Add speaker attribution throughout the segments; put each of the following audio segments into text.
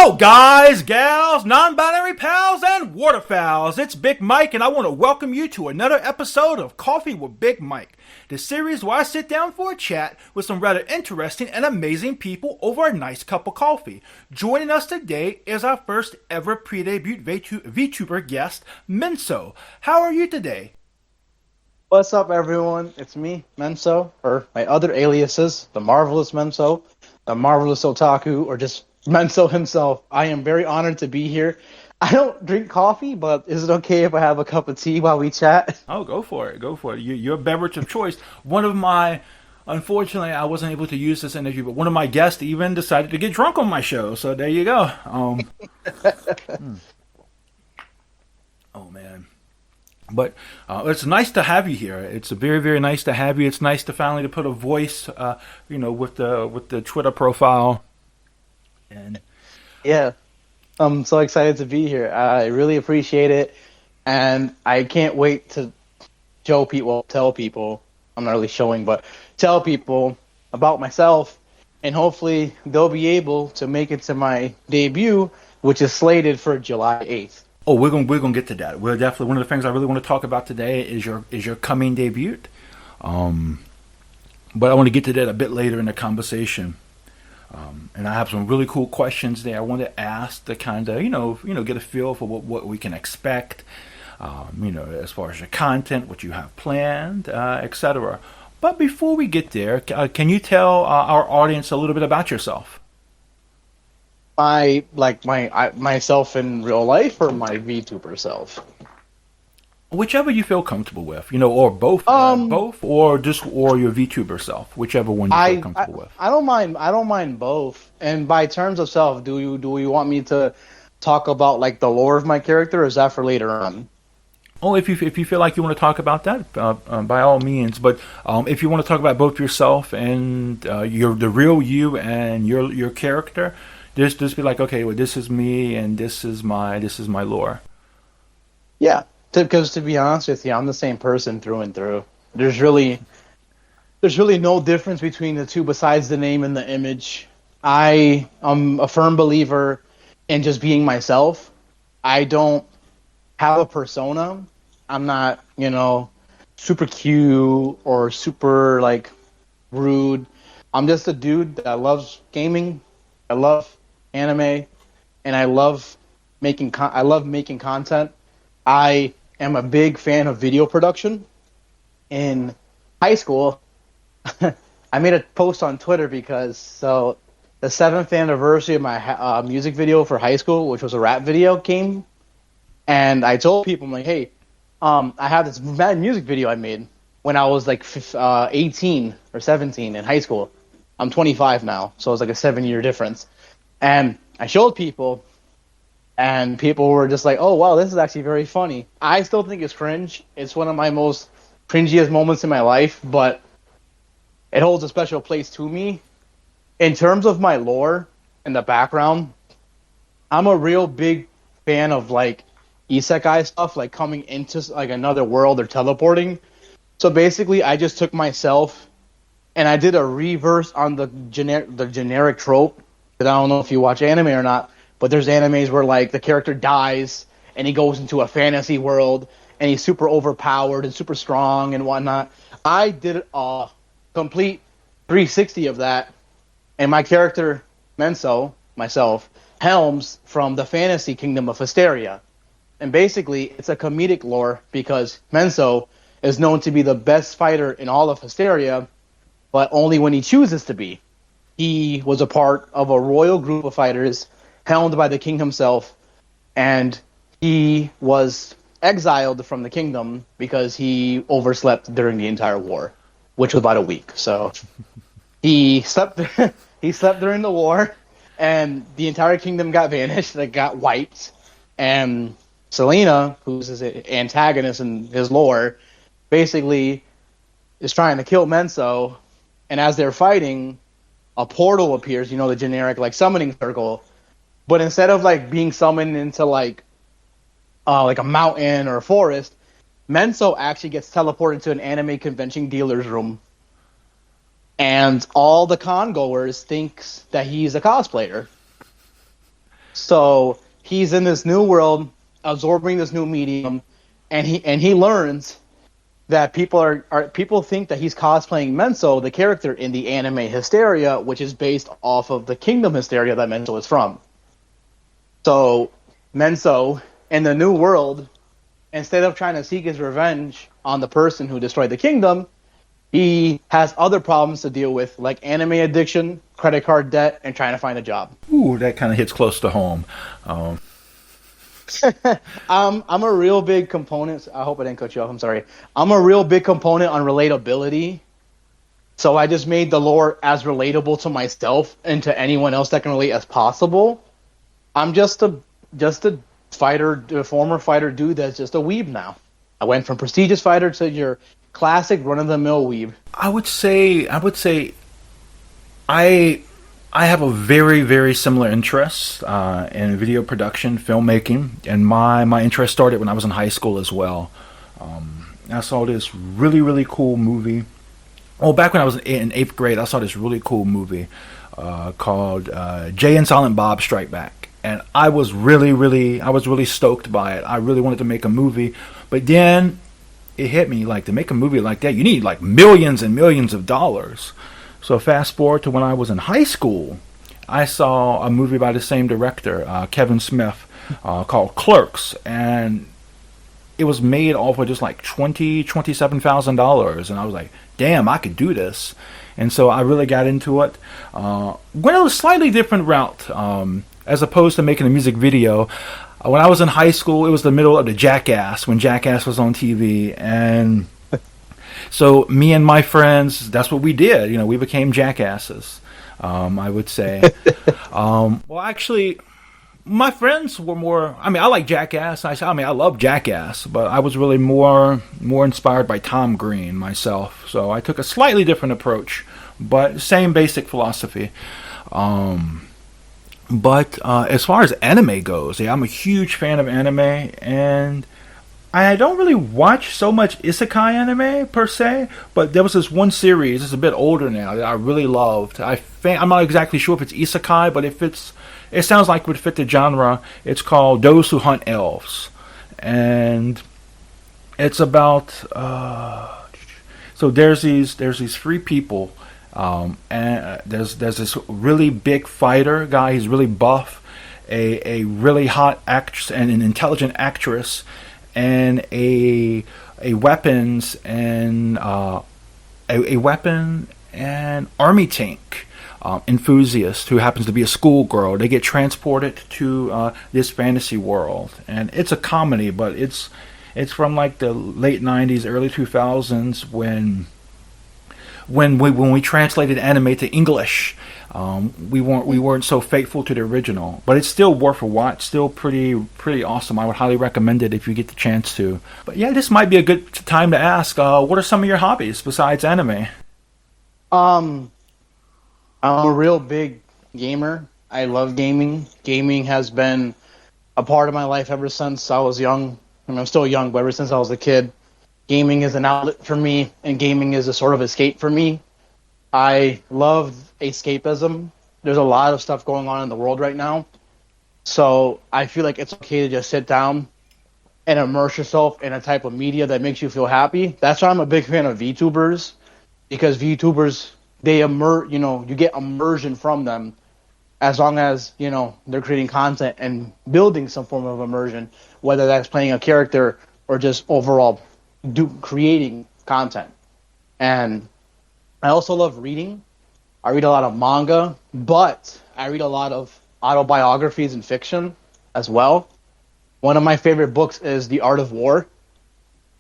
Speaker 1: Hello, guys, gals, non-binary pals, and waterfowls. It's Big Mike, and I want to welcome you to another episode of Coffee with Big Mike, the series where I sit down for a chat with some rather interesting and amazing people over a nice cup of coffee. Joining us today is our first ever pre-debut Vtuber guest, Menso. How are you today?
Speaker 2: What's up, everyone? It's me, Menso, or my other aliases, the Marvelous Menso, the Marvelous Otaku, or just Menso himself. I am very honored to be here. I don't drink coffee, but is it okay if I have a cup of tea while we chat?
Speaker 1: Oh, go for it. Go for it. Your beverage of choice. Unfortunately, I wasn't able to use this interview, but one of my guests even decided to get drunk on my show. So there you go. Oh, man. But it's nice to have you here. It's very, very nice to have you. It's nice to finally put a voice, with the Twitter profile. And
Speaker 2: yeah, I'm so excited to be here. I really appreciate it, and I can't wait to tell people. I'm not really showing, but tell people about myself, and hopefully they'll be able to make it to my debut, which is slated for July 8th.
Speaker 1: Oh, we're gonna get to that. We're definitely one of the things I really want to talk about today is your coming debut. But I want to get to that a bit later in the conversation. And I have some really cool questions there I want to ask to kind of get a feel for what we can expect. As far as your content, what you have planned, etc. But before we get there, can you tell our audience a little bit about yourself?
Speaker 2: Myself in real life, or my VTuber self?
Speaker 1: Whichever you feel comfortable with, or both, or your VTuber self, whichever one you feel comfortable with.
Speaker 2: I don't mind both. And by terms of self, do you want me to talk about like the lore of my character, or is that for later on?
Speaker 1: Oh, if you feel like you want to talk about that, by all means. But if you want to talk about both yourself and the real you and your character, just be like, okay, well, this is me and this is my lore.
Speaker 2: Yeah. Because to be honest with you, I'm the same person through and through. There's really no difference between the two besides the name and the image. I am a firm believer in just being myself. I don't have a persona. I'm not, super cute or super rude. I'm just a dude that loves gaming. I love anime, and I love making content. I am a big fan of video production. In high school, I made a post on Twitter because the 7th anniversary of my music video for high school, which was a rap video, came, and I told people, I'm like, hey, I have this mad music video I made when I was 18 or 17 in high school. I'm 25 now, so it's like a 7-year difference. And I showed people, and people were just like, oh, wow, this is actually very funny. I still think it's cringe. It's one of my most cringiest moments in my life, but it holds a special place to me. In terms of my lore and the background, I'm a real big fan of, isekai stuff, coming into, another world or teleporting. So basically, I just took myself, and I did a reverse on the generic trope, that I don't know if you watch anime or not, but there's animes where, the character dies, and he goes into a fantasy world, and he's super overpowered and super strong and whatnot. I did a complete 360 of that, and my character, Menso, myself, helms from the fantasy kingdom of Hysteria. And basically, it's a comedic lore, because Menso is known to be the best fighter in all of Hysteria, but only when he chooses to be. He was a part of a royal group of fighters helmed by the king himself, and he was exiled from the kingdom because he overslept during the entire war, which was about a week. So he slept during the war, and the entire kingdom got vanished, got wiped, and Selena, who's his antagonist in his lore, basically is trying to kill Menso, and as they're fighting, a portal appears, the generic summoning circle. But instead of being summoned into a mountain or a forest, Menso actually gets teleported to an anime convention dealer's room, and all the con goers thinks that he's a cosplayer. So he's in this new world, absorbing this new medium, and he learns that people think that he's cosplaying Menso, the character in the anime Hysteria, which is based off of the kingdom Hysteria that Menso is from. So Menso, in the new world, instead of trying to seek his revenge on the person who destroyed the kingdom, he has other problems to deal with, like anime addiction, credit card debt, and trying to find a job.
Speaker 1: Ooh, that kind of hits close to home.
Speaker 2: I'm a real big component. I hope I didn't cut you off. I'm sorry. I'm a real big component on relatability. So I just made the lore as relatable to myself and to anyone else that can relate as possible. I'm just a fighter, a former fighter dude that's just a weeb now. I went from prestigious fighter to your classic run-of-the-mill weeb.
Speaker 1: I would say I have a very, very similar interest in video production, filmmaking, and my interest started when I was in high school as well. I saw this really, really cool movie. Oh, back when I was in 8th grade, I saw this really cool movie called Jay and Silent Bob Strike Back. And I was really stoked by it. I really wanted to make a movie. But then it hit me, like, to make a movie like that, you need like millions and millions of dollars. So fast forward to when I was in high school, I saw a movie by the same director, Kevin Smith, called Clerks, and it was made off of just like $27,000, and I was like, damn, I could do this. And so I really got into it. Went a slightly different route, as opposed to making a music video. When I was in high school, it was the middle of the Jackass, when Jackass was on TV, and so me and my friends, that's what we did. You know, we became jackasses, I would say. Well, actually, my friends were more. I mean, I like Jackass. I love Jackass, but I was really more inspired by Tom Green myself. So I took a slightly different approach, but same basic philosophy. But as far as anime goes, yeah, I'm a huge fan of anime, and I don't really watch so much isekai anime per se, but there was this one series, it's a bit older now, that I really loved. I'm not exactly sure if it's isekai, but it sounds like it would fit the genre. It's called Those Who Hunt Elves, and it's about so there's these three people, and there's this really big fighter guy. He's really buff, a really hot actress and an intelligent actress, and a weapons and a weapon and army tank enthusiast who happens to be a schoolgirl. They get transported to this fantasy world, and it's a comedy, but it's from like the late '90s, early 2000s when we translated anime to English. We weren't so faithful to the original, but it's still worth a watch. Still pretty awesome. I would highly recommend it if you get the chance to. But yeah, this might be a good time to ask. What are some of your hobbies besides anime?
Speaker 2: I'm a real big gamer. I love gaming. Gaming has been a part of my life ever since I was young. I mean, I'm still young, but ever since I was a kid, gaming is an outlet for me, and gaming is a sort of escape for me. I love escapism. There's a lot of stuff going on in the world right now, so I feel like it's okay to just sit down and immerse yourself in a type of media that makes you feel happy. That's why I'm a big fan of Vtubers, because Vtubers, you get immersion from them, as long as, they're creating content and building some form of immersion, whether that's playing a character or just overall creating content. And I also love reading. I read a lot of manga, but I read a lot of autobiographies and fiction as well. One of my favorite books is The Art of War.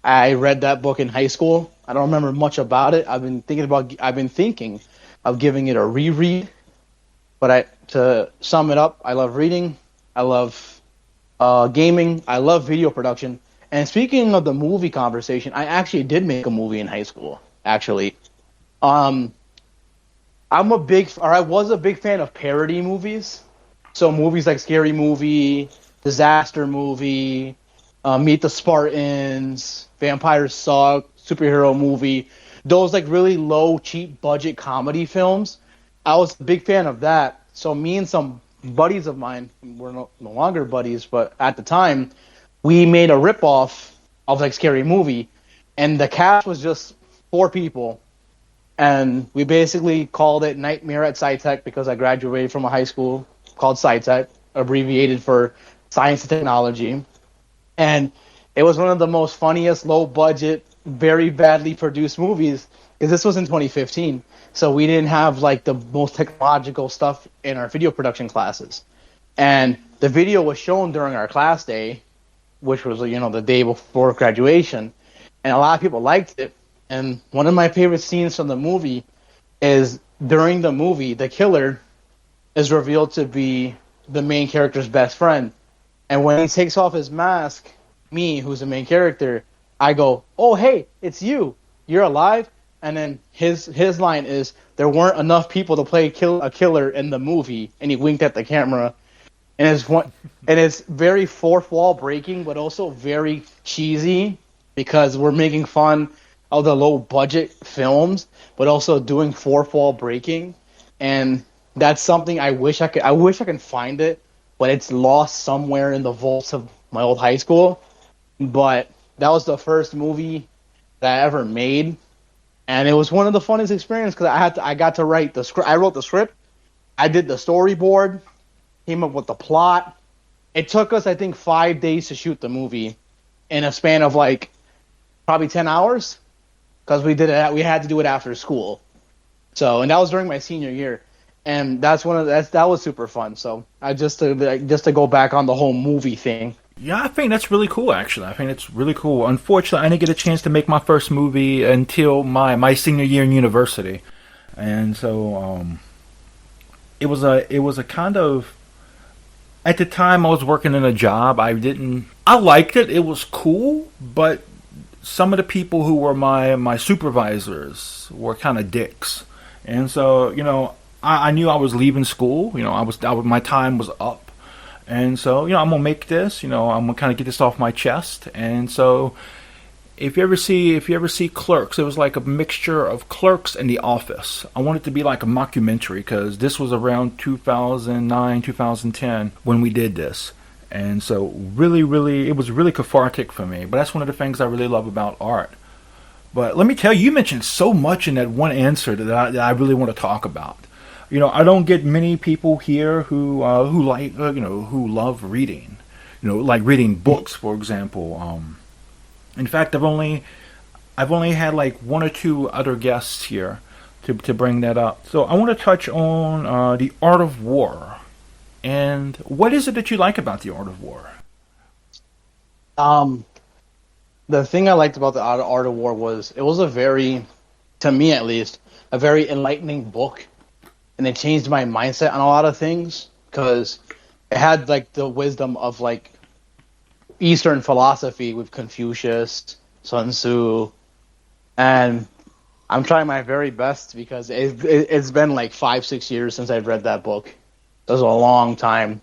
Speaker 2: I read that book in high school. I don't remember much about it. I've been thinking of giving it a reread. But to sum it up, I love reading. I love gaming. I love video production. And speaking of the movie conversation, I actually did make a movie in high school. Actually, I was a big fan of parody movies. So movies like Scary Movie, Disaster Movie, Meet the Spartans, Vampires Suck, Superhero Movie. Those like really low, cheap budget comedy films. I was a big fan of that. So me and some buddies of mine, we're no longer buddies, but at the time, we made a ripoff of like Scary Movie, and the cast was just 4 people, and we basically called it Nightmare at SciTech because I graduated from a high school called SciTech, abbreviated for Science and Technology, and it was one of the most funniest, low budget, very badly produced movies because this was in 2015. So we didn't have like the most technological stuff in our video production classes. And the video was shown during our class day, which was, the day before graduation. And a lot of people liked it. And one of my favorite scenes from the movie is during the movie, the killer is revealed to be the main character's best friend. And when he takes off his mask, me, who's the main character, I go, "Oh, hey, it's you. You're alive?" And then his line is, "There weren't enough people to play a killer in the movie," and he winked at the camera. And it's very fourth wall breaking, but also very cheesy because we're making fun of the low budget films, but also doing fourth wall breaking. And that's something I wish I could find it, but it's lost somewhere in the vaults of my old high school. But that was the first movie that I ever made, and it was one of the funnest experiences because I got to write the script. I wrote the script, I did the storyboard, came up with the plot. It took us, I think, 5 days to shoot the movie in a span of like probably 10 hours because we had to do it after school. So, and that was during my senior year, and that was super fun. So I just to go back on the whole movie thing.
Speaker 1: Yeah, I think that's really cool, actually. I think it's really cool. Unfortunately, I didn't get a chance to make my first movie until my senior year in university. And so it was a kind of, at the time I was working in a job, I liked it. It was cool, but some of the people who were my supervisors were kind of dicks. And so, I knew I was leaving school. My time was up. And so, I'm going to make this, I'm going to kind of get this off my chest. And so, if you ever see Clerks, it was like a mixture of Clerks and The Office. I wanted it to be like a mockumentary because this was around 2009, 2010 when we did this. And so, really, really, it was really cathartic for me. But that's one of the things I really love about art. But let me tell you, you mentioned so much in that one answer that I really want to talk about. I don't get many people here who like who love reading. Like reading books, for example. In fact, I've only had like one or two other guests here to bring that up. So I want to touch on the art of war. And what is it that you like about the art of war?
Speaker 2: The thing I liked about the art of war was it was to me at least, a very enlightening book. And it changed my mindset on a lot of things because it had like the wisdom of like Eastern philosophy with Confucius, Sun Tzu, and I'm trying my very best because it's been like 5-6 years since I've read that book. It was a long time,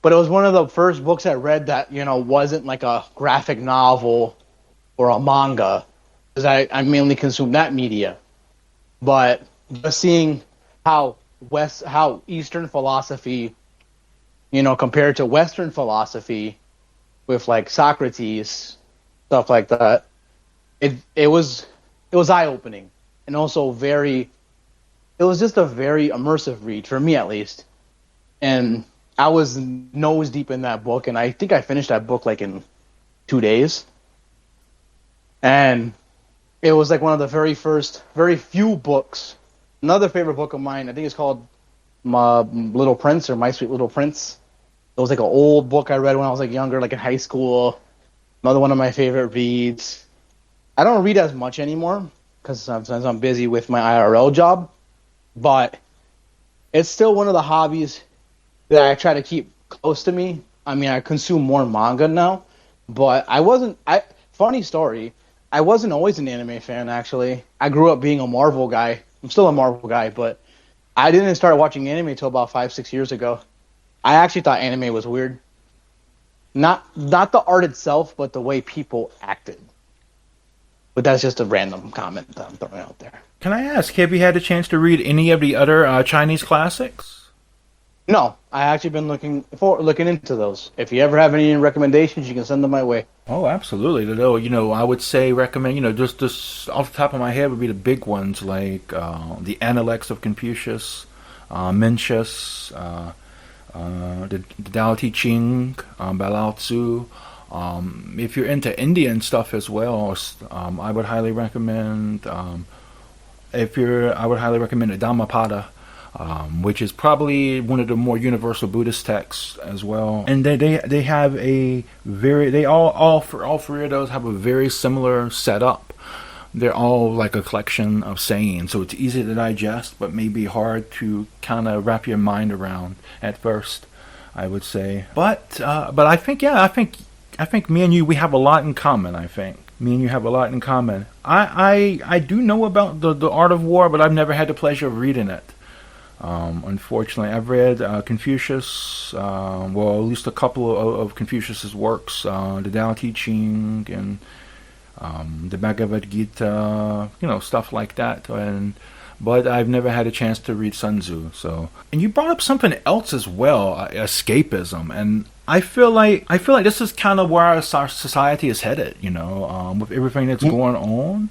Speaker 2: but it was one of the first books I read that wasn't like a graphic novel or a manga because I mainly consume that media, but just seeing how Eastern philosophy, compared to Western philosophy with like Socrates, stuff like that, it was eye opening and also it was just a very immersive read for me at least. And I was nose deep in that book, and I think I finished that book like in 2 days. And it was like one of the very few books. Another favorite book of mine, I think it's called My Little Prince or My Sweet Little Prince. It was like an old book I read when I was like younger, like in high school. Another one of my favorite reads. I don't read as much anymore because sometimes I'm busy with my IRL job, but it's still one of the hobbies that I try to keep close to me. I mean, I consume more manga now, but funny story, I wasn't always an anime fan, actually. I grew up being a Marvel guy. I'm still a Marvel guy, but I didn't start watching anime until about 5-6 years ago. I actually thought anime was weird. Not the art itself, but the way people acted. But that's just a random comment that I'm throwing out there.
Speaker 1: Can I ask, have you had a chance to read any of the other Chinese classics?
Speaker 2: No, I actually been looking into those. If you ever have any recommendations, you can send them my way.
Speaker 1: Oh, absolutely. Though, I would say recommend, just off the top of my head would be the big ones like the Analects of Confucius, Mencius, the Tao Te Ching by Lao Tzu. If you're into Indian stuff as well, I would highly recommend. I would highly recommend the Dhammapada, which is probably one of the more universal Buddhist texts as well. And they have a very they all for all three of those have a very similar setup. They're all like a collection of sayings, so it's easy to digest, but maybe hard to kind of wrap your mind around at first, I would say. But I think I think me and you we have a lot in common. I think me and you have a lot in common. I do know about the Art of War, but I've never had the pleasure of reading it. Unfortunately, I've read Confucius, well, at least a couple of Confucius's works, the Tao Te Ching and the Bhagavad Gita, stuff like that. But I've never had a chance to read Sun Tzu. So, and you brought up something else as well, escapism, and I feel like this is kind of where our society is headed. With everything that's going on,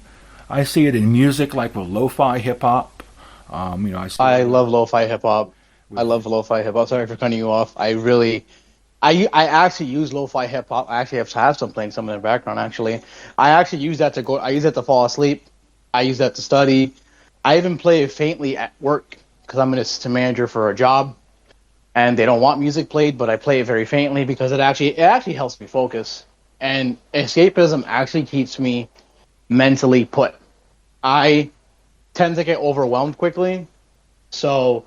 Speaker 1: I see it in music, like with lo-fi hip hop. I see
Speaker 2: I
Speaker 1: it
Speaker 2: love lo-fi hip hop. I
Speaker 1: with
Speaker 2: love lo-fi hip hop. Sorry for cutting you off. I actually use lo-fi hip hop. I actually have some playing some in the background. Actually, I actually use that to go. I use that to fall asleep. I use that to study. I even play it faintly at work because I'm an assistant manager for a job, and they don't want music played, but I play it very faintly because it actually helps me focus. And escapism actually keeps me mentally put. I tend to get overwhelmed quickly, so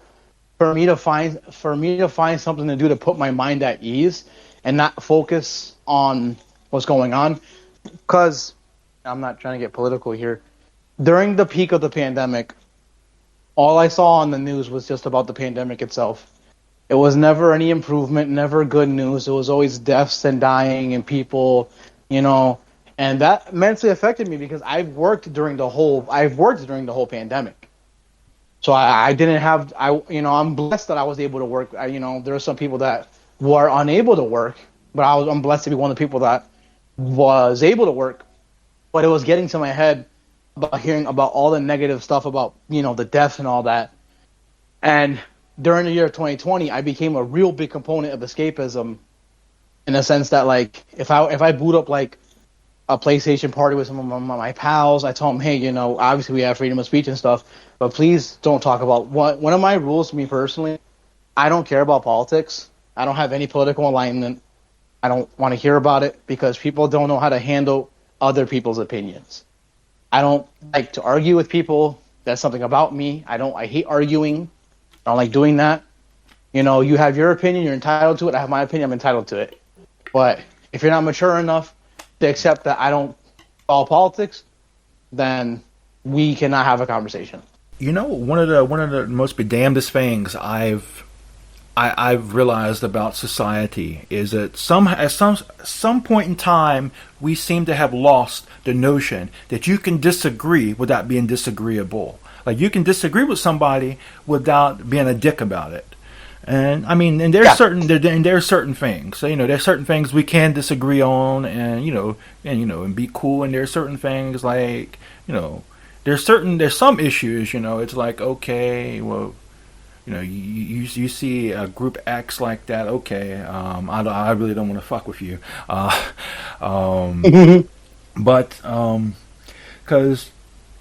Speaker 2: for me to find something to do to put my mind at ease and not focus on what's going on, because I'm not trying to get political here. During the peak of the pandemic, all I saw on the news was just about the pandemic itself. It was never any improvement, never good news. It was always deaths and dying and people, you know, and that mentally affected me because I've worked during the whole pandemic. So I didn't have I'm blessed that I was able to work. There are some people that were unable to work, but I'm blessed to be one of the people that was able to work. But it was getting to my head about hearing about all the negative stuff about the deaths and all that. And during the year of 2020, I became a real big component of escapism in the sense that, like, if I boot up like a PlayStation party with some of my pals, I tell them, hey, obviously we have freedom of speech and stuff, but please don't talk about one of my rules. Me personally, I don't care about politics. I don't have any political alignment. I don't want to hear about it because people don't know how to handle other people's opinions. I don't like to argue with people. That's something about me. I hate arguing. I don't like doing that. You have your opinion, you're entitled to it. I have my opinion, I'm entitled to it. But if you're not mature enough to accept that I don't follow politics, then we cannot have a conversation.
Speaker 1: One of the most bedamnedest things I've realized about society is that at some point in time we seem to have lost the notion that you can disagree without being disagreeable. Like, you can disagree with somebody without being a dick about it. And I mean, and
Speaker 2: Yeah.
Speaker 1: there's certain things. So, there's certain things we can disagree on, and be cool. And there's certain things like, there's some issues. It's like, okay, well, you see a group X like that. Okay, I really don't want to fuck with you. Um, but because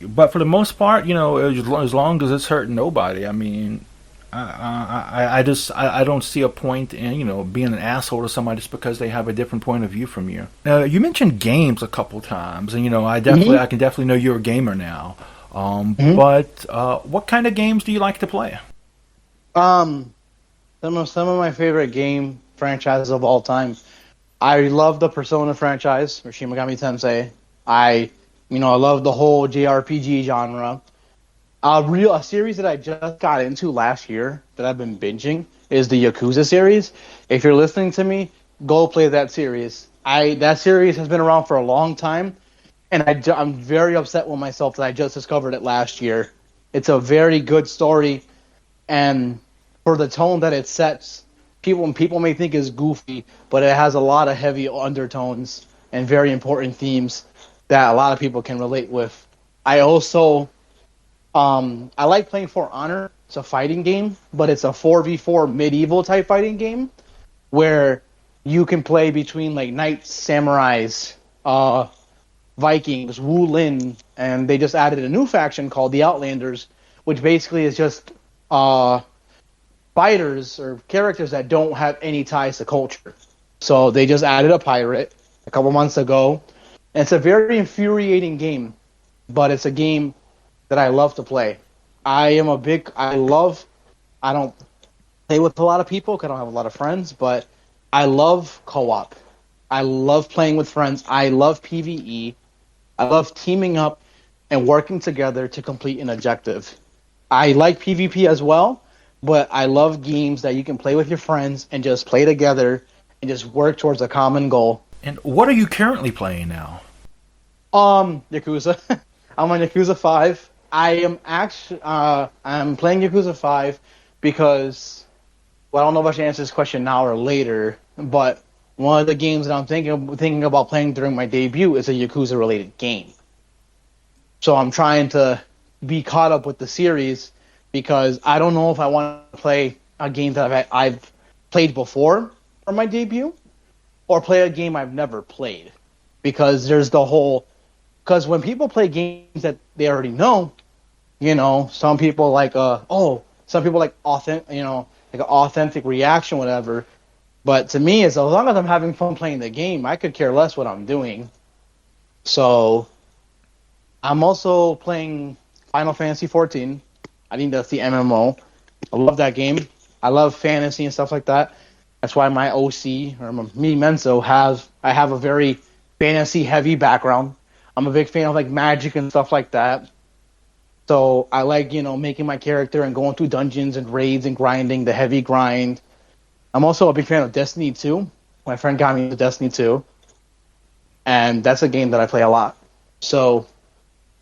Speaker 1: but for the most part, as long as it's hurting nobody, I mean, I don't see a point in being an asshole to somebody just because they have a different point of view from you. You mentioned games a couple times, and
Speaker 2: hmm
Speaker 1: I can definitely know you're a gamer now.
Speaker 2: hmm
Speaker 1: But what kind of games do you like to play?
Speaker 2: Um, some of my favorite game franchises of all time. I love the Persona franchise, or Shin Megami Tensei. I love the whole JRPG genre. A series that I just got into last year that I've been binging is the Yakuza series. If you're listening to me, go play that series. That series has been around for a long time, and I'm very upset with myself that I just discovered it last year. It's a very good story, and for the tone that it sets. People may think is goofy, but it has a lot of heavy undertones and very important themes that a lot of people can relate with. I also I like playing For Honor. It's a fighting game, but it's a 4v4 medieval type fighting game where you can play between like knights, samurais, Vikings, Wu Lin, and they just added a new faction called the Outlanders, which basically is just fighters or characters that don't have any ties to culture. So they just added a pirate a couple months ago, and it's a very infuriating game, but it's a game that I love to play. I don't play with a lot of people because I don't have a lot of friends, but I love co-op. I love playing with friends. I love PvE. I love teaming up and working together to complete an objective. I like PvP as well, but I love games that you can play with your friends and just play together and just work towards a common goal.
Speaker 1: And what are you currently playing now?
Speaker 2: Yakuza. I'm on Yakuza 5. I'm playing Yakuza 5 because, well, I don't know if I should answer this question now or later, but one of the games that I'm thinking about playing during my debut is a Yakuza-related game. So I'm trying to be caught up with the series because I don't know if I want to play a game that I've played before for my debut or play a game I've never played. Because there's the whole... Because when people play games that they already know, some people like, authentic, like an authentic reaction, whatever. But to me, as long as I'm having fun playing the game, I could care less what I'm doing. So I'm also playing Final Fantasy 14. I think that's the MMO. I love that game. I love fantasy and stuff like that. That's why my OC, or me, Menso, I have a very fantasy-heavy background. I'm a big fan of like magic and stuff like that. So I like, making my character and going through dungeons and raids and grinding, the heavy grind. I'm also a big fan of Destiny 2. My friend got me into Destiny 2. And that's a game that I play a lot. So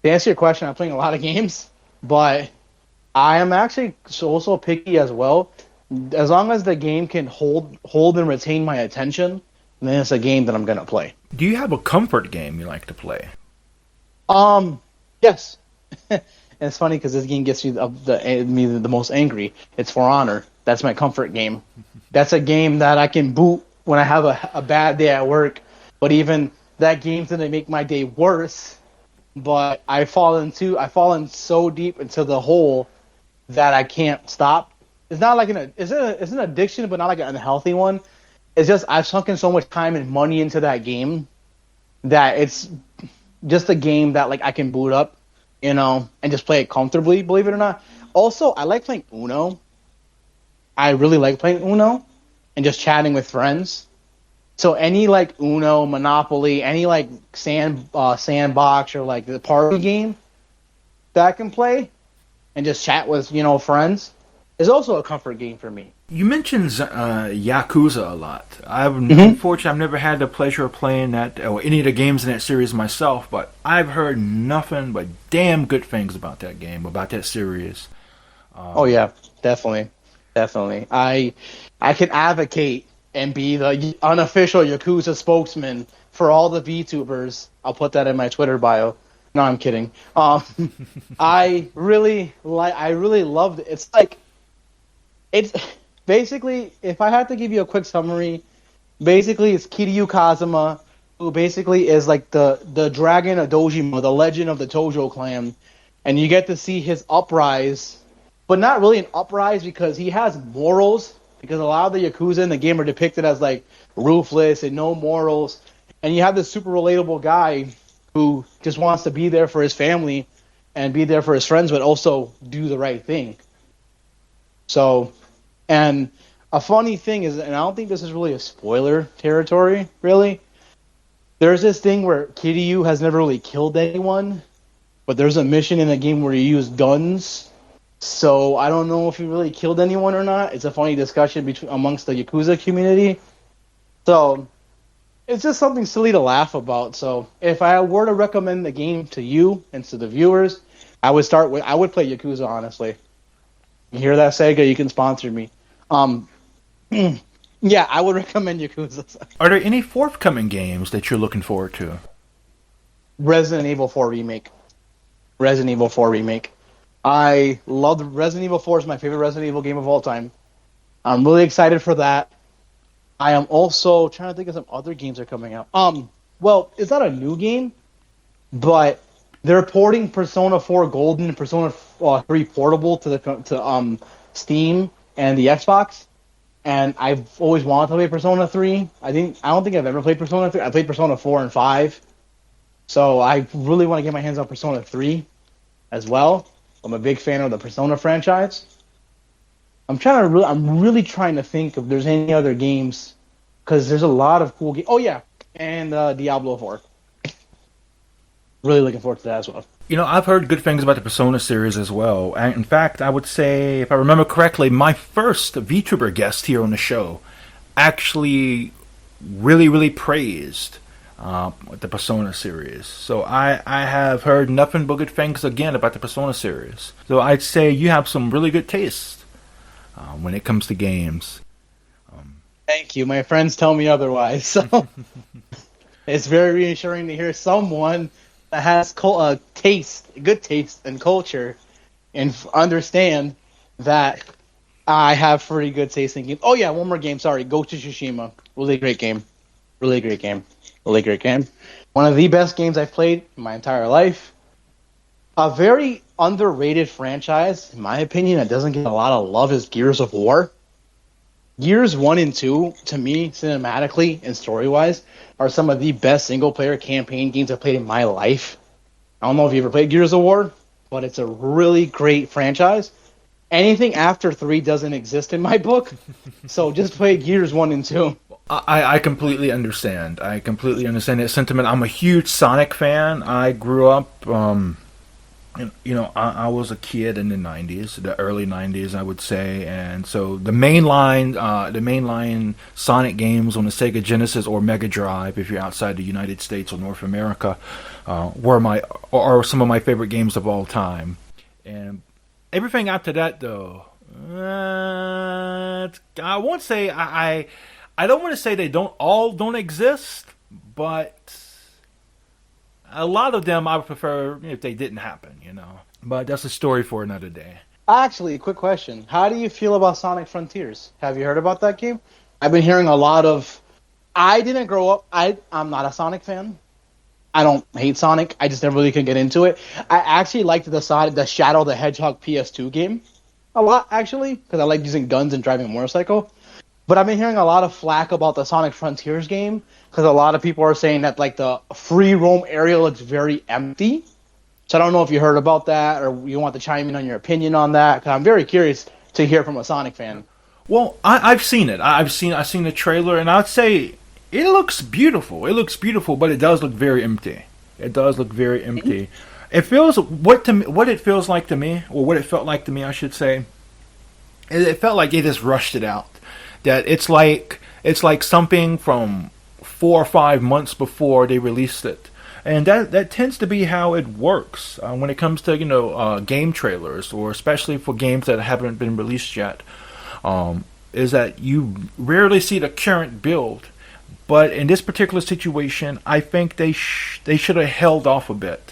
Speaker 2: to answer your question, I'm playing a lot of games, but I am actually also picky as well. As long as the game can hold and retain my attention, then it's a game that I'm going to play.
Speaker 1: Do you have a comfort game you like to play?
Speaker 2: Yes. And it's funny because this game gets me the most angry. It's For Honor. That's my comfort game. That's a game that I can boot when I have a bad day at work. But even that game's going to make my day worse. But I've fallen so deep into the hole that I can't stop. It's not like it's an addiction, but not like an unhealthy one. It's just I've sunken so much time and money into that game that it's just a game that like I can boot up, and just play it comfortably, believe it or not. Also, I like playing Uno. I really like playing Uno and just chatting with friends. So any like Uno, Monopoly, any like sandbox or like the party game that I can play and just chat with, friends is also a comfort game for me.
Speaker 1: You mentioned Yakuza a lot. Unfortunately, I've never had the pleasure of playing that or any of the games in that series myself, but I've heard nothing but damn good things about that game, about that series.
Speaker 2: Oh yeah, definitely. I can advocate and be the unofficial Yakuza spokesman for all the Vtubers. I'll put that in my Twitter bio. No, I'm kidding. I really loved it. It's basically, if I had to give you a quick summary, basically it's Kiryu Kazuma, who basically is like the dragon of Dojima, the legend of the Tojo clan, and you get to see his uprise, but not really an uprise because he has morals, because a lot of the Yakuza in the game are depicted as like ruthless and no morals, and you have this super relatable guy who just wants to be there for his family and be there for his friends, but also do the right thing. So, and a funny thing is, and I don't think this is really a spoiler territory, really, there's this thing where Kiryu has never really killed anyone, but there's a mission in the game where you use guns. So I don't know if he really killed anyone or not. It's a funny discussion amongst the Yakuza community. So it's just something silly to laugh about. So if I were to recommend the game to you and to the viewers, I would play Yakuza, honestly. You hear that, Sega? You can sponsor me. Yeah, I would recommend Yakuza.
Speaker 1: Are there any forthcoming games that you're looking forward to?
Speaker 2: Resident Evil 4 Remake. Resident Evil 4 Remake. I love Resident Evil 4 is my favorite Resident Evil game of all time. I'm really excited for that. I am also trying to think of some other games that are coming out. Well, it's not a new game, but they're porting Persona 4 Golden and Persona 3 Portable to Steam and the Xbox. And I've always wanted to play Persona 3. I don't think I've ever played Persona 3. I played Persona 4 and 5. So I really want to get my hands on Persona 3 as well. I'm a big fan of the Persona franchise. I'm really trying to think if there's any other games, because there's a lot of cool games. Oh yeah, and Diablo 4. Really looking forward to that as well.
Speaker 1: You know, I've heard good things about the Persona series as well. And in fact, I would say, if I remember correctly, my first VTuber guest here on the show actually really praised the Persona series. So I have heard nothing but good things again about the Persona series. So I'd say you have some really good taste when it comes to games.
Speaker 2: Thank you. My friends tell me otherwise. So it's very reassuring to hear someone that has good taste and culture, and understand that I have pretty good taste in games. Oh yeah, one more game. Sorry, Ghost of Tsushima. Really great game. Really great game. Really great game. One of the best games I've played in my entire life. A very underrated franchise, in my opinion, that doesn't get a lot of love is Gears of War. Gears 1 and 2, to me, cinematically and story-wise, are some of the best single-player campaign games I've played in my life. I don't know if you ever played Gears of War, but it's a really great franchise. Anything after 3 doesn't exist in my book, so just play Gears 1 and 2.
Speaker 1: I completely understand. I completely understand that sentiment. I'm a huge Sonic fan. I grew up... I was a kid in the 90s, the early 90s, I would say, and so the mainline Sonic games on the Sega Genesis or Mega Drive, if you're outside the United States or North America, are some of my favorite games of all time. And everything after that, though, I won't say I don't want to say they don't exist, but a lot of them I would prefer if they didn't happen, But that's a story for another day.
Speaker 2: Actually, quick question. How do you feel about Sonic Frontiers? Have you heard about that game? I've been hearing a lot of... I didn't grow up... I'm not a Sonic fan. I don't hate Sonic. I just never really could get into it. I actually liked the Shadow the Hedgehog PS2 game a lot, actually, because I like using guns and driving a motorcycle. But I've been hearing a lot of flack about the Sonic Frontiers game, because a lot of people are saying that like the free roam area looks very empty. So I don't know if you heard about that, or you want to chime in on your opinion on that, because I'm very curious to hear from a Sonic fan.
Speaker 1: Well, I've seen it. I've seen the trailer, and I'd say it looks beautiful. It looks beautiful, but it does look very empty. It does look very empty. It feels what it feels like to me, or what it felt like to me, I should say. It felt like they just rushed it out. That it's like something from 4 or 5 months before they released it, and that tends to be how it works when it comes to game trailers, or especially for games that haven't been released yet. Is that you rarely see the current build, but in this particular situation, I think they should have held off a bit.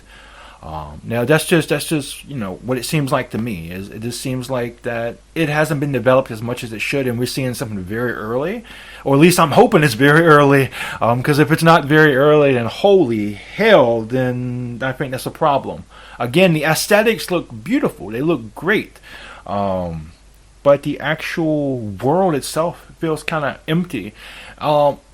Speaker 1: Now that's just what it seems like to me. It just seems like that it hasn't been developed as much as it should, and we're seeing something very early, or at least I'm hoping it's very early. Because if it's not very early, then holy hell, then I think that's a problem. Again, the aesthetics look beautiful; they look great, but the actual world itself feels kind of empty.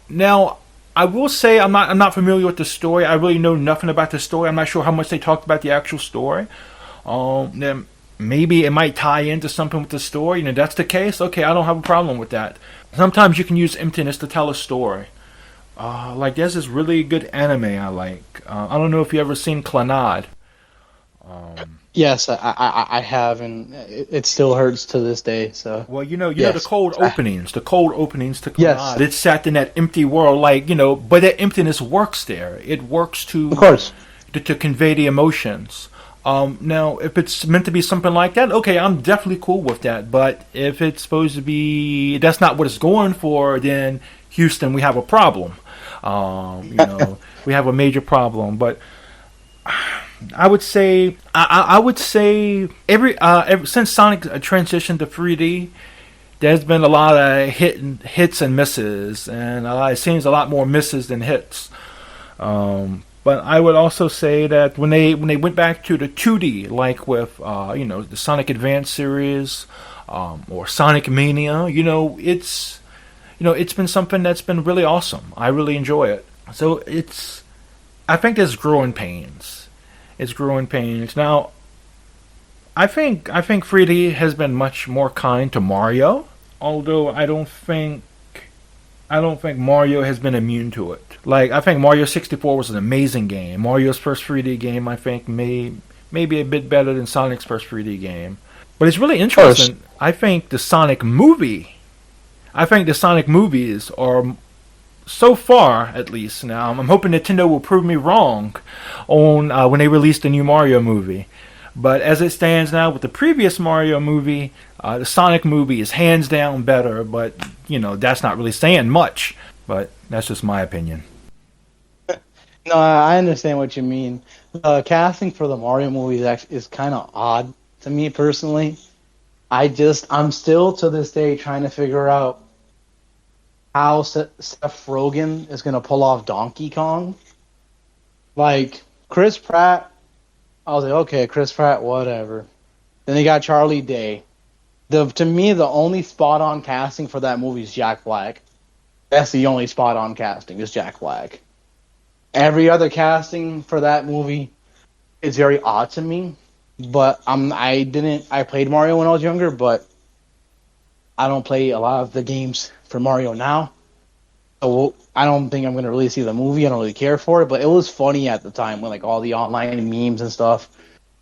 Speaker 1: Now, I will say I'm not familiar with the story. I really know nothing about the story. I'm not sure how much they talked about the actual story. Then maybe it might tie into something with the story. And if that's the case, okay, I don't have a problem with that. Sometimes you can use emptiness to tell a story. Like there's this really good anime I like. I don't know if you ever seen Clannad.
Speaker 2: Yes, I have, and it still hurts to this day. So
Speaker 1: well, know the cold openings to Clannad.
Speaker 2: Yes.
Speaker 1: It's sat in that empty world, but that emptiness works there. It works to
Speaker 2: of course
Speaker 1: to convey the emotions. Now, if it's meant to be something like that, okay, I'm definitely cool with that. But if it's supposed to be, that's not what it's going for, then Houston, we have a problem. We have a major problem. But I would say, ever since Sonic transitioned to 3D, there's been a lot of hits and misses, and it seems a lot more misses than hits. But I would also say that when they went back to the 2D, like with the Sonic Advance series or Sonic Mania, it's been something that's been really awesome. I really enjoy it. So I think there's growing pains. It's growing pains. Now, I think 3D has been much more kind to Mario, although I don't think Mario has been immune to it. Like, I think Mario 64 was an amazing game. Mario's first 3D game, I think, may be a bit better than Sonic's first 3D game. But it's really interesting. I think the Sonic movies are, so far at least now, I'm hoping Nintendo will prove me wrong on when they release the new Mario movie. But as it stands now with the previous Mario movie, the Sonic movie is hands down better, but, that's not really saying much. But that's just my opinion.
Speaker 2: No, I understand what you mean. Casting for the Mario movie is kind of odd to me personally. I'm still to this day trying to figure out how Seth Rogen is going to pull off Donkey Kong. Like, Chris Pratt, I was like, okay, Chris Pratt, whatever. Then they got Charlie Day. To me, the only spot-on casting for that movie is Jack Black. That's the only spot-on casting, is Jack Black. Every other casting for that movie is very odd to me. But I played Mario when I was younger, but I don't play a lot of the games for Mario now. So I don't think I'm going to really see the movie. I don't really care for it, but it was funny at the time when all the online memes and stuff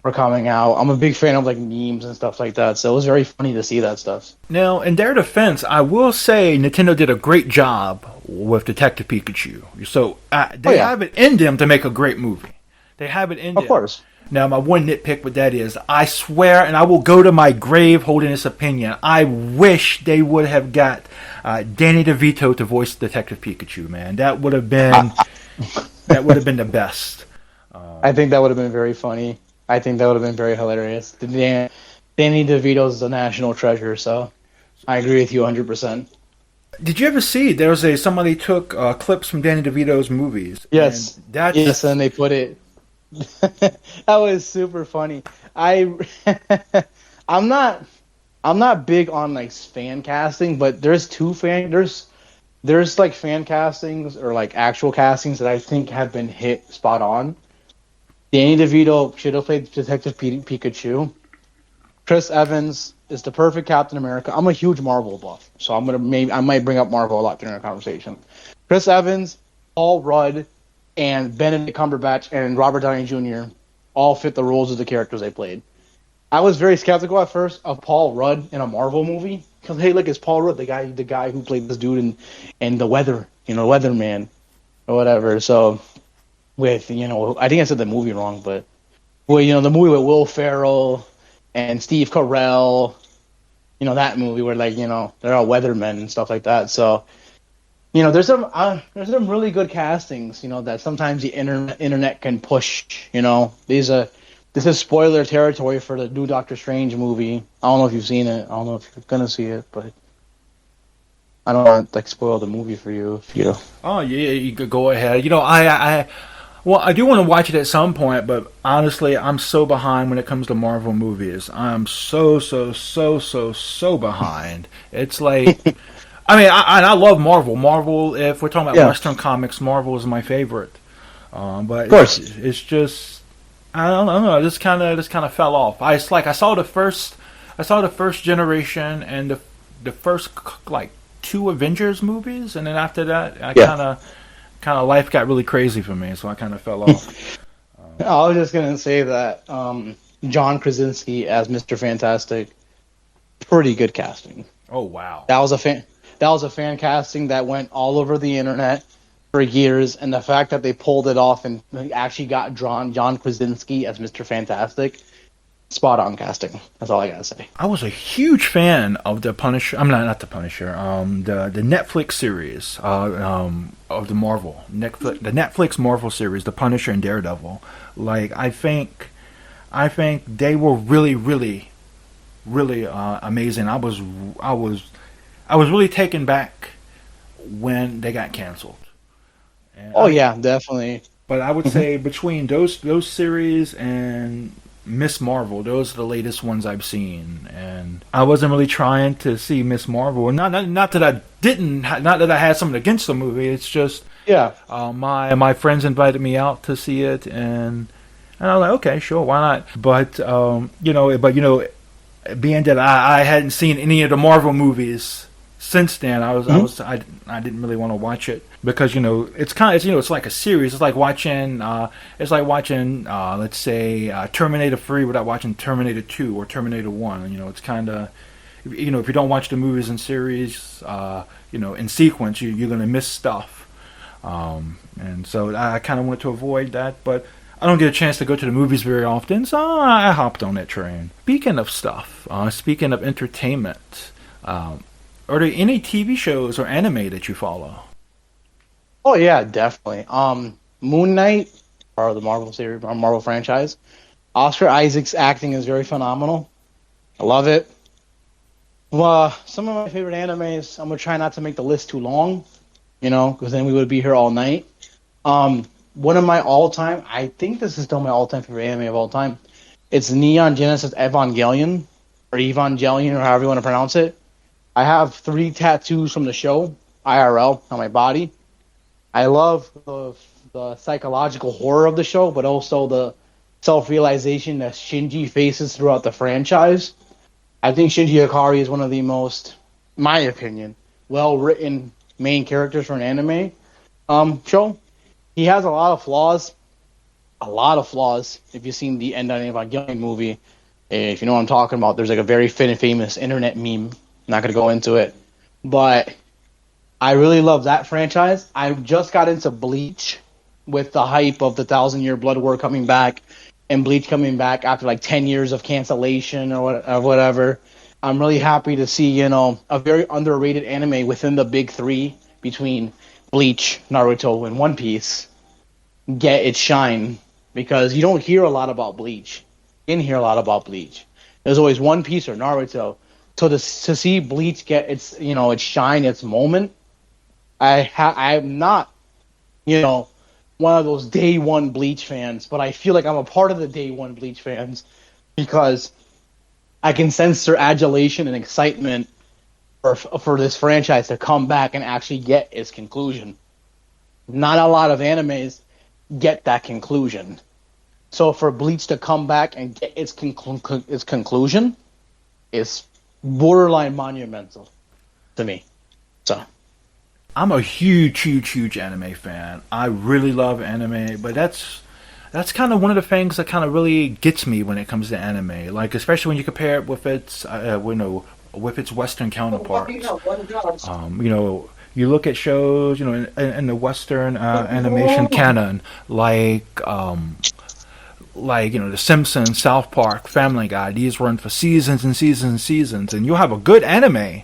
Speaker 2: were coming out. I'm a big fan of memes and stuff like that, so it was very funny to see that stuff.
Speaker 1: Now, in their defense, I will say Nintendo did a great job with Detective Pikachu. So they have it in them to make a great movie. They have it in them.
Speaker 2: Of course.
Speaker 1: Now, my one nitpick with that is, I swear, and I will go to my grave holding this opinion, I wish they would have got Danny DeVito to voice Detective Pikachu, man. That would have been the best.
Speaker 2: I think that would have been very funny. I think that would have been very hilarious. Danny DeVito's a national treasure, so I agree with you 100%.
Speaker 1: Did you ever see somebody took clips from Danny DeVito's movies?
Speaker 2: Yes. And they put it. That was super funny. I'm not big on fan casting, but there's fan castings or actual castings that I think have been hit spot on. Danny DeVito should have played Detective Pikachu. Chris Evans is the perfect Captain America. I'm a huge Marvel buff, so I might bring up Marvel a lot during our conversation. Chris Evans, Paul Rudd, and Benedict Cumberbatch and Robert Downey Jr. all fit the roles of the characters they played. I was very skeptical at first of Paul Rudd in a Marvel movie because, hey, look, it's Paul Rudd, the guy who played this dude in The Weather, Weatherman or whatever. So with I think I said the movie wrong, but the movie with Will Ferrell and Steve Carell, that movie where they're all weathermen and stuff like that. So. There's some really good castings, that sometimes the internet can push. This is spoiler territory for the new Doctor Strange movie. I don't know if you've seen it. I don't know if you're gonna see it, but I don't want to spoil the movie for you.
Speaker 1: Oh yeah, you could go ahead. I do want to watch it at some point, but honestly, I'm so behind when it comes to Marvel movies. I'm so behind. It's like. I love Marvel. Marvel, if we're talking about Western comics, Marvel is my favorite. But of course, it's just I don't know. This kind of fell off. I saw the first generation and the first two Avengers movies, and then after that, kind of life got really crazy for me, so I kind of fell off.
Speaker 2: I was just gonna say that John Krasinski as Mr. Fantastic, pretty good casting.
Speaker 1: Oh wow,
Speaker 2: that was a fan casting that went all over the internet for years, and the fact that they pulled it off and actually got John Krasinski as Mr. Fantastic, spot on casting. That's all I gotta say.
Speaker 1: I was a huge fan of the Punisher. I'm not the Punisher. The Netflix series of the Marvel the Netflix Marvel series, the Punisher and Daredevil. Like I think they were really, really, really amazing. I was really taken back when they got canceled.
Speaker 2: Yeah, definitely.
Speaker 1: But I would say between those series and Miss Marvel, those are the latest ones I've seen, and I wasn't really trying to see Miss Marvel. Not that I didn't, not that I had something against the movie. It's just my friends invited me out to see it, and I was like, okay, sure, why not? But being that I hadn't seen any of the Marvel movies since then, I didn't really want to watch it because it's like a series. It's like watching let's say Terminator 3 without watching Terminator 2 or Terminator 1. It's kind of if you don't watch the movies in series, in sequence, you're gonna miss stuff. And so I kind of wanted to avoid that, but I don't get a chance to go to the movies very often, so I hopped on that train. Speaking of stuff, speaking of entertainment, are there any TV shows or anime that you follow?
Speaker 2: Oh yeah, definitely. Moon Knight, part of the Marvel series, Marvel franchise. Oscar Isaac's acting is very phenomenal. I love it. Well, some of my favorite animes. I'm gonna try not to make the list too long, because then we would be here all night. One of my all-time, I think this is still my all-time favorite anime of all time. It's Neon Genesis Evangelion, or Evangelion, or however you want to pronounce it. I have 3 tattoos from the show, IRL, on my body. I love the psychological horror of the show, but also the self-realization that Shinji faces throughout the franchise. I think Shinji Ikari is one of the most, in my opinion, well-written main characters for an anime show. He has a lot of flaws. If you've seen the End on Evangelion movie, if you know what I'm talking about, there's like a very famous internet meme. I'm not going to go into it. But I really love that franchise. I just got into Bleach with the hype of the 1,000-Year Blood War coming back and Bleach coming back after like 10 years of cancellation or whatever. I'm really happy to see, a very underrated anime within the big 3 between Bleach, Naruto, and One Piece get its shine, because you don't hear a lot about Bleach. You didn't hear a lot about Bleach. There's always One Piece or Naruto. So to see Bleach get its its shine, its moment, I'm not one of those day one Bleach fans, but I feel like I'm a part of the day one Bleach fans because I can sense their adulation and excitement for this franchise to come back and actually get its conclusion. Not a lot of animes get that conclusion. So for Bleach to come back and get its conclusion is borderline monumental to me. So
Speaker 1: I'm a huge anime fan. I really love anime, but that's kind of one of the things that kind of really gets me when it comes to anime. Like especially when you compare it with its with its Western counterparts. You look at shows, in the Western animation canon, like The Simpsons, South Park, Family Guy. These run for seasons and seasons and seasons, and you'll have a good anime.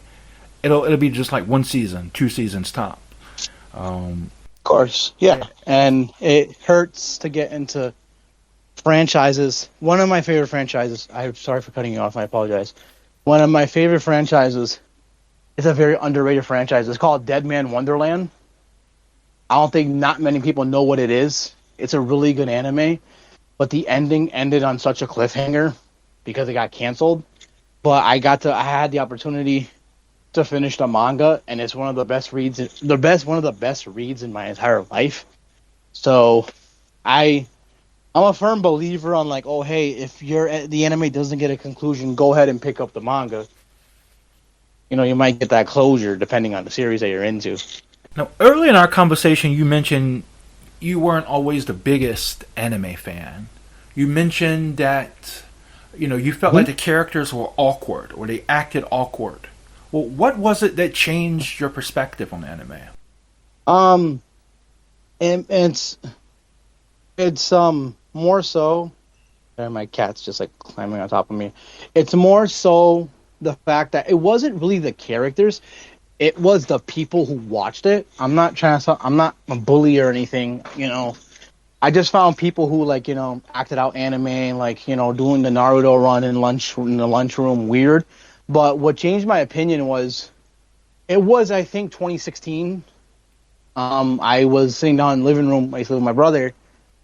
Speaker 1: It'll be just like 1 season, 2 seasons top.
Speaker 2: Of course, yeah, and it hurts to get into franchises. One of my favorite franchises. I'm sorry for cutting you off. I apologize. One of my favorite franchises. It's a very underrated franchise. It's called Dead Man Wonderland. I don't think not many people know what it is. It's a really good anime, but the ending ended on such a cliffhanger because it got canceled. But I had the opportunity to finish the manga, and it's one of the best reads. One of the best reads in my entire life. So, I'm a firm believer on if the anime doesn't get a conclusion, go ahead and pick up the manga. You might get that closure depending on the series that you're into.
Speaker 1: Now, early in our conversation, you mentioned you weren't always the biggest anime fan. You mentioned that, you felt like the characters were awkward or they acted awkward. Well, what was it that changed your perspective on anime?
Speaker 2: And it's more so. And my cat's just like climbing on top of me. It's more so the fact that it wasn't really the characters; it was the people who watched it. I'm not a bully or anything. I just found people who like acted out anime and like doing the Naruto run in the lunchroom weird. But what changed my opinion was it was I think 2016. I was sitting down in the living room basically with my brother,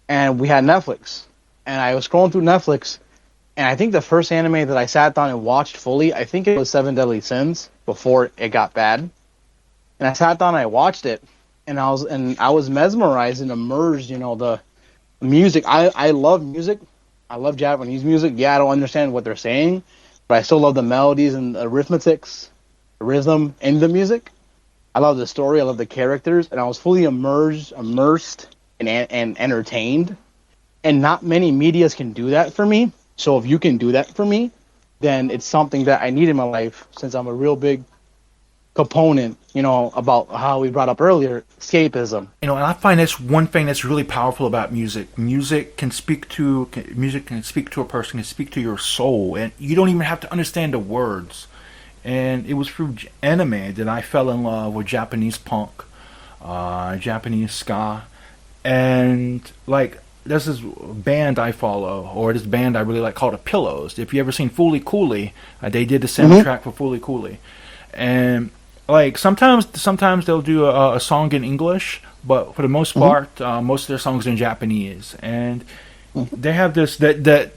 Speaker 2: and we had Netflix, and I was scrolling through Netflix, and I think the first anime that I sat down and watched fully, I think it was Seven Deadly Sins before it got bad, and I sat down and I watched it, and I was mesmerized and immersed. The music. I love music. I love Japanese music. Yeah, I don't understand what they're saying, but I still love the melodies and the arithmetics, the rhythm in the music. I love the story. I love the characters, and I was fully immersed, and entertained. And not many medias can do that for me. So if you can do that for me, then it's something that I need in my life. Since I'm a real big component, about how we brought up earlier, escapism.
Speaker 1: And I find that's one thing that's really powerful about music. Music can speak to a person, can speak to your soul, and you don't even have to understand the words. And it was through anime that I fell in love with Japanese punk, Japanese ska, and like there's this band I follow, or this band I really like called the Pillows. If you ever seen Fooly Cooley, they did the soundtrack for Fooly Cooley, and like sometimes they'll do a song in English, but for the most part, most of their songs are in Japanese, and they have this that.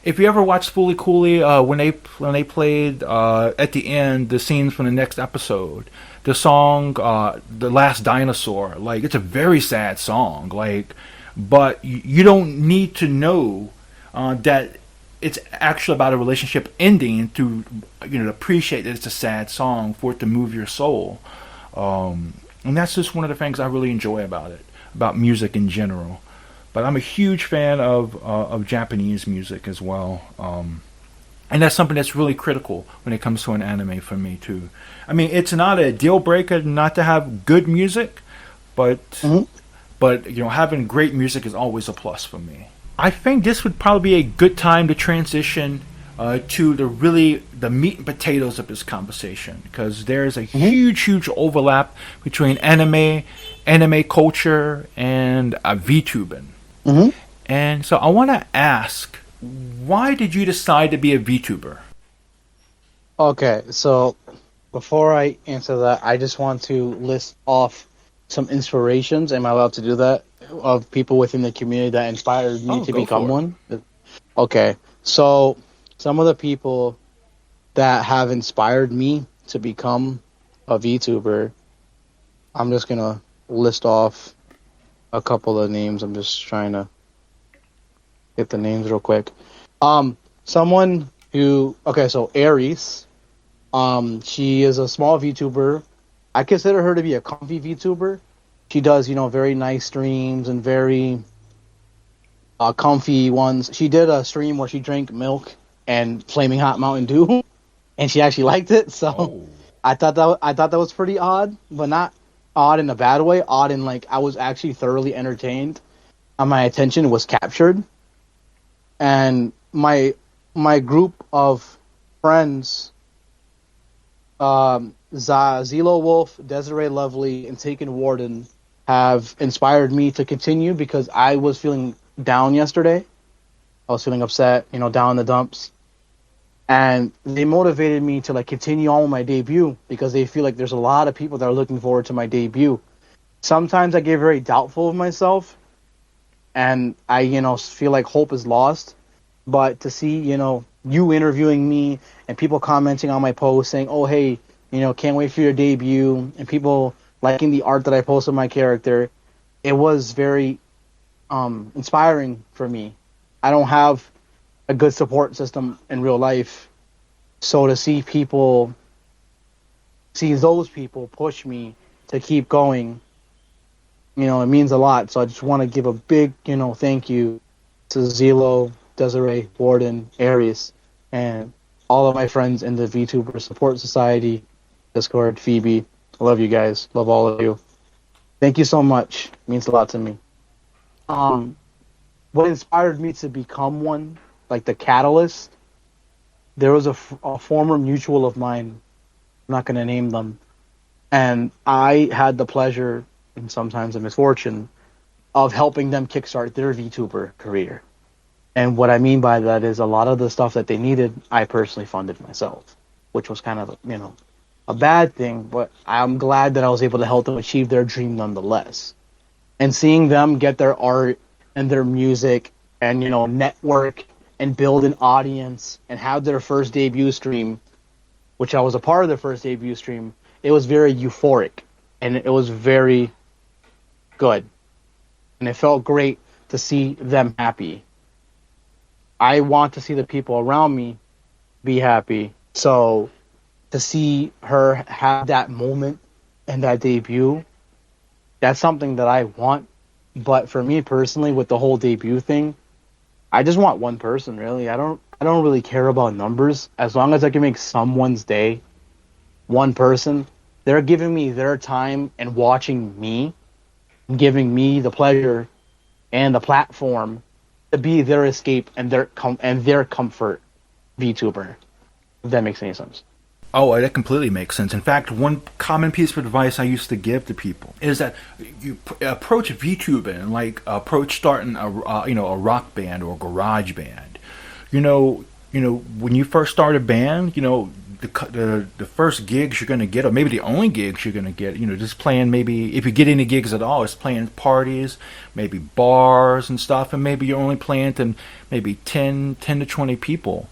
Speaker 1: If you ever watched Fooly Cooley, when they played at the end the scenes from the next episode, the song "The Last Dinosaur," like it's a very sad song, like, but you don't need to know that it's actually about a relationship ending to to appreciate that it's a sad song for it to move your soul, and that's just one of the things I really enjoy about music in general. But I'm a huge fan of Japanese music as well, and that's something that's really critical when it comes to an anime for me too. I mean, it's not a deal breaker not to have good music, but having great music is always a plus for me. I think this would probably be a good time to transition to the meat and potatoes of this conversation, because there's a huge overlap between anime culture, and VTubing. And so I want to ask, why did you decide to be a VTuber?
Speaker 2: Okay, so before I answer that, I just want to list off some inspirations. Am I allowed to do that? Of people within the community that inspired me to become one? Okay, so some of the people that have inspired me to become a VTuber, I'm just going to list off a couple of names. I'm just trying to get the names real quick. Someone who, so Aries, she is a small VTuber. I consider her to be a comfy VTuber. She does, very nice streams and very comfy ones. She did a stream where she drank milk and flaming hot Mountain Dew, and she actually liked it. So I thought that was pretty odd, but not odd in a bad way. Odd in like I was actually thoroughly entertained, and my attention was captured. And my group of friends, Zelo Wolf, Desiree Lovely, and Taken Warden, have inspired me to continue because I was feeling down yesterday. I was feeling upset, down in the dumps. And they motivated me to continue on with my debut because they feel like there's a lot of people that are looking forward to my debut. Sometimes I get very doubtful of myself, and I, feel like hope is lost. But to see, you interviewing me and people commenting on my post saying, "Oh, hey, can't wait for your debut," and people liking the art that I posted my character, it was very inspiring for me. I don't have a good support system in real life, so to see those people push me to keep going, it means a lot. So I just want to give a big, thank you to Zelo, Desiree, Warden, Aries, and all of my friends in the VTuber Support Society, Discord, Phoebe. I love you guys. Love all of you. Thank you so much. It means a lot to me. Um, what inspired me to become one, like the catalyst, there was a former mutual of mine. I'm not going to name them, and I had the pleasure and sometimes the misfortune of helping them kickstart their VTuber career. And what I mean by that is a lot of the stuff that they needed, I personally funded myself, which was kind of, a bad thing, but I'm glad that I was able to help them achieve their dream nonetheless. And seeing them get their art and their music and, network and build an audience and have their first debut stream, which I was a part of their first debut stream, it was very euphoric and it was very good. And it felt great to see them happy. I want to see the people around me be happy. So to see her have that moment and that debut, that's something that I want. But for me personally, with the whole debut thing, I just want one person, really. I don't really care about numbers. As long as I can make someone's day, one person, they're giving me their time and watching me, giving me the pleasure and the platform to be their escape and their comfort VTuber. If that makes any sense.
Speaker 1: Oh, that completely makes sense. In fact, one common piece of advice I used to give to people is that you approach VTubing like approach starting a rock band or a garage band. When you first start a band, the first gigs you're going to get, or maybe the only gigs you're going to get, just playing, maybe if you get any gigs at all, it's playing parties, maybe bars and stuff, and maybe you're only playing to maybe 10 to 20 people.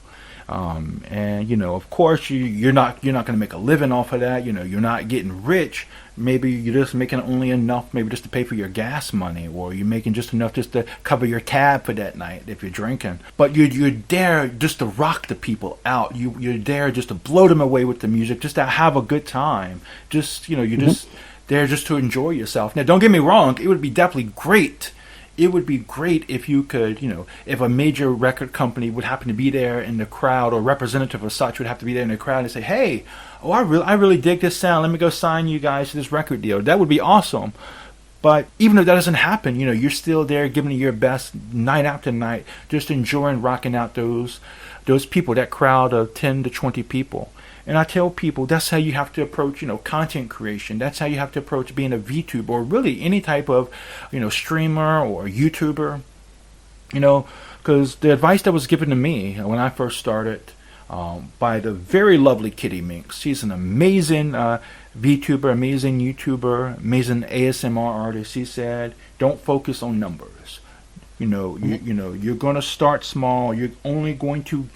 Speaker 1: And of course you're not going to make a living off of that. You're not getting rich. Maybe you're just making only enough, maybe just to pay for your gas money, or you're making just enough just to cover your tab for that night if you're drinking. But you're there just to rock the people out. You're there just to blow them away with the music, just to have a good time. Just you're just there just to enjoy yourself. Now, don't get me wrong. It would be definitely great. It would be great if you could, if a major record company would happen to be there in the crowd, or a representative of such would have to be there in the crowd and say, "Hey, I really dig this sound. Let me go sign you guys to this record deal." That would be awesome. But even if that doesn't happen, you're still there giving it your best night after night, just enjoying rocking out those people, that crowd of 10 to 20 people. And I tell people that's how you have to approach, content creation. That's how you have to approach being a VTuber, or really any type of, streamer or YouTuber. Because the advice that was given to me when I first started by the very lovely Kitty Minx. She's an amazing VTuber, amazing YouTuber, amazing ASMR artist. She said, "Don't focus on numbers. You're going to start small. You're only going to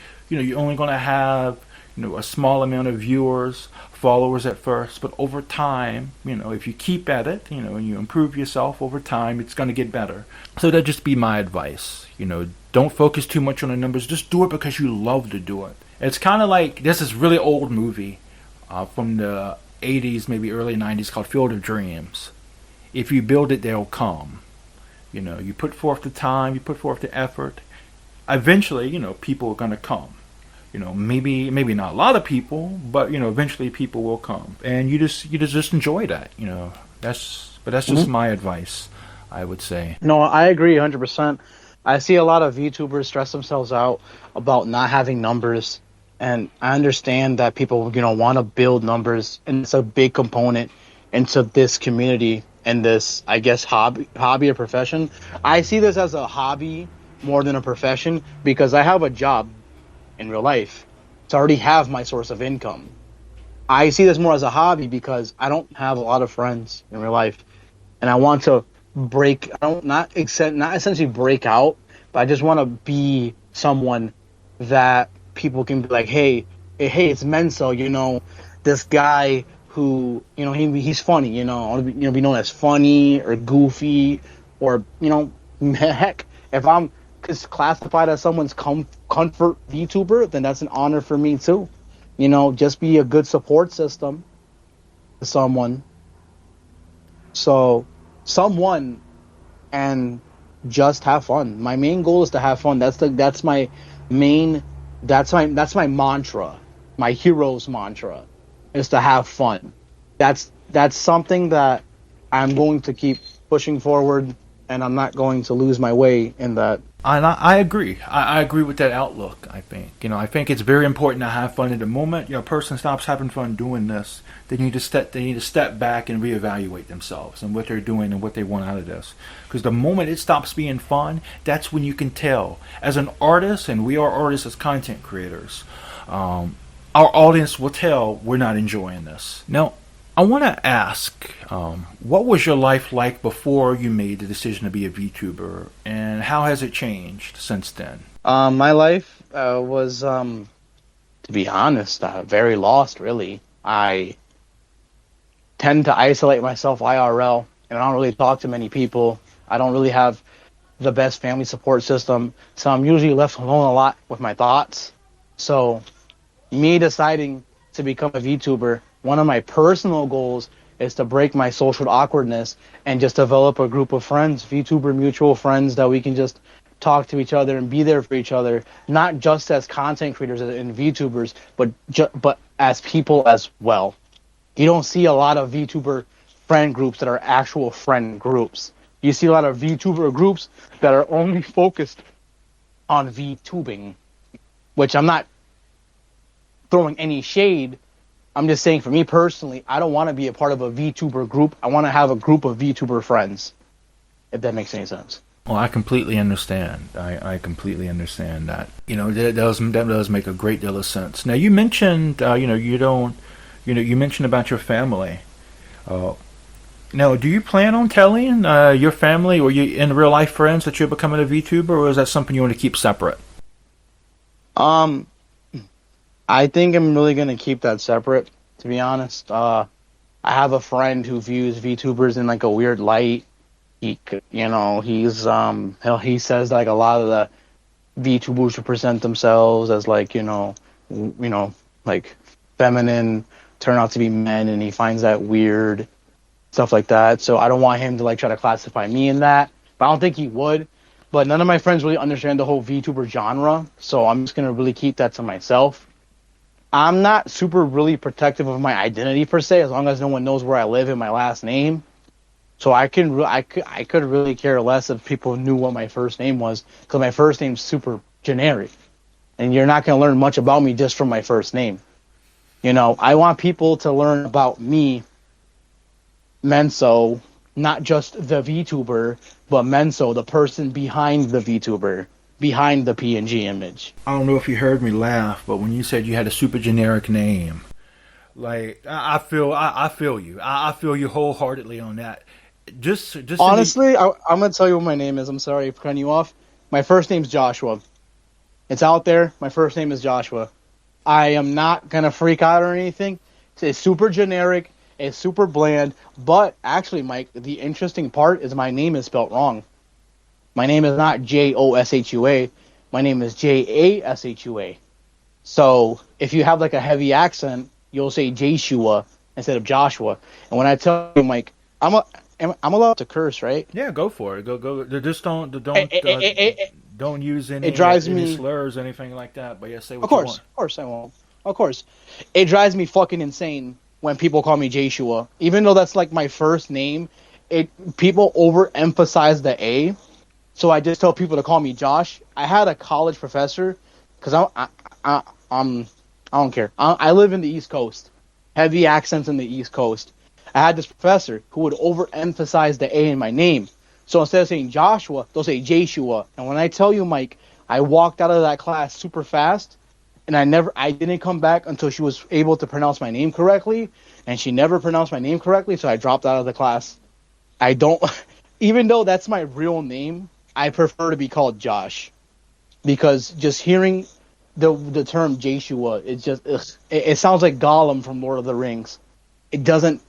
Speaker 1: have a small amount of viewers, followers at first, but over time, if you keep at it, and you improve yourself over time, it's going to get better." So that'd just be my advice. Don't focus too much on the numbers. Just do it because you love to do it. It's kind of like, there's this really old movie from the 80s, maybe early 90s, called Field of Dreams. If you build it, they'll come. You put forth the time, you put forth the effort. Eventually, people are going to come. Maybe not a lot of people, but eventually people will come, and you just enjoy that. That's just my advice, I would say.
Speaker 2: No, I agree 100%. I see a lot of VTubers stress themselves out about not having numbers, and I understand that people want to build numbers, and it's a big component into this community and this, I guess, hobby or profession. I see this as a hobby more than a profession, because I have a job in real life to already have my source of income. I see this more as a hobby because I don't have a lot of friends in real life, and I want to not essentially break out, but I just want to be someone that people can be like, hey, it's Menso, this guy who, he's funny, I want to be known as funny or goofy, or, heck, if I'm classified as someone's comfort VTuber, then that's an honor for me too. Just be a good support system to someone. And just have fun. My main goal is to have fun. That's my mantra. My hero's mantra is to have fun. That's something that I'm going to keep pushing forward, and I'm not going to lose my way in that.
Speaker 1: And I agree. I agree with that outlook. I think it's very important to have fun. At the moment, a person stops having fun doing this, they need to step back and reevaluate themselves and what they're doing and what they want out of this. Because the moment it stops being fun, that's when you can tell. As an artist, and we are artists as content creators, our audience will tell we're not enjoying this. Now, I want to ask, what was your life like before you made the decision to be a VTuber, and how has it changed since then?
Speaker 2: My life was, to be honest, very lost, really. I tend to isolate myself IRL, and I don't really talk to many people. I don't really have the best family support system, so I'm usually left alone a lot with my thoughts. So, me deciding to become a VTuber, one of my personal goals is to break my social awkwardness and just develop a group of friends, VTuber mutual friends, that we can just talk to each other and be there for each other, not just as content creators and VTubers, but as people as well. You don't see a lot of VTuber friend groups that are actual friend groups. You see a lot of VTuber groups that are only focused on VTubing, which I'm not throwing any shade. I'm just saying, for me personally, I don't want to be a part of a VTuber group. I want to have a group of VTuber friends, if that makes any sense.
Speaker 1: Well, I completely understand. I completely understand that. That does make a great deal of sense. Now, you mentioned, you mentioned about your family. Now, do you plan on telling your family or your in real life friends that you're becoming a VTuber, or is that something you want to keep separate?
Speaker 2: I think I'm really going to keep that separate, to be honest. I have a friend who views VTubers in like a weird light. He says like a lot of the VTubers who present themselves as like, like feminine, turn out to be men, and he finds that weird, stuff like that. So I don't want him to like try to classify me in that, but I don't think he would. But none of my friends really understand the whole VTuber genre, so I'm just going to really keep that to myself. I'm not super really protective of my identity per se, as long as no one knows where I live and my last name. So I could really care less if people knew what my first name was, because my first name's super generic, and you're not going to learn much about me just from my first name. I want people to learn about me, Menso, not just the VTuber, but Menso, the person behind the VTuber, behind the PNG image.
Speaker 1: I don't know if you heard me laugh, but when you said you had a super generic name, like I feel you. I feel you wholeheartedly on that. Just
Speaker 2: honestly, I'm gonna tell you what my name is. I'm sorry for cutting you off. My first name's Joshua. It's out there. My first name is Joshua. I am not gonna freak out or anything. It's super generic. It's super bland. But actually, Mike, the interesting part is my name is spelled wrong. My name is not Joshua. My name is Jashua. So if you have like a heavy accent, you'll say Jashua instead of Joshua. And when I tell you, Mike, I'm allowed to curse, right?
Speaker 1: Yeah, go for it. Go. Just don't use any slurs or anything like that. But yeah, say what you want.
Speaker 2: Of course I won't. Of course. It drives me fucking insane when people call me Jashua. Even though that's like my first name, people overemphasize the A. So I just tell people to call me Josh. I had a college professor, because I don't care. I live in the East Coast. Heavy accents in the East Coast. I had this professor who would overemphasize the A in my name. So instead of saying Joshua, they'll say Jashua. And when I tell you, Mike, I walked out of that class super fast, and I didn't come back until she was able to pronounce my name correctly, and she never pronounced my name correctly, so I dropped out of the class. I don't, even though that's my real name, I prefer to be called Josh, because just hearing the term Jashua, it sounds like Gollum from Lord of the Rings. It doesn't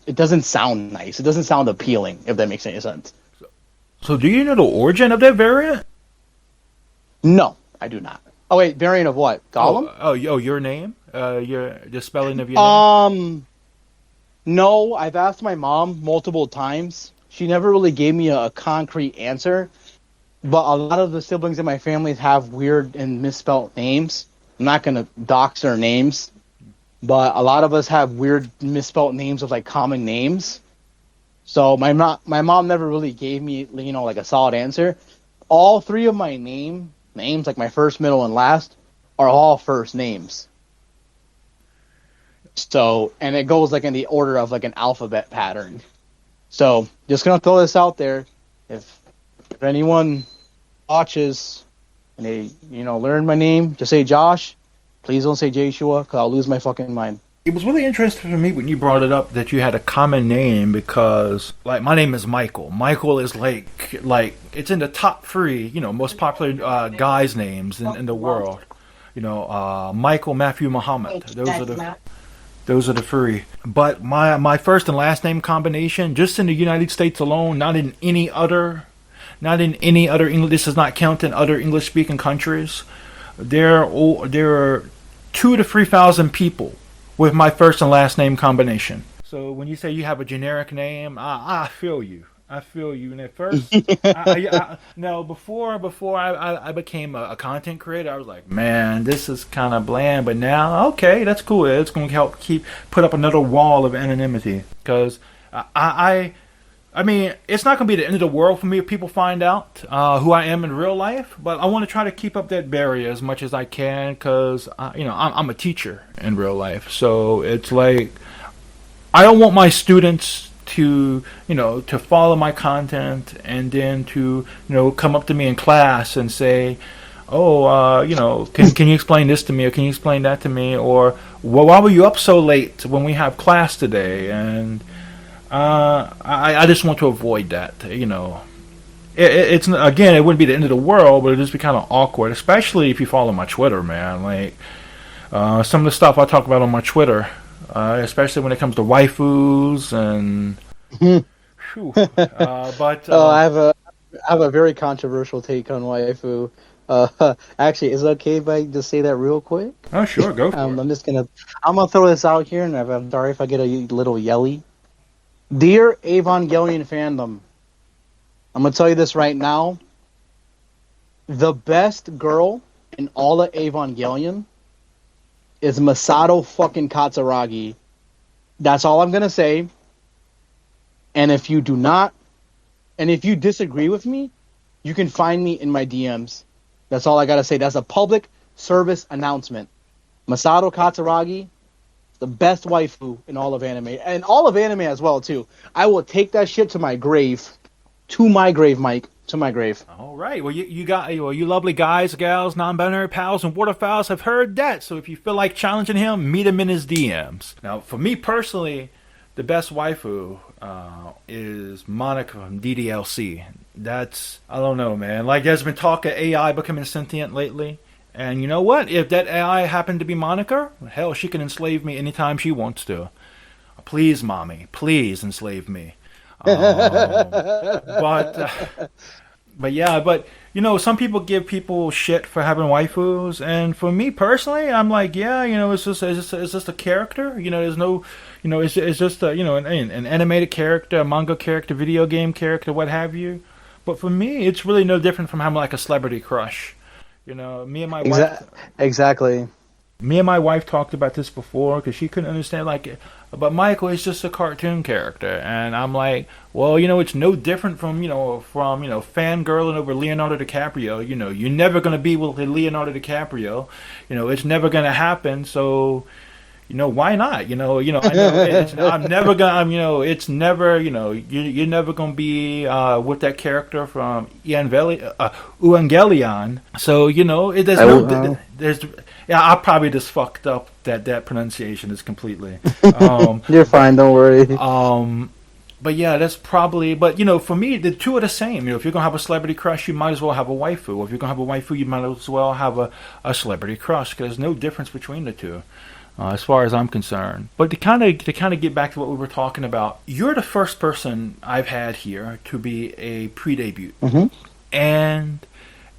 Speaker 2: sound nice. It doesn't sound appealing, if that makes any sense.
Speaker 1: So do you know the origin of that variant?
Speaker 2: No, I do not. Oh wait, variant of what? Gollum?
Speaker 1: Oh, your name? The spelling of your name?
Speaker 2: No, I've asked my mom multiple times. She never really gave me a concrete answer. But a lot of the siblings in my family have weird and misspelled names. I'm not going to dox their names, but a lot of us have weird misspelled names of like common names. So my mom never really gave me, like a solid answer. All three of my names, like my first, middle, and last, are all first names. So, and it goes like in the order of like an alphabet pattern. So, just gonna throw this out there. If anyone watches and they, learn my name, just say Josh. Please don't say Joshua, because I'll lose my fucking mind.
Speaker 1: It was really interesting for me when you brought it up that you had a common name because, like, my name is Michael. Michael is like it's in the top three, most popular guys' names in the world. Michael, Matthew, Muhammad. Those are the three. But my first and last name combination, just in the United States alone, not in any other English. This does not count in other English-speaking countries. There are 2,000 to 3,000 people with my first and last name combination. So when you say you have a generic name, I feel you. And at first, before I became a content creator, I was like, man, this is kind of bland. But now, okay, that's cool. It's going to help put up another wall of anonymity. Because I mean, it's not going to be the end of the world for me if people find out who I am in real life. But I want to try to keep up that barrier as much as I can because, I'm a teacher in real life. So it's like, I don't want my students to follow my content and then to, come up to me in class and say, oh, can you explain this to me, or can you explain that to me, or, well, why were you up so late when we have class today? And I just want to avoid that. It's again, it wouldn't be the end of the world, but it'd just be kind of awkward, especially if you follow my Twitter, man. Like some of the stuff I talk about on my Twitter, especially when it comes to waifus and.
Speaker 2: I have a very controversial take on waifu. Actually, is it okay if I just say that real quick?
Speaker 1: Oh, sure, go for it.
Speaker 2: I'm gonna throw this out here, and I'm sorry if I get a little yelly. Dear Evangelion fandom, I'm gonna tell you this right now. The best girl in all of Evangelion is Masato fucking Katsuragi. That's all I'm gonna say. And if you disagree with me, you can find me in my DMs. That's all I gotta say. That's a public service announcement. Masato Katsuragi, the best waifu in all of anime, and all of anime as well too. I will take that shit to my grave, Mike, to my grave.
Speaker 1: All right. Well, you lovely guys, gals, non-binary pals, and waterfowls have heard that. So if you feel like challenging him, meet him in his DMs. Now, for me personally, the best waifu is Monica from DDLC. That's, I don't know, man. Like, there's been talk of AI becoming sentient lately. And you know what? If that AI happened to be Monica, hell, she can enslave me anytime she wants to. Please, mommy, please enslave me. But some people give people shit for having waifus, and for me personally, I'm like, yeah, it's just a character. There's no, it's just an animated character, a manga character, video game character, what have you. But for me, it's really no different from having like a celebrity crush. Me and my wife.
Speaker 2: Exactly.
Speaker 1: Me and my wife talked about this before because she couldn't understand, but Michael is just a cartoon character, and I'm like, well, it's no different from fangirling over Leonardo DiCaprio. You're never gonna be with Leonardo DiCaprio. It's never gonna happen. So, why not? I know I'm never gonna. It's never. You're never gonna be with that character from Evangelion. So there's. Yeah, I probably just fucked up that pronunciation is completely.
Speaker 2: You're fine, don't worry.
Speaker 1: But yeah, that's probably. But for me, the two are the same. If you're gonna have a celebrity crush, you might as well have a waifu. If you're gonna have a waifu, you might as well have a celebrity crush. Because there's no difference between the two, as far as I'm concerned. But to kind of get back to what we were talking about, you're the first person I've had here to be a pre-debut, and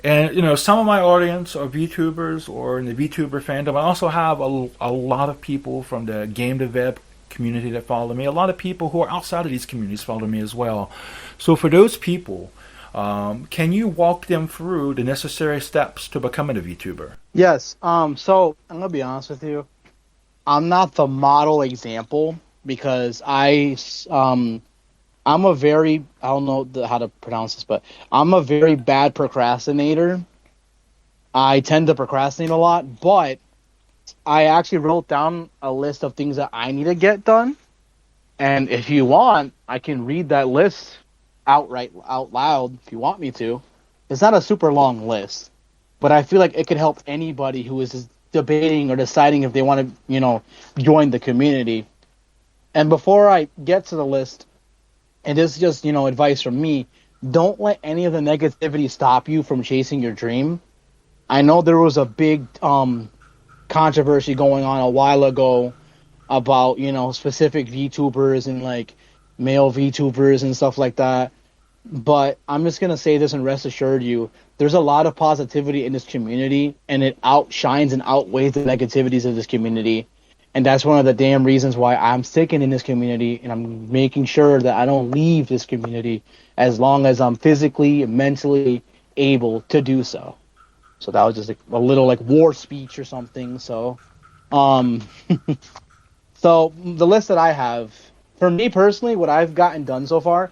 Speaker 1: some of my audience are VTubers or in the Vtuber fandom. I also have a lot of people from the game dev community that follow me. A lot of people who are outside of these communities follow me as well. So for those people, can you walk them through the necessary steps to becoming a VTuber?
Speaker 2: Yes. So I'm gonna be honest with you. I'm not the model example because I I'm a very, I don't know how to pronounce this, but I'm a very bad procrastinator. I tend to procrastinate a lot, but I actually wrote down a list of things that I need to get done. And if you want, I can read that list out loud if you want me to. It's not a super long list, but I feel like it could help anybody who is debating or deciding if they want to, join the community. And before I get to the list, and this is just, advice from me, don't let any of the negativity stop you from chasing your dream. I know there was a big controversy going on a while ago about, specific VTubers and like male VTubers and stuff like that. But I'm just gonna say this and rest assured you, there's a lot of positivity in this community, and it outshines and outweighs the negativities of this community. And that's one of the damn reasons why I'm sticking in this community, and I'm making sure that I don't leave this community as long as I'm physically and mentally able to do so. So that was just a little like war speech or something. So, um, so the list that I have, for me personally, what I've gotten done so far,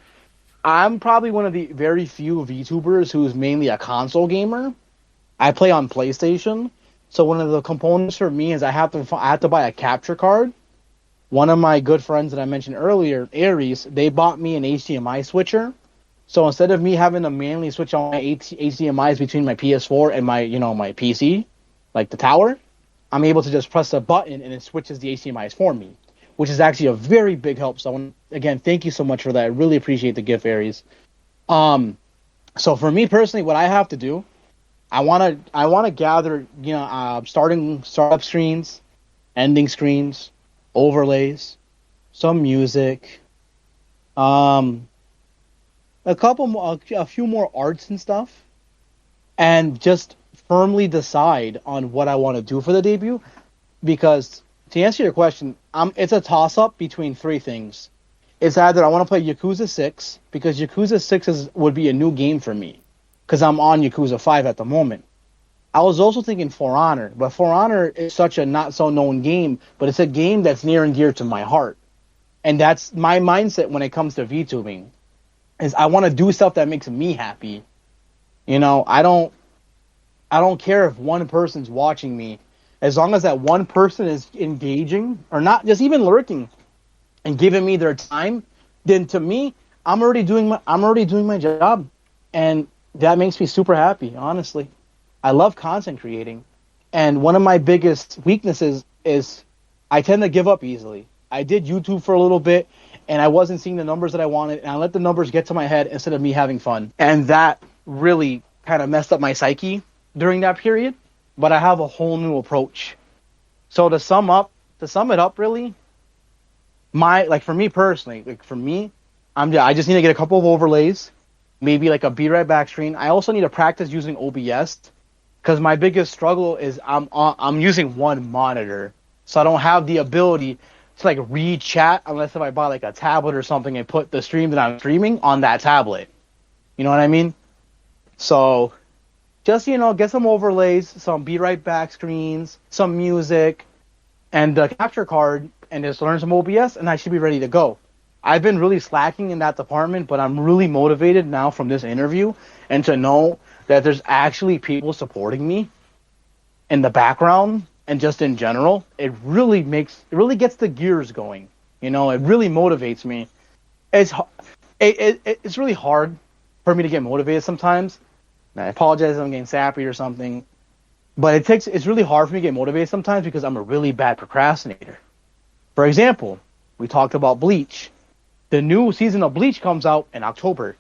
Speaker 2: I'm probably one of the very few VTubers who's mainly a console gamer. I play on PlayStation, so one of the components for me is I have to buy a capture card. One of my good friends that I mentioned earlier, Aries, they bought me an HDMI switcher. So instead of me having to manually switch on my HDMIs between my PS4 and my PC, like the tower, I'm able to just press a button and it switches the HDMIs for me, which is actually a very big help. So I want, again, thank you so much for that. I really appreciate the gift, Aries. So for me personally, what I have to do, I wanna gather, startup screens, ending screens, overlays, some music, a few more arts and stuff, and just firmly decide on what I want to do for the debut. Because to answer your question, it's a toss up between three things. It's either I want to play Yakuza 6, because Yakuza 6 would be a new game for me, because I'm on Yakuza 5 at the moment. I was also thinking For Honor, but For Honor is such a not so known game, but it's a game that's near and dear to my heart. And that's my mindset when it comes to VTubing, is I want to do stuff that makes me happy. I don't care if one person's watching me, as long as that one person is engaging or not, just even lurking and giving me their time. Then to me, I'm already doing my job, and that makes me super happy. Honestly, I love content creating, and one of my biggest weaknesses is I tend to give up easily. I did YouTube for a little bit, and I wasn't seeing the numbers that I wanted, and I let the numbers get to my head instead of me having fun. And that really kind of messed up my psyche during that period. But I have a whole new approach. So to sum it up, really, for me personally, I just need to get a couple of overlays, maybe like a be right back screen. I also need to practice using OBS, because my biggest struggle is I'm using one monitor, so I don't have the ability to like read chat unless if I buy like a tablet or something and put the stream that I'm streaming on that tablet. You know what I mean? So just, get some overlays, some be right back screens, some music, and the capture card, and just learn some OBS, and I should be ready to go. I've been really slacking in that department, but I'm really motivated now from this interview, and to know that there's actually people supporting me in the background and just in general, it really gets the gears going. It really motivates me. It's really hard for me to get motivated sometimes. And I apologize if I'm getting sappy or something, but it's really hard for me to get motivated sometimes because I'm a really bad procrastinator. For example, we talked about Bleach. The new season of Bleach comes out in October.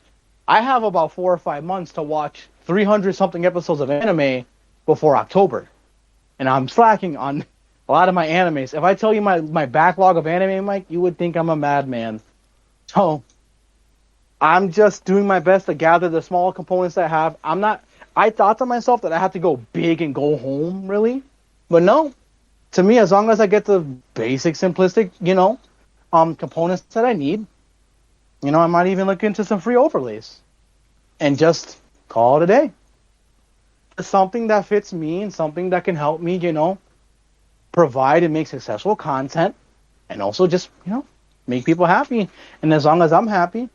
Speaker 2: I have about 4 or 5 months to watch 300 something episodes of anime before October. And I'm slacking on a lot of my animes. If I tell you my backlog of anime, Mike, you would think I'm a madman. So I'm just doing my best to gather the small components that I have. I thought to myself that I had to go big and go home, really. But no. To me, as long as I get the basic, simplistic, components that I need, I might even look into some free overlays. And just call it a day. Something that fits me and something that can help me, provide and make successful content, and also just, make people happy. And as long as I'm happy,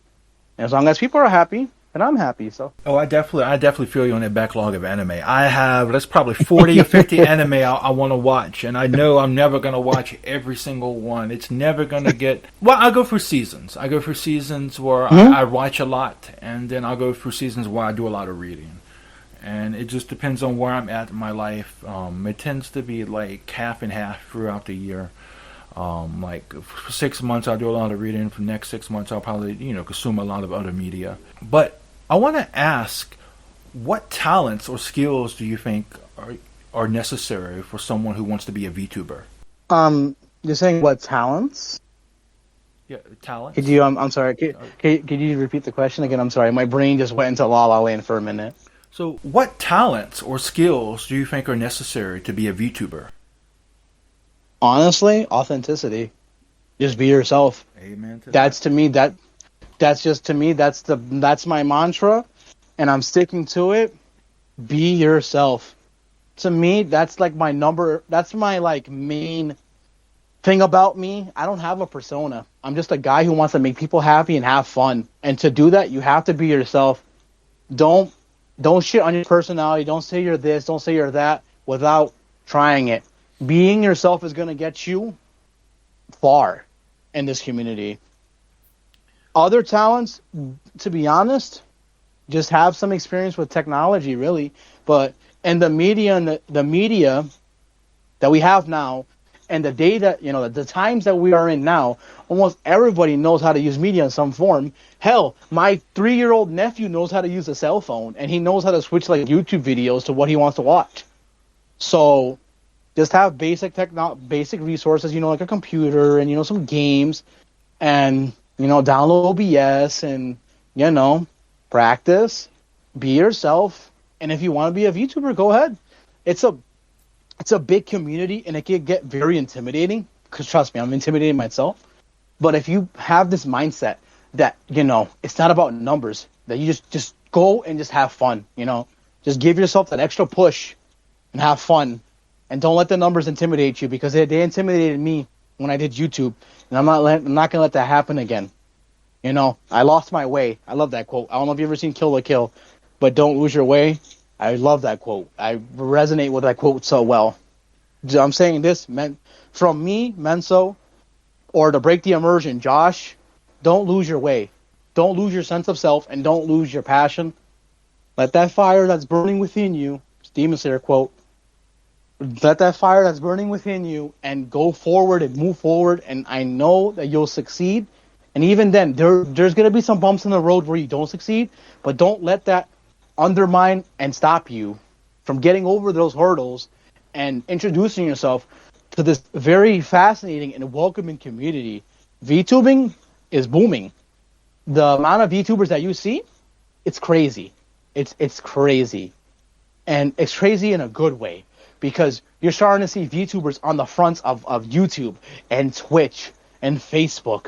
Speaker 2: And as long as people are happy, then I'm happy. So.
Speaker 1: Oh, I definitely feel you on that backlog of anime. I have that's probably 40 or 50 anime I want to watch, and I know I'm never gonna watch every single one. It's never gonna get. Well, I go through seasons. I go through seasons where I watch a lot, and then I'll go through seasons where I do a lot of reading, and it just depends on where I'm at in my life. It tends to be like half and half throughout the year. Like for 6 months, I'll do a lot of reading. For the next 6 months, I'll probably consume a lot of other media, but I want to ask, what talents or skills do you think are necessary for someone who wants to be a VTuber?
Speaker 2: You're saying what talents?
Speaker 1: Yeah, talents.
Speaker 2: Could you? I'm sorry. Could you repeat the question again? I'm sorry. My brain just went into La La Land for a minute.
Speaker 1: So, what talents or skills do you think are necessary to be a VTuber?
Speaker 2: Honestly, authenticity. Just be yourself.
Speaker 1: Amen to that.
Speaker 2: That's my mantra, and I'm sticking to it. Be yourself. To me, that's like that's my like main thing about me. I don't have a persona. I'm just a guy who wants to make people happy and have fun. And to do that, you have to be yourself. Don't shit on your personality. Don't say you're this, don't say you're that without trying it. Being yourself is going to get you far in this community. Other talents, to be honest, just have some experience with technology, really. But and the media and the media that we have now, and the data, the times that we are in now, almost everybody knows how to use media in some form. Hell, my 3-year-old nephew knows how to use a cell phone, and he knows how to switch like YouTube videos to what he wants to watch. So just have basic resources, like a computer and some games, and download OBS and practice, be yourself, and if you want to be a VTuber, go ahead. It's a big community, and it can get very intimidating, because trust me, I'm intimidated myself. But if you have this mindset that it's not about numbers, that you just go and just have fun, just give yourself that extra push and have fun, and don't let the numbers intimidate you, because they intimidated me when I did YouTube, and I'm not gonna let that happen again. I lost my way. I love that quote. I don't know if you've ever seen Kill la Kill, but don't lose your way. I love that quote. I resonate with that quote so well. I'm saying this from me, Menso, or to break the immersion, Josh, don't lose your way. Don't lose your sense of self, and don't lose your passion. Let that fire that's burning within you, Demon Slayer quote, let that fire that's burning within you and go forward and move forward, and I know that you'll succeed. And even then, there's going to be some bumps in the road where you don't succeed, but don't let that undermine and stop you from getting over those hurdles and introducing yourself to this very fascinating and welcoming community. Vtubing is booming. The amount of Vtubers that you see, it's crazy. It's crazy. And it's crazy in a good way, because you're starting to see VTubers on the fronts of YouTube and Twitch and Facebook.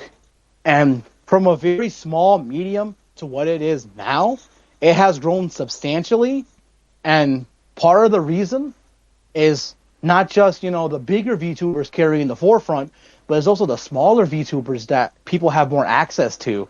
Speaker 2: And from a very small medium to what it is now, it has grown substantially. And part of the reason is not just, the bigger VTubers carrying the forefront, but it's also the smaller VTubers that people have more access to.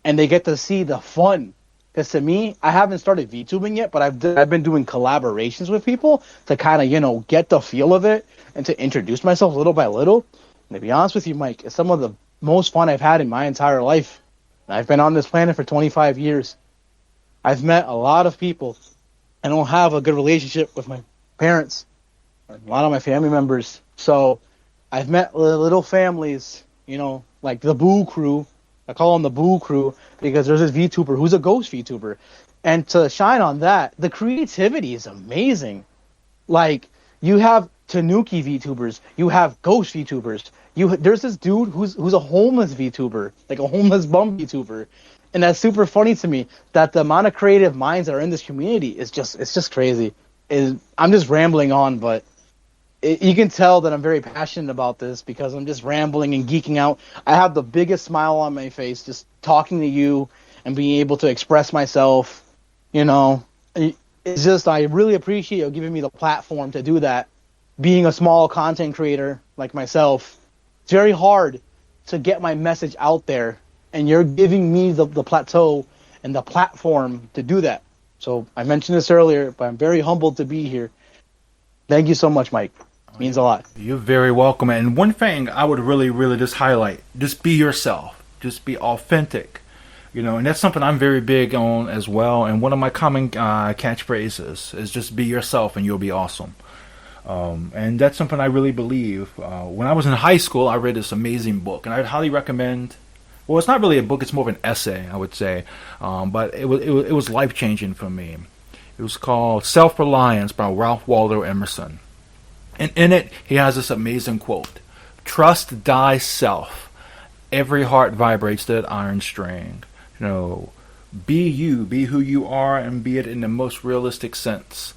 Speaker 2: And they get to see the fun. Because to me, I haven't started VTubing yet, but I've been doing collaborations with people to kind of, get the feel of it and to introduce myself little by little. And to be honest with you, Mike, it's some of the most fun I've had in my entire life. I've been on this planet for 25 years. I've met a lot of people. I don't have a good relationship with my parents, or a lot of my family members. So I've met little families, like the Boo Crew. I call them the Boo Crew because there's this VTuber who's a ghost VTuber. And to shine on that, the creativity is amazing. Like, you have Tanuki VTubers, you have ghost VTubers. There's this dude who's a homeless VTuber, like a homeless bum VTuber. And that's super funny to me that the amount of creative minds that are in this community it's just crazy. I'm just rambling on, but you can tell that I'm very passionate about this because I'm just rambling and geeking out. I have the biggest smile on my face just talking to you and being able to express myself. It's just, I really appreciate you giving me the platform to do that. Being a small content creator like myself, it's very hard to get my message out there and you're giving me the plateau and the platform to do that. So I mentioned this earlier, but I'm very humbled to be here. Thank you so much, Mike. It means a lot.
Speaker 1: You're very welcome. And one thing I would really, really just highlight, just be yourself. Just be authentic. And that's something I'm very big on as well. And one of my common catchphrases is just be yourself and you'll be awesome. And that's something I really believe. When I was in high school, I read this amazing book, and I'd highly recommend. Well, it's not really a book; it's more of an essay, I would say. But it was life changing for me. It was called Self Reliance by Ralph Waldo Emerson, and in it he has this amazing quote: "Trust thyself. Every heart vibrates that iron string." Be you, be who you are, and be it in the most realistic sense.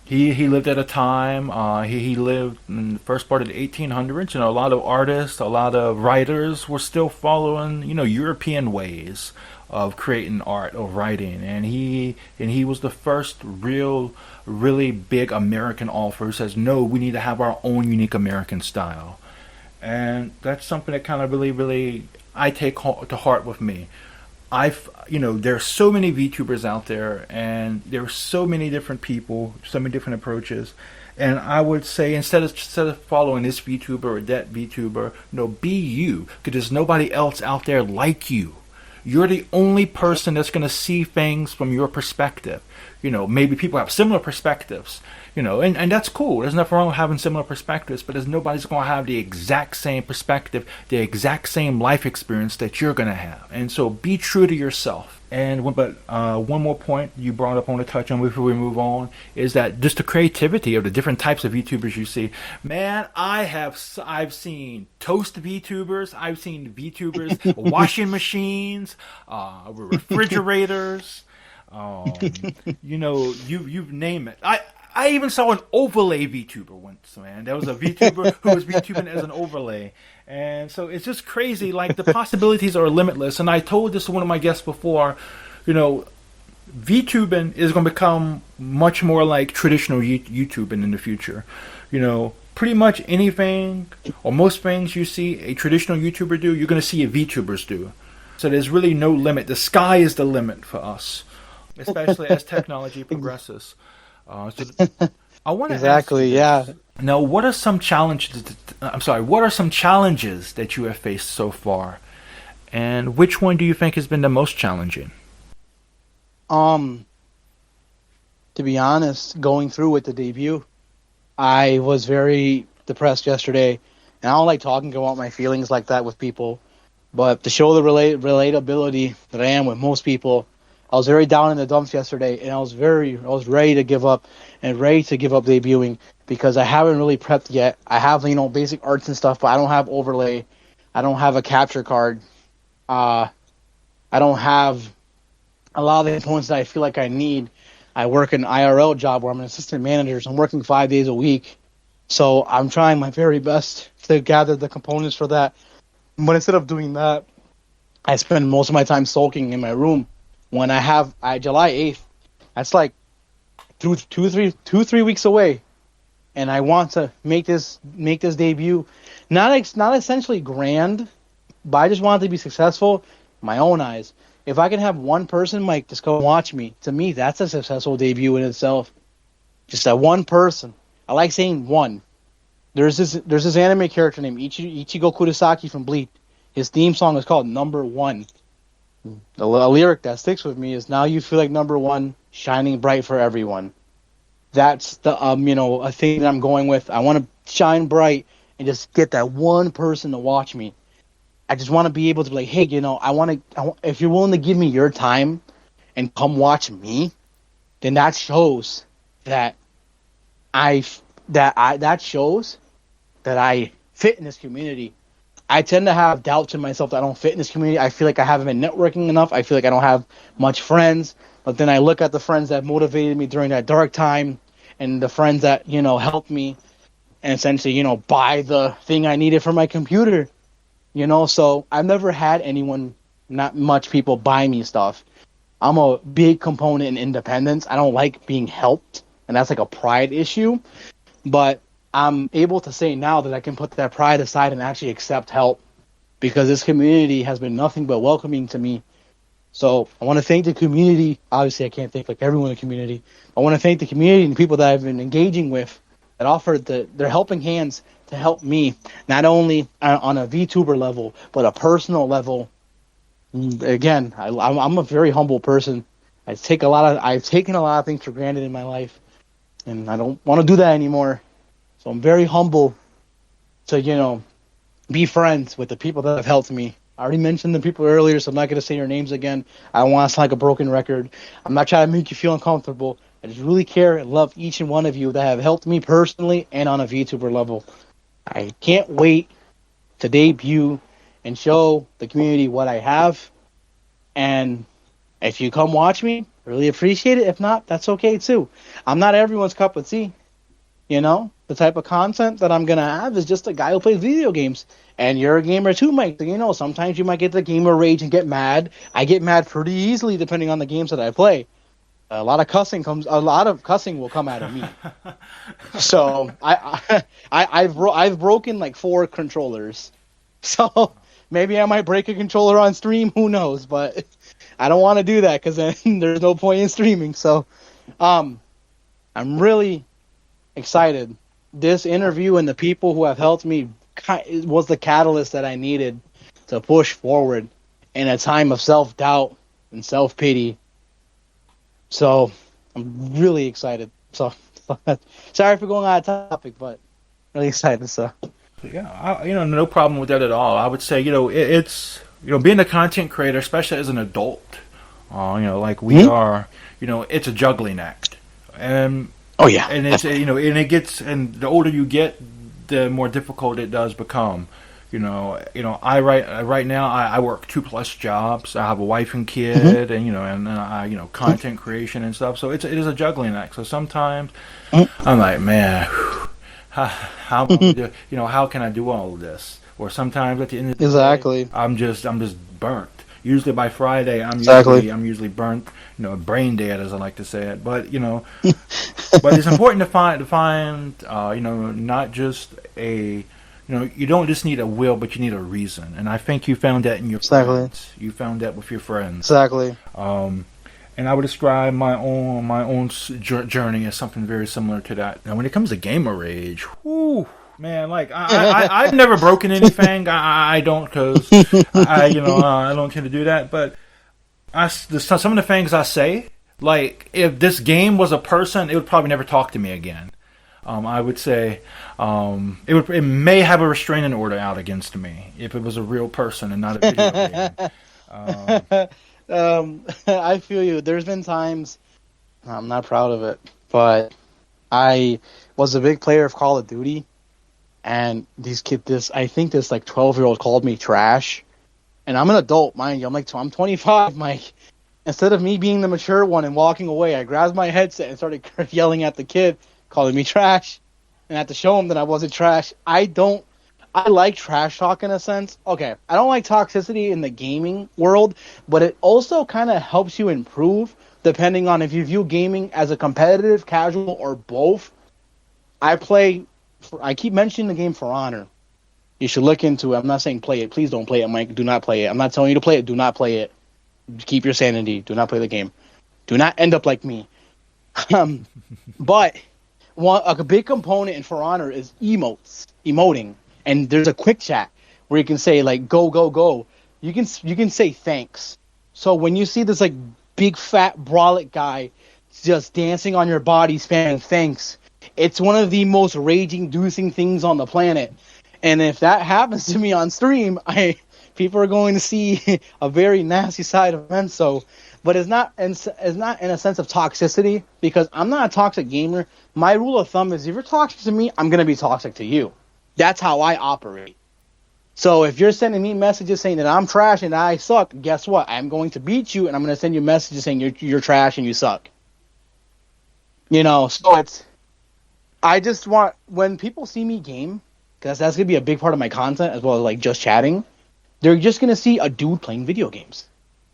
Speaker 1: He lived at a time, he lived in the first part of the 1800s. A lot of artists, a lot of writers were still following, European ways of creating art, of writing. And he was the first really big American author who says, no, we need to have our own unique American style. And that's something that kind of really, I take to heart with me. There's so many VTubers out there, and there's so many different people, so many different approaches. And I would say instead of following this VTuber or that VTuber, be you, because there's nobody else out there like you. You're the only person that's going to see things from your perspective. Maybe people have similar perspectives, and that's cool. There's nothing wrong with having similar perspectives, but there's nobody's going to have the exact same perspective, the exact same life experience that you're going to have. And so be true to yourself. And one more point you brought up, I want to touch on before we move on, is that just the creativity of the different types of VTubers you see. Man, I've seen toast VTubers, I've seen VTubers, washing machines, refrigerators. You name it. I even saw an overlay VTuber once, man. There was a VTuber who was VTubing as an overlay. And so it's just crazy. Like, the possibilities are limitless. And I told this to one of my guests before, VTubing is going to become much more like traditional YouTubing in the future. Pretty much anything or most things you see a traditional YouTuber do, you're going to see a VTubers do. So there's really no limit. The sky is the limit for us, especially as technology progresses. I want to
Speaker 2: exactly, yeah.
Speaker 1: Now, what are some challenges? What are some challenges that you have faced so far, and which one do you think has been the most challenging?
Speaker 2: To be honest, going through with the debut, I was very depressed yesterday, and I don't like talking about my feelings like that with people. But to show the relatability that I am with most people, I was very down in the dumps yesterday, and I was ready to give up debuting because I haven't really prepped yet. I have, basic arts and stuff, but I don't have overlay. I don't have a capture card. I don't have a lot of the components that I feel like I need. I work an IRL job where I'm an assistant manager, so I'm working 5 days a week. So I'm trying my very best to gather the components for that. But instead of doing that, I spend most of my time sulking in my room. When July 8th, that's like 2-3 weeks away, and I want to make this debut, not essentially grand, but I just want it to be successful in my own eyes. If I can have one person, Mike, just go watch me, to me, that's a successful debut in itself. Just that one person. I like saying one. There's this anime character named Ichigo Kurosaki from Bleach. His theme song is called Number One. A lyric that sticks with me is, now you feel like number one, shining bright for everyone. That's the a thing that I'm going with. I want to shine bright and just get that one person to watch me. I just want to be able to be like, hey, if you're willing to give me your time and come watch me, then that shows that I fit in this community. I tend to have doubts in myself that I don't fit in this community. I feel like I haven't been networking enough. I feel like I don't have much friends. But then I look at the friends that motivated me during that dark time and the friends that, helped me and essentially, buy the thing I needed for my computer. So I've never had anyone, not much people, buy me stuff. I'm a big component in independence. I don't like being helped, and that's like a pride issue. But I'm able to say now that I can put that pride aside and actually accept help. because this community has been nothing but welcoming to me. So I want to thank the community. Obviously, I can't thank like everyone in the community. I want to thank the community and the people that I've been engaging with that offered their helping hands to help me, not only on a VTuber level, but a personal level. Again, I'm a very humble person. I've taken a lot of things for granted in my life, and I don't want to do that anymore. So I'm very humble to, be friends with the people that have helped me. I already mentioned the people earlier, so I'm not going to say your names again. I don't want to sound like a broken record. I'm not trying to make you feel uncomfortable. I just really care and love each and one of you that have helped me personally and on a VTuber level. I can't wait to debut and show the community what I have. And if you come watch me, really appreciate it. If not, that's okay too. I'm not everyone's cup of tea. The type of content that I'm going to have is just a guy who plays video games. And you're a gamer too, Mike. So, sometimes you might get the gamer rage and get mad. I get mad pretty easily depending on the games that I play. A lot of cussing will come out of me. So I've broken like 4 controllers. So maybe I might break a controller on stream. Who knows? But I don't want to do that because then there's no point in streaming. So I'm really excited. This interview and the people who have helped me was the catalyst that I needed to push forward in a time of self-doubt and self-pity. So I'm really excited. So sorry for going out of topic, but really excited. So
Speaker 1: yeah, no problem with that at all. I would say, it's being a content creator, especially as an adult, like we are, it's a juggling act. And
Speaker 2: oh yeah,
Speaker 1: and it's and it gets, and the older you get, the more difficult it does become. I right now I work 2+ jobs. I have a wife and kid, and I content creation and stuff. So it is a juggling act. So sometimes I'm like, man, how can I do all of this? Or sometimes at the end of the day, I'm just burnt. Usually by Friday, I'm usually burnt, brain dead, as I like to say it. But but it's important to find not just a, you don't just need a will, but you need a reason. And I think you found that in your friends. You found that with your friends.
Speaker 2: Exactly.
Speaker 1: And I would describe my own journey as something very similar to that. Now, when it comes to gamer rage, whew, man, like I've never broken anything. I don't, because I don't tend to do that. But some of the things I say, like if this game was a person, it would probably never talk to me again. I would say it may have a restraining order out against me if it was a real person and not a video game.
Speaker 2: I feel you. There's been times I'm not proud of it, but I was a big player of Call of Duty. And this 12-year-old called me trash. And I'm an adult, mind you. I'm 25, Mike. Instead of me being the mature one and walking away, I grabbed my headset and started yelling at the kid, calling me trash. And I had to show him that I wasn't trash. I like trash talk in a sense. Okay, I don't like toxicity in the gaming world, but it also kind of helps you improve depending on if you view gaming as a competitive, casual, or both. I keep mentioning the game For Honor. You should look into it. I'm not saying play it. Please don't play it, Mike. Do not play it. I'm not telling you to play it. Do not play it. Keep your sanity. Do not play the game. Do not end up like me. But a big component in For Honor is emoting. And there's a quick chat where you can say, like, go, go, go. You can say thanks. So when you see this, like, big, fat, brolic guy just dancing on your body spamming thanks, it's one of the most rage-inducing things on the planet. And if that happens to me on stream, people are going to see a very nasty side of Menso. But it's not in a sense of toxicity, because I'm not a toxic gamer. My rule of thumb is if you're toxic to me, I'm going to be toxic to you. That's how I operate. So if you're sending me messages saying that I'm trash and I suck, guess what? I'm going to beat you, and I'm going to send you messages saying you're trash and you suck. So I just want, when people see me game, because that's going to be a big part of my content as well as like just chatting, they're just going to see a dude playing video games.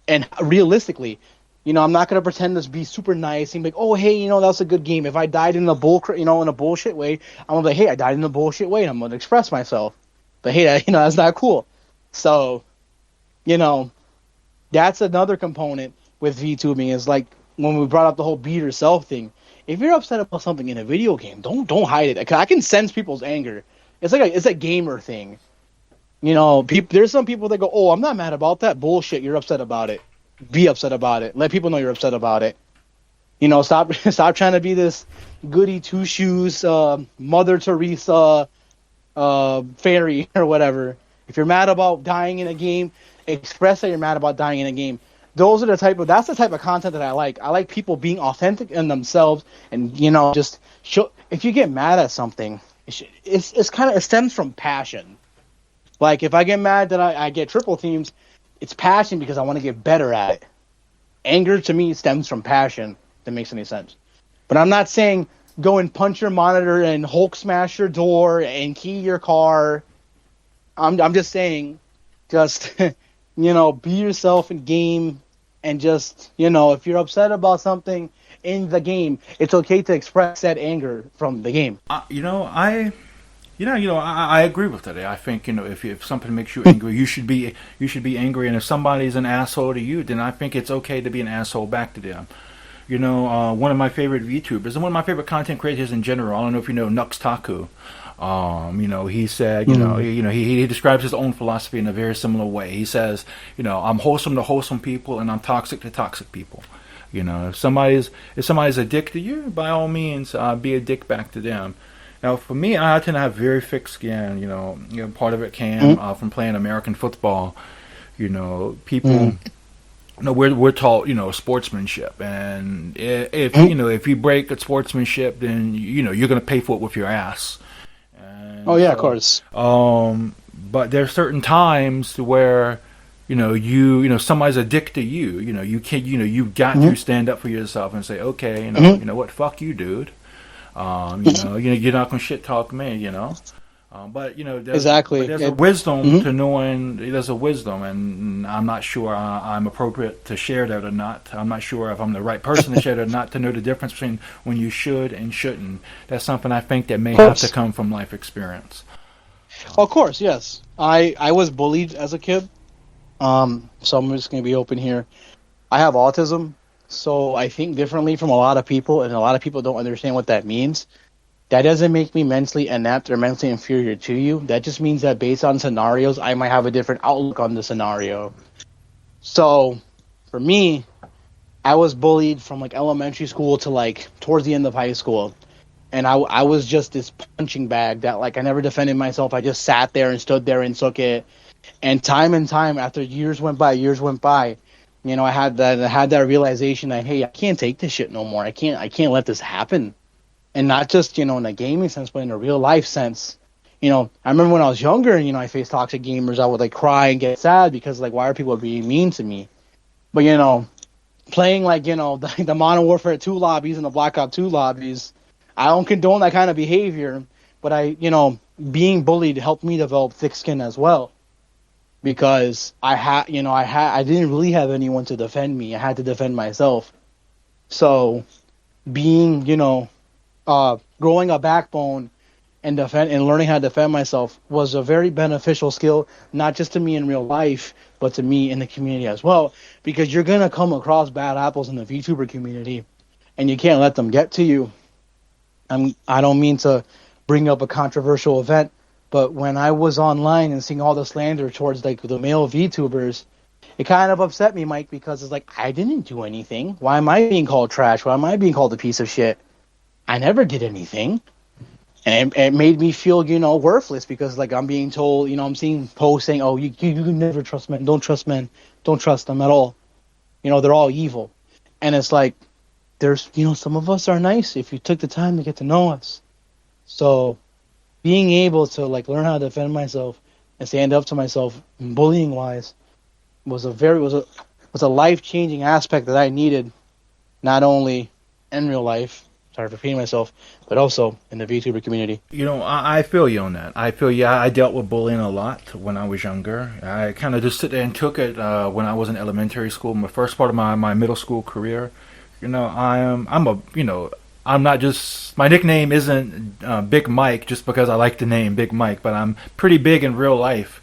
Speaker 2: And realistically, I'm not going to pretend to be super nice and be like, oh, hey, that's a good game. If I died in a bullshit way, I'm going to be like, hey, I died in a bullshit way, and I'm going to express myself. But hey, that's not cool. So, you know, that's another component with VTubing is like when we brought up the whole be yourself thing. If you're upset about something in a video game, don't hide it. 'Cause I can sense people's anger. It's a gamer thing. You know, there's some people that go, "Oh, I'm not mad about that bullshit. You're upset about it. Be upset about it. Let people know you're upset about it. You know, stop stop trying to be this goody two shoes, Mother Teresa, fairy or whatever. If you're mad about dying in a game, express that you're mad about dying in a game. That's the type of content that I like. I like people being authentic in themselves, and you know, just show. If you get mad at something, it stems from passion. Like if I get mad that I get triple teams, it's passion because I want to get better at it. Anger to me stems from passion. If that makes any sense. But I'm not saying go and punch your monitor and Hulk smash your door and key your car. I'm just saying, just you know, be yourself in game, and just you know, if you're upset about something in the game, it's okay to express that anger from the game.
Speaker 1: I agree with that. I think if something makes you angry, you should be angry. And if somebody's an asshole to you, then I think it's okay to be an asshole back to them. One of my favorite VTubers and one of my favorite content creators in general. I don't know if you know Nux Taku. He said, he describes his own philosophy in a very similar way. He says, I'm wholesome to wholesome people and I'm toxic to toxic people. If somebody's a dick to you, by all means, be a dick back to them. Now, for me, I tend to have very thick skin. Part of it came from playing American football. People, we're taught, sportsmanship, and if you break at sportsmanship, then you're going to pay for it with your ass. And
Speaker 2: of course.
Speaker 1: But there are certain times where somebody's a dick to you. You've got to stand up for yourself and say, okay, you know what, fuck you, dude. You're not gonna shit talk me, but there's,
Speaker 2: exactly.
Speaker 1: There's a wisdom to knowing. There's a wisdom, and I'm not sure I'm appropriate to share that or not. I'm not sure if I'm the right person to share that or not. To know the difference between when you should and shouldn't. That's something I think that may have to come from life experience.
Speaker 2: Of course, yes. I was bullied as a kid, so I'm just gonna be open here. I have autism. So I think differently from a lot of people, and a lot of people don't understand what that means. That doesn't make me mentally inept or mentally inferior to you. That just means that based on scenarios, I might have a different outlook on the scenario. So for me, I was bullied from like elementary school to like towards the end of high school. And I was just this punching bag that like I never defended myself. I just sat there and stood there and took it. And time after years went by, I had that realization that, hey, I can't take this shit no more. I can't let this happen. And not just, in a gaming sense, but in a real life sense. I remember when I was younger and, I faced toxic gamers, I would like cry and get sad because like, why are people being mean to me? But, playing like, the Modern Warfare 2 lobbies and the Black Ops 2 lobbies, I don't condone that kind of behavior. But being bullied helped me develop thick skin as well. Because I didn't really have anyone to defend me. I had to defend myself. So, being, growing a backbone and learning how to defend myself was a very beneficial skill, not just to me in real life, but to me in the community as well. Because you're gonna come across bad apples in the VTuber community, and you can't let them get to you. I don't mean to bring up a controversial event. But when I was online and seeing all the slander towards like the male VTubers, it kind of upset me, Mike, because it's like, I didn't do anything. Why am I being called trash? Why am I being called a piece of shit? I never did anything. And it made me feel, worthless because like I'm being told, I'm seeing posts saying, oh, you never trust men. Don't trust men. Don't trust them at all. They're all evil. And it's like, there's, some of us are nice if you took the time to get to know us. So being able to like learn how to defend myself and stand up to myself bullying wise was a life-changing aspect that I needed, not only in real life, sorry for repeating myself, but also in the VTuber community.
Speaker 1: I feel you on that. I dealt with bullying a lot when I was younger. I kind of just sit there and took it when I was in elementary school, my first part of my middle school career. I'm not just, my nickname isn't Big Mike just because I like the name Big Mike, but I'm pretty big in real life.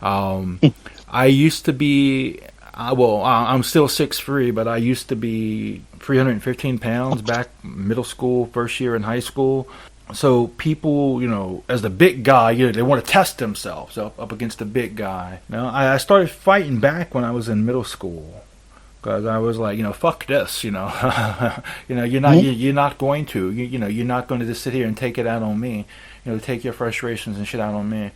Speaker 1: I used to be, I'm still 6'3", but I used to be 315 pounds back middle school, first year in high school. So people, as the big guy, they want to test themselves up against the big guy. Now, I started fighting back when I was in middle school. Because I was like, fuck this, you're not going to, you're not going to just sit here and take it out on me, take your frustrations and shit out on me.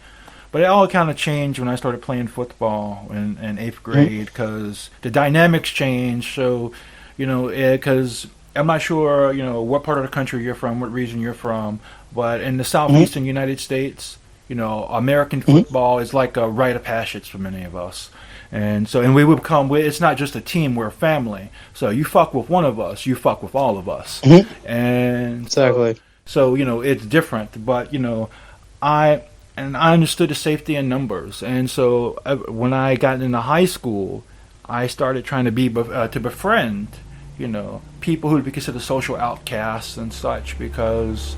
Speaker 1: But it all kind of changed when I started playing football in eighth grade, because the dynamics changed. So, because I'm not sure, what part of the country you're from, what region you're from, but in the southeastern United States, American football is like a rite of passage for many of us. And so, we would become, it's not just a team, we're a family. So you fuck with one of us, you fuck with all of us. And
Speaker 2: exactly.
Speaker 1: So, it's different. But, I understood the safety in numbers. And so when I got into high school, I started trying to befriend, people who would be considered social outcasts and such, because,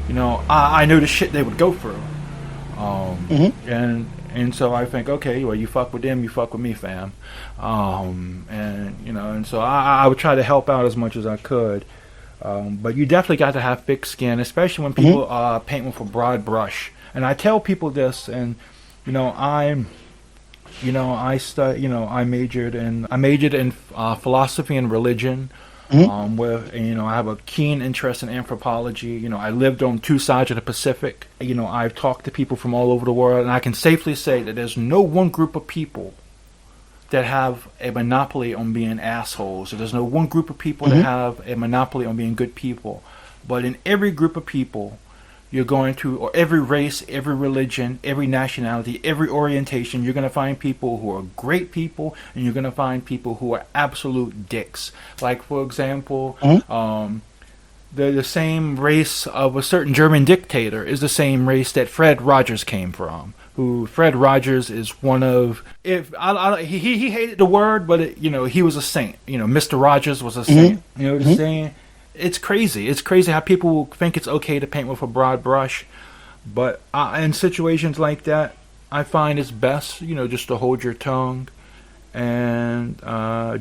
Speaker 1: I knew the shit they would go through. And so I think, okay, well, you fuck with them, you fuck with me, fam. And so I would try to help out as much as I could. But you definitely got to have thick skin, especially when people paint with a broad brush. And I tell people this, and I majored in philosophy and religion. I have a keen interest in anthropology. I lived on two sides of the Pacific. I've talked to people from all over the world, and I can safely say that there's no one group of people that have a monopoly on being assholes. So there's no one group of people that have a monopoly on being good people. But in every group of people, you're going to, or every race, every religion, every nationality, every orientation, you're going to find people who are great people, and you're going to find people who are absolute dicks. Like, for example, the same race of a certain German dictator is the same race that Fred Rogers came from. Fred Rogers is one of, he hated the word, but he was a saint. Mr. Rogers was a saint. You know what I'm saying? It's crazy. It's crazy how people think it's okay to paint with a broad brush. But in situations like that, I find it's best, just to hold your tongue and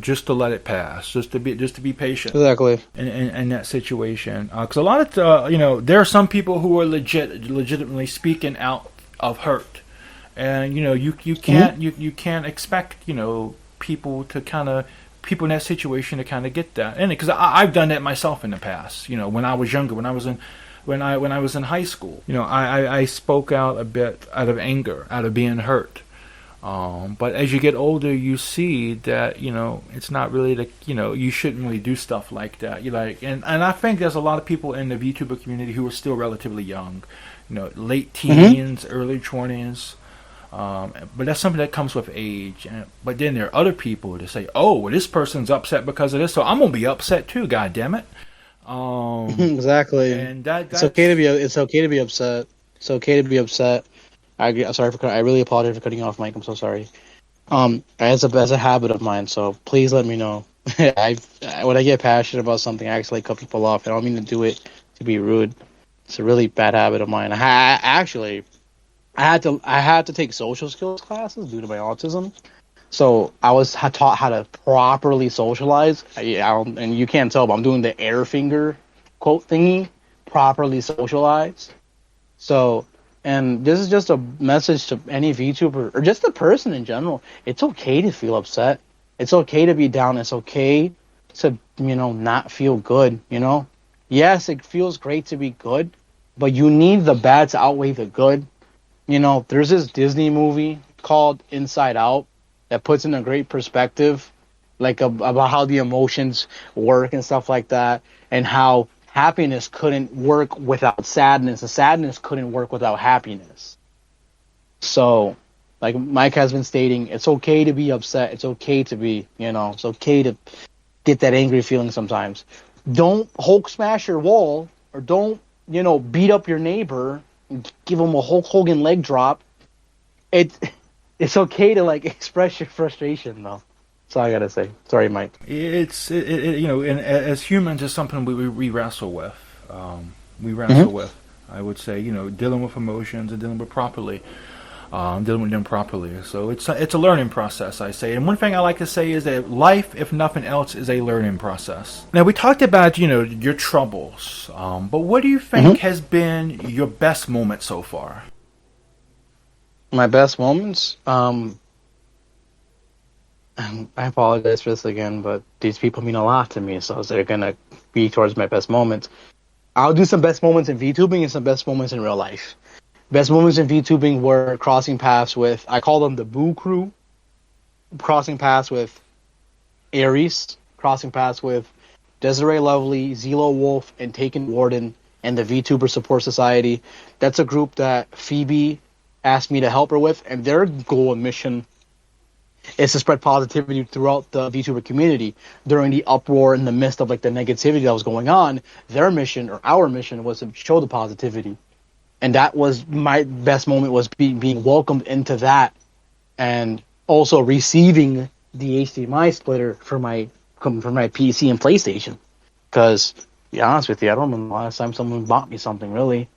Speaker 1: just to let it pass, just to be patient.
Speaker 2: Exactly.
Speaker 1: In that situation, because a lot of there are some people who are legitimately speaking out of hurt, and you can't expect people in that situation to kind of get that. And because I've done that myself in the past, when I was younger, when I was in high school, I spoke out a bit out of anger, out of being hurt. But as you get older, you see that it's not really you shouldn't really do stuff like that. And I think there's a lot of people in the VTuber community who are still relatively young, late teens, early 20s. But that's something that comes with age. But then there are other people that say, "Oh, well, this person's upset because of this, so I'm gonna be upset too." God damn it!
Speaker 2: Exactly.
Speaker 1: And
Speaker 2: it's okay to be upset. It's okay to be upset. I'm sorry I really apologize for cutting you off, Mike. I'm so sorry. As a habit of mine, so please let me know. When I get passionate about something, I actually cut people off. I don't mean to do it to be rude. It's a really bad habit of mine. I had to take social skills classes due to my autism. So I was taught how to properly socialize. And you can't tell, but I'm doing the air finger quote thingy, properly socialize. So, and this is just a message to any VTuber or just a person in general. It's okay to feel upset. It's okay to be down. It's okay to, not feel good, Yes, it feels great to be good, but you need the bad to outweigh the good. There's this Disney movie called Inside Out that puts in a great perspective, about how the emotions work and stuff like that, and how happiness couldn't work without sadness, and sadness couldn't work without happiness. So, like Mike has been stating, it's okay to be upset. It's okay to be, it's okay to get that angry feeling sometimes. Don't Hulk smash your wall, or don't, beat up your neighbor, give him a Hulk Hogan leg drop. It's okay to express your frustration, though. That's all I gotta say. Sorry, Mike.
Speaker 1: And as humans, it's something we wrestle with. With, I would say, dealing with emotions and dealing with properly. dealing with them properly. So it's a learning process, I say. And one thing I like to say is that life, if nothing else, is a learning process. Now, we talked about, your troubles, but what do you think has been your best moment so far?
Speaker 2: My best moments? I apologize for this again, but these people mean a lot to me, so they're going to be towards my best moments. I'll do some best moments in VTubing and some best moments in real life. Best moments in VTubing were crossing paths with, I call them the Boo Crew, crossing paths with Aries, crossing paths with Desiree Lovely, Zelo Wolf, and Taken Warden, and the VTuber Support Society. That's a group that Phoebe asked me to help her with, and their goal and mission is to spread positivity throughout the VTuber community. During the uproar in the midst of like the negativity that was going on, their mission, or our mission, was to show the positivity. And that was my best moment, was being welcomed into that, and also receiving the HDMI splitter for my PC and PlayStation. Because, to be honest with you, I don't remember the last time someone bought me something, really.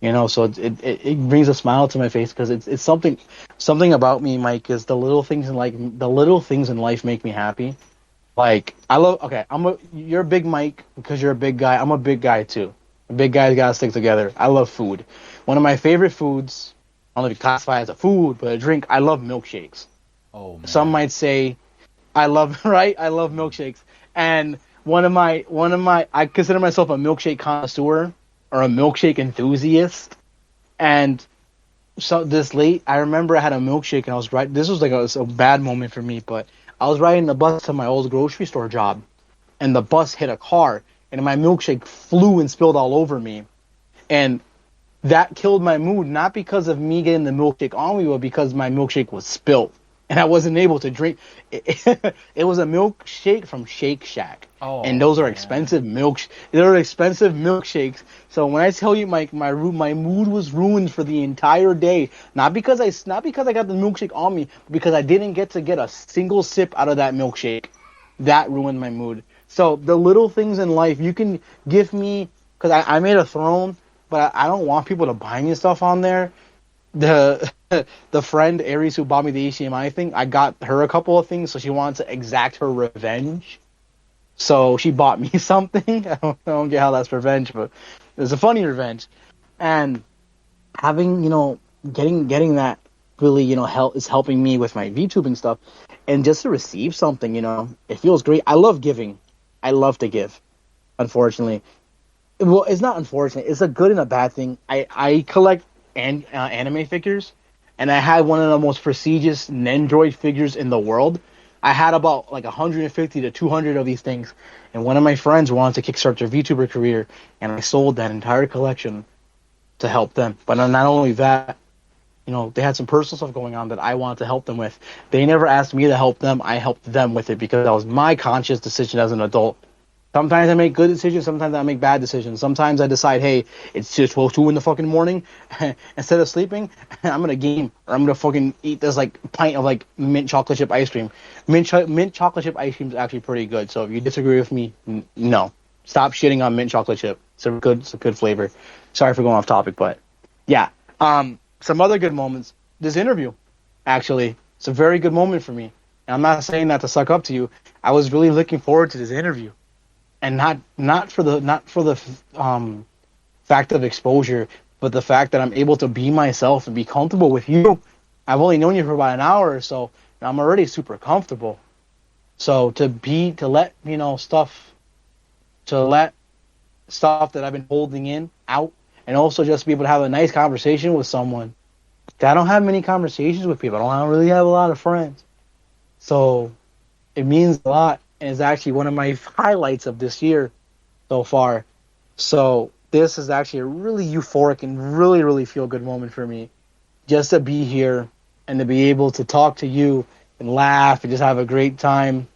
Speaker 2: So it brings a smile to my face, because it's something about me, Mike, is the little things in life make me happy. Like, you're a big Mike because you're a big guy. I'm a big guy too. A big guys gotta stick together. I love food. One of my favorite foods, I don't know if you classify it as a food, but a drink, I love milkshakes.
Speaker 1: Oh, man.
Speaker 2: Some might say I love milkshakes. And I consider myself a milkshake connoisseur, or a milkshake enthusiast. And so I remember I had a milkshake, and this was like a bad moment for me, but I was riding the bus to my old grocery store job, and the bus hit a car, and my milkshake flew and spilled all over me. And that killed my mood, not because of me getting the milkshake on me, but because my milkshake was spilled, and I wasn't able to drink. It was a milkshake from Shake Shack.
Speaker 1: Oh,
Speaker 2: and those are expensive They're expensive milkshakes. So when I tell you my mood was ruined for the entire day, not because I got the milkshake on me, but because I didn't get a single sip out of that milkshake. That ruined my mood. So the little things in life you can give me, because I made a throne, but I don't want people to buy me stuff on there. The friend Aries who bought me the HDMI thing, I got her a couple of things, so she wanted to exact her revenge. So she bought me something. I don't get how that's revenge, but it was a funny revenge. And having, getting that really, is helping me with my VTubing stuff. And just to receive something, it feels great. I love giving. I love to give, unfortunately. Well, it's not unfortunate. It's a good and a bad thing. I collect anime figures, and I had one of the most prestigious Nendroid figures in the world. I had about like 150 to 200 of these things, and one of my friends wanted to kickstart their VTuber career, and I sold that entire collection to help them. But not only that, they had some personal stuff going on that I wanted to help them with. They never asked me to help them. I helped them with it because that was my conscious decision as an adult. Sometimes I make good decisions, sometimes I make bad decisions. Sometimes I decide, hey, it's just 2 in the fucking morning. Instead of sleeping, I'm going to game, or I'm going to fucking eat this like pint of like mint chocolate chip ice cream. Mint chocolate chip ice cream is actually pretty good. So if you disagree with me, no. Stop shitting on mint chocolate chip. It's a good flavor. Sorry for going off topic, but yeah. Some other good moments. This interview, actually, it's a very good moment for me. And I'm not saying that to suck up to you. I was really looking forward to this interview. And not for the fact of exposure, but the fact that I'm able to be myself and be comfortable with you. I've only known you for about an hour or so, and I'm already super comfortable. So to let stuff that I've been holding in out, and also just be able to have a nice conversation with someone. I don't have many conversations with people. I don't really have a lot of friends, so it means a lot. And it's actually one of my highlights of this year so far. So this is actually a really euphoric and really, really feel-good moment for me. Just to be here and to be able to talk to you and laugh and just have a great time.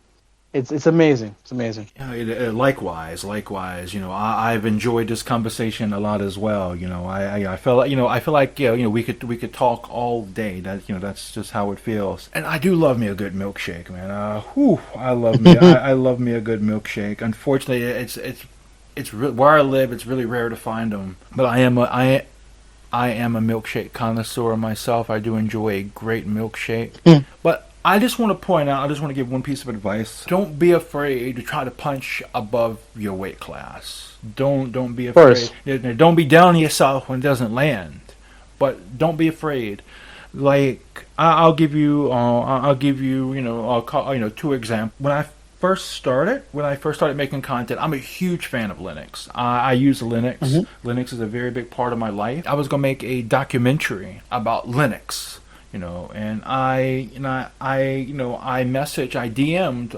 Speaker 2: It's amazing. It's amazing.
Speaker 1: Likewise. I've enjoyed this conversation a lot as well. I feel like we could talk all day. That's just how it feels. And I do love me a good milkshake, man. I love me. I love me a good milkshake. Unfortunately, it's where I live. It's really rare to find them. But I I am a milkshake connoisseur myself. I do enjoy a great milkshake.
Speaker 2: Mm.
Speaker 1: But I just want to point out, I just want to give one piece of advice. Don't be afraid to try to punch above your weight class. Don't be afraid. Don't be down on yourself when it doesn't land. But don't be afraid. Like I'll give you, two examples. When I first started making content, I'm a huge fan of Linux. I use Linux.
Speaker 2: Mm-hmm.
Speaker 1: Linux is a very big part of my life. I was gonna make a documentary about Linux, and I DM'd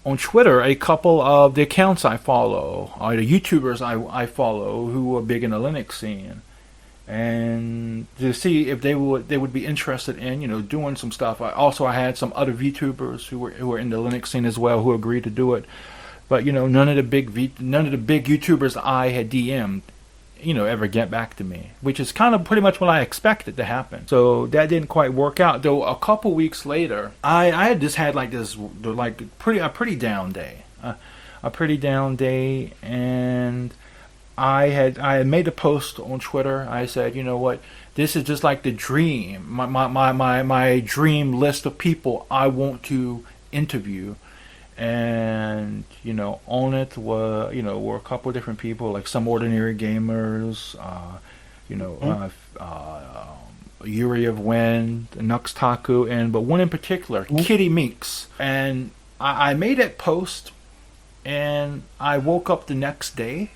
Speaker 1: on Twitter a couple of the accounts I follow, or the YouTubers I follow who are big in the Linux scene, and to see if they would be interested in doing some stuff. I had some other Vtubers who were in the Linux scene as well who agreed to do it, but none of the big YouTubers I had DM'd ever get back to me, which is kind of pretty much what I expected to happen. So that didn't quite work out. Though a couple weeks later, I had just had a pretty down day, and I had made a post on Twitter. I said, you know what, this is just like the dream, my dream list of people I want to interview. And on it were a couple of different people, like Some Ordinary Gamers, Yuri of Wind, Nux Taku, but one in particular, Kitty Meeks. And I made that post, and I woke up the next day,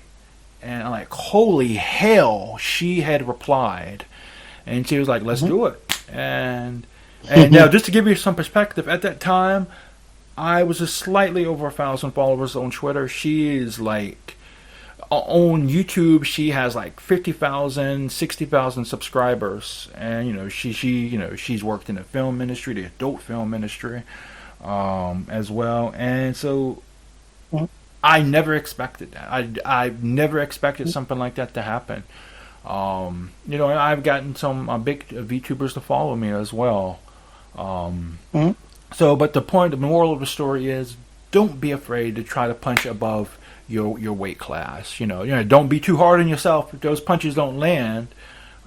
Speaker 1: and I'm like, holy hell, she had replied, and she was like, let's do it. And now, just to give you some perspective, at that time, I was just slightly over 1,000 followers on Twitter. She is like, on YouTube, she has like 50,000, 60,000 subscribers, and she's worked in the film industry, the adult film industry, as well. And so, I never expected that. I never expected something like that to happen. And I've gotten some big VTubers to follow me as well. So, but the moral of the story is, don't be afraid to try to punch above your weight class. Don't be too hard on yourself if those punches don't land.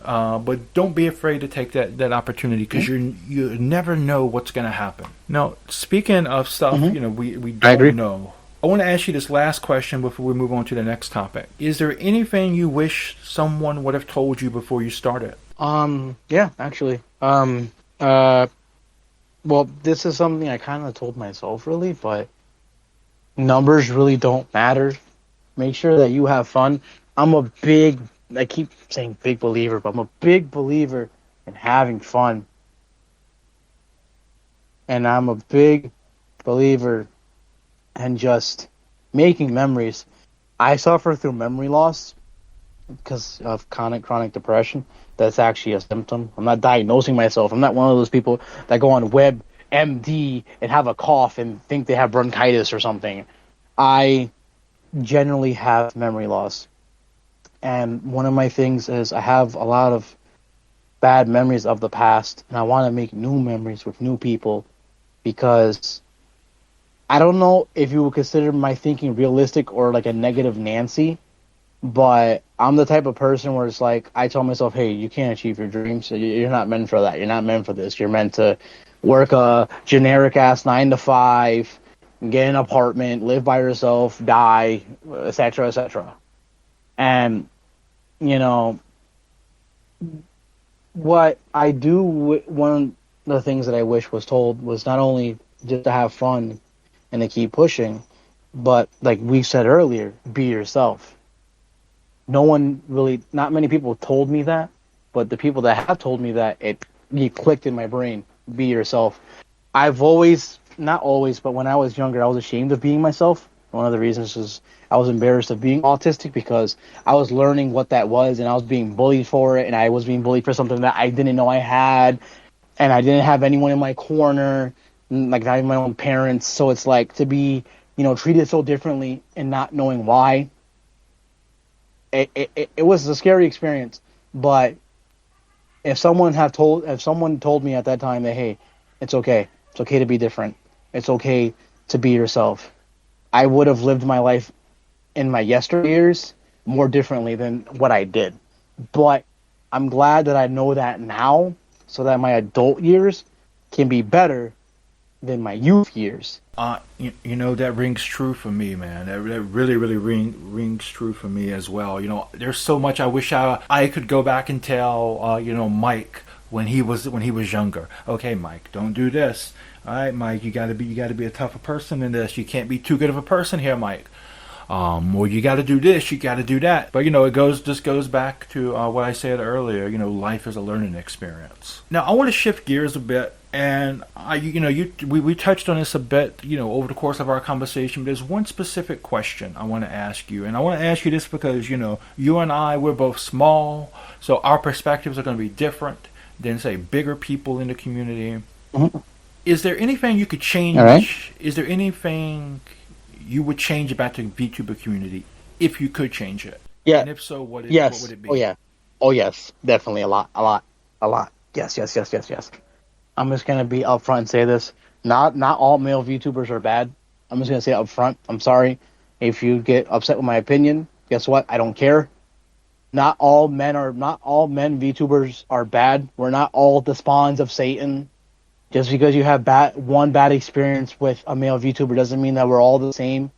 Speaker 1: But don't be afraid to take that opportunity, because you never know what's going to happen. Now, speaking of stuff, we don't know. I want to ask you this last question before we move on to the next topic. Is there anything you wish someone would have told you before you started?
Speaker 2: Yeah, actually. Well, this is something I kind of told myself, really, but numbers really don't matter. Make sure that you have fun. I keep saying big believer, but I'm a big believer in having fun. And I'm a big believer in just making memories. I suffer through memory loss because of chronic depression. That's actually a symptom. I'm not diagnosing myself. I'm not one of those people that go on WebMD and have a cough and think they have bronchitis or something. I generally have memory loss. And one of my things is I have a lot of bad memories of the past, and I want to make new memories with new people, because I don't know if you would consider my thinking realistic or like a negative Nancy, but I'm the type of person where it's like, I tell myself, hey, you can't achieve your dreams. You're not meant for that. You're not meant for this. You're meant to work a generic-ass 9-to-5, get an apartment, live by yourself, die, etc., etc. And, what I do, one of the things that I wish was told was not only just to have fun and to keep pushing, but like we said earlier, be yourself. Not many people told me that, but the people that have told me that, it clicked in my brain. Be yourself. I've always, not always, but when I was younger, I was ashamed of being myself. One of the reasons is I was embarrassed of being autistic, because I was learning what that was, and I was being bullied for it, and I was being bullied for something that I didn't know I had, and I didn't have anyone in my corner, like not even my own parents. So it's like, to be, treated so differently and not knowing why. It was a scary experience, but if someone told me at that time that, hey, it's okay to be different, it's okay to be yourself, I would have lived my life in my yesteryears more differently than what I did. But I'm glad that I know that now, so that my adult years can be better than my youth years.
Speaker 1: You know, that rings true for me, man. That really, really rings true for me as well. You know, there's so much I wish I could go back and tell, you know, Mike when he was younger. Okay, Mike, don't do this. All right, Mike, you gotta be a tougher person in this. You can't be too good of a person here, Mike. Or you got to do this, you got to do that. But you know, just goes back to what I said earlier. You know, life is a learning experience. Now, I want to shift gears a bit, and we touched on this a bit, you know, over the course of our conversation. But there's one specific question I want to ask you, and I want to ask you this because you know, you and I, we're both small, so our perspectives are going to be different than say bigger people in the community.
Speaker 2: Mm-hmm.
Speaker 1: Is there anything you could change?
Speaker 2: All right.
Speaker 1: Is there anything you would change about the VTuber community if you could change it?
Speaker 2: Yeah.
Speaker 1: And if so, what would it be?
Speaker 2: Oh yeah. Oh yes. Definitely a lot. Yes. I'm just gonna be upfront and say this. Not all male VTubers are bad. I'm just gonna say it upfront. I'm sorry if you get upset with my opinion. Guess what? I don't care. Not all men VTubers are bad. We're not all the spawns of Satan. Just because you have one bad experience with a male VTuber doesn't mean that we're all the same.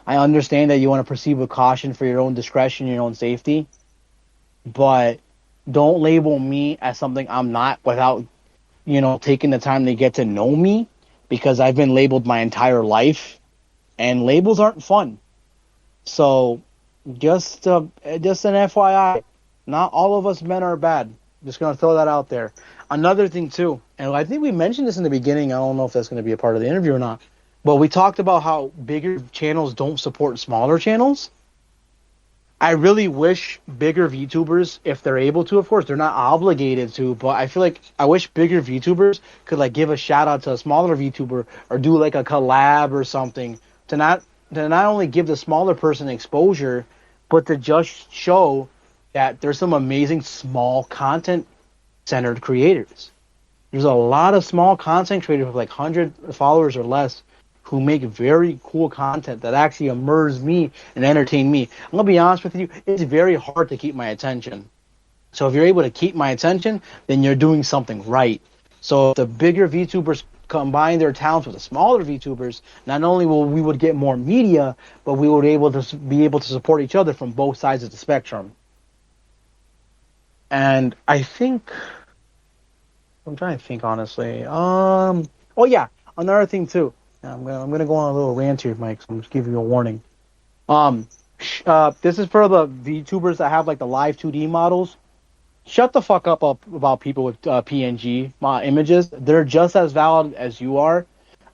Speaker 2: I understand that you want to proceed with caution for your own discretion, your own safety, but don't label me as something I'm not without, you know, taking the time to get to know me, because I've been labeled my entire life, and labels aren't fun. So, just an FYI, not all of us men are bad. Just gonna throw that out there. Another thing too, and I think we mentioned this in the beginning. I don't know if that's going to be a part of the interview or not, but we talked about how bigger channels don't support smaller channels. I really wish bigger VTubers, if they're able to, of course, they're not obligated to, but I feel like I wish bigger VTubers could like give a shout out to a smaller VTuber or do like a collab or something to not only give the smaller person exposure, but to just show that there's some amazing small content centered creators. There's a lot of small content creators with like 100 followers or less who make very cool content that actually immerse me and entertain me. I'm gonna be honest with you, it's very hard to keep my attention. So if you're able to keep my attention, then you're doing something right. So if the bigger VTubers combine their talents with the smaller VTubers, not only will we would get more media, but we would be able to support each other from both sides of the spectrum. And I think, I'm trying to think honestly. Oh yeah, another thing too. I'm gonna go on a little rant here, Mike. So I'm just giving you a warning. This is for the VTubers that have like the live 2D models. Shut the fuck up about people with PNG images. They're just as valid as you are.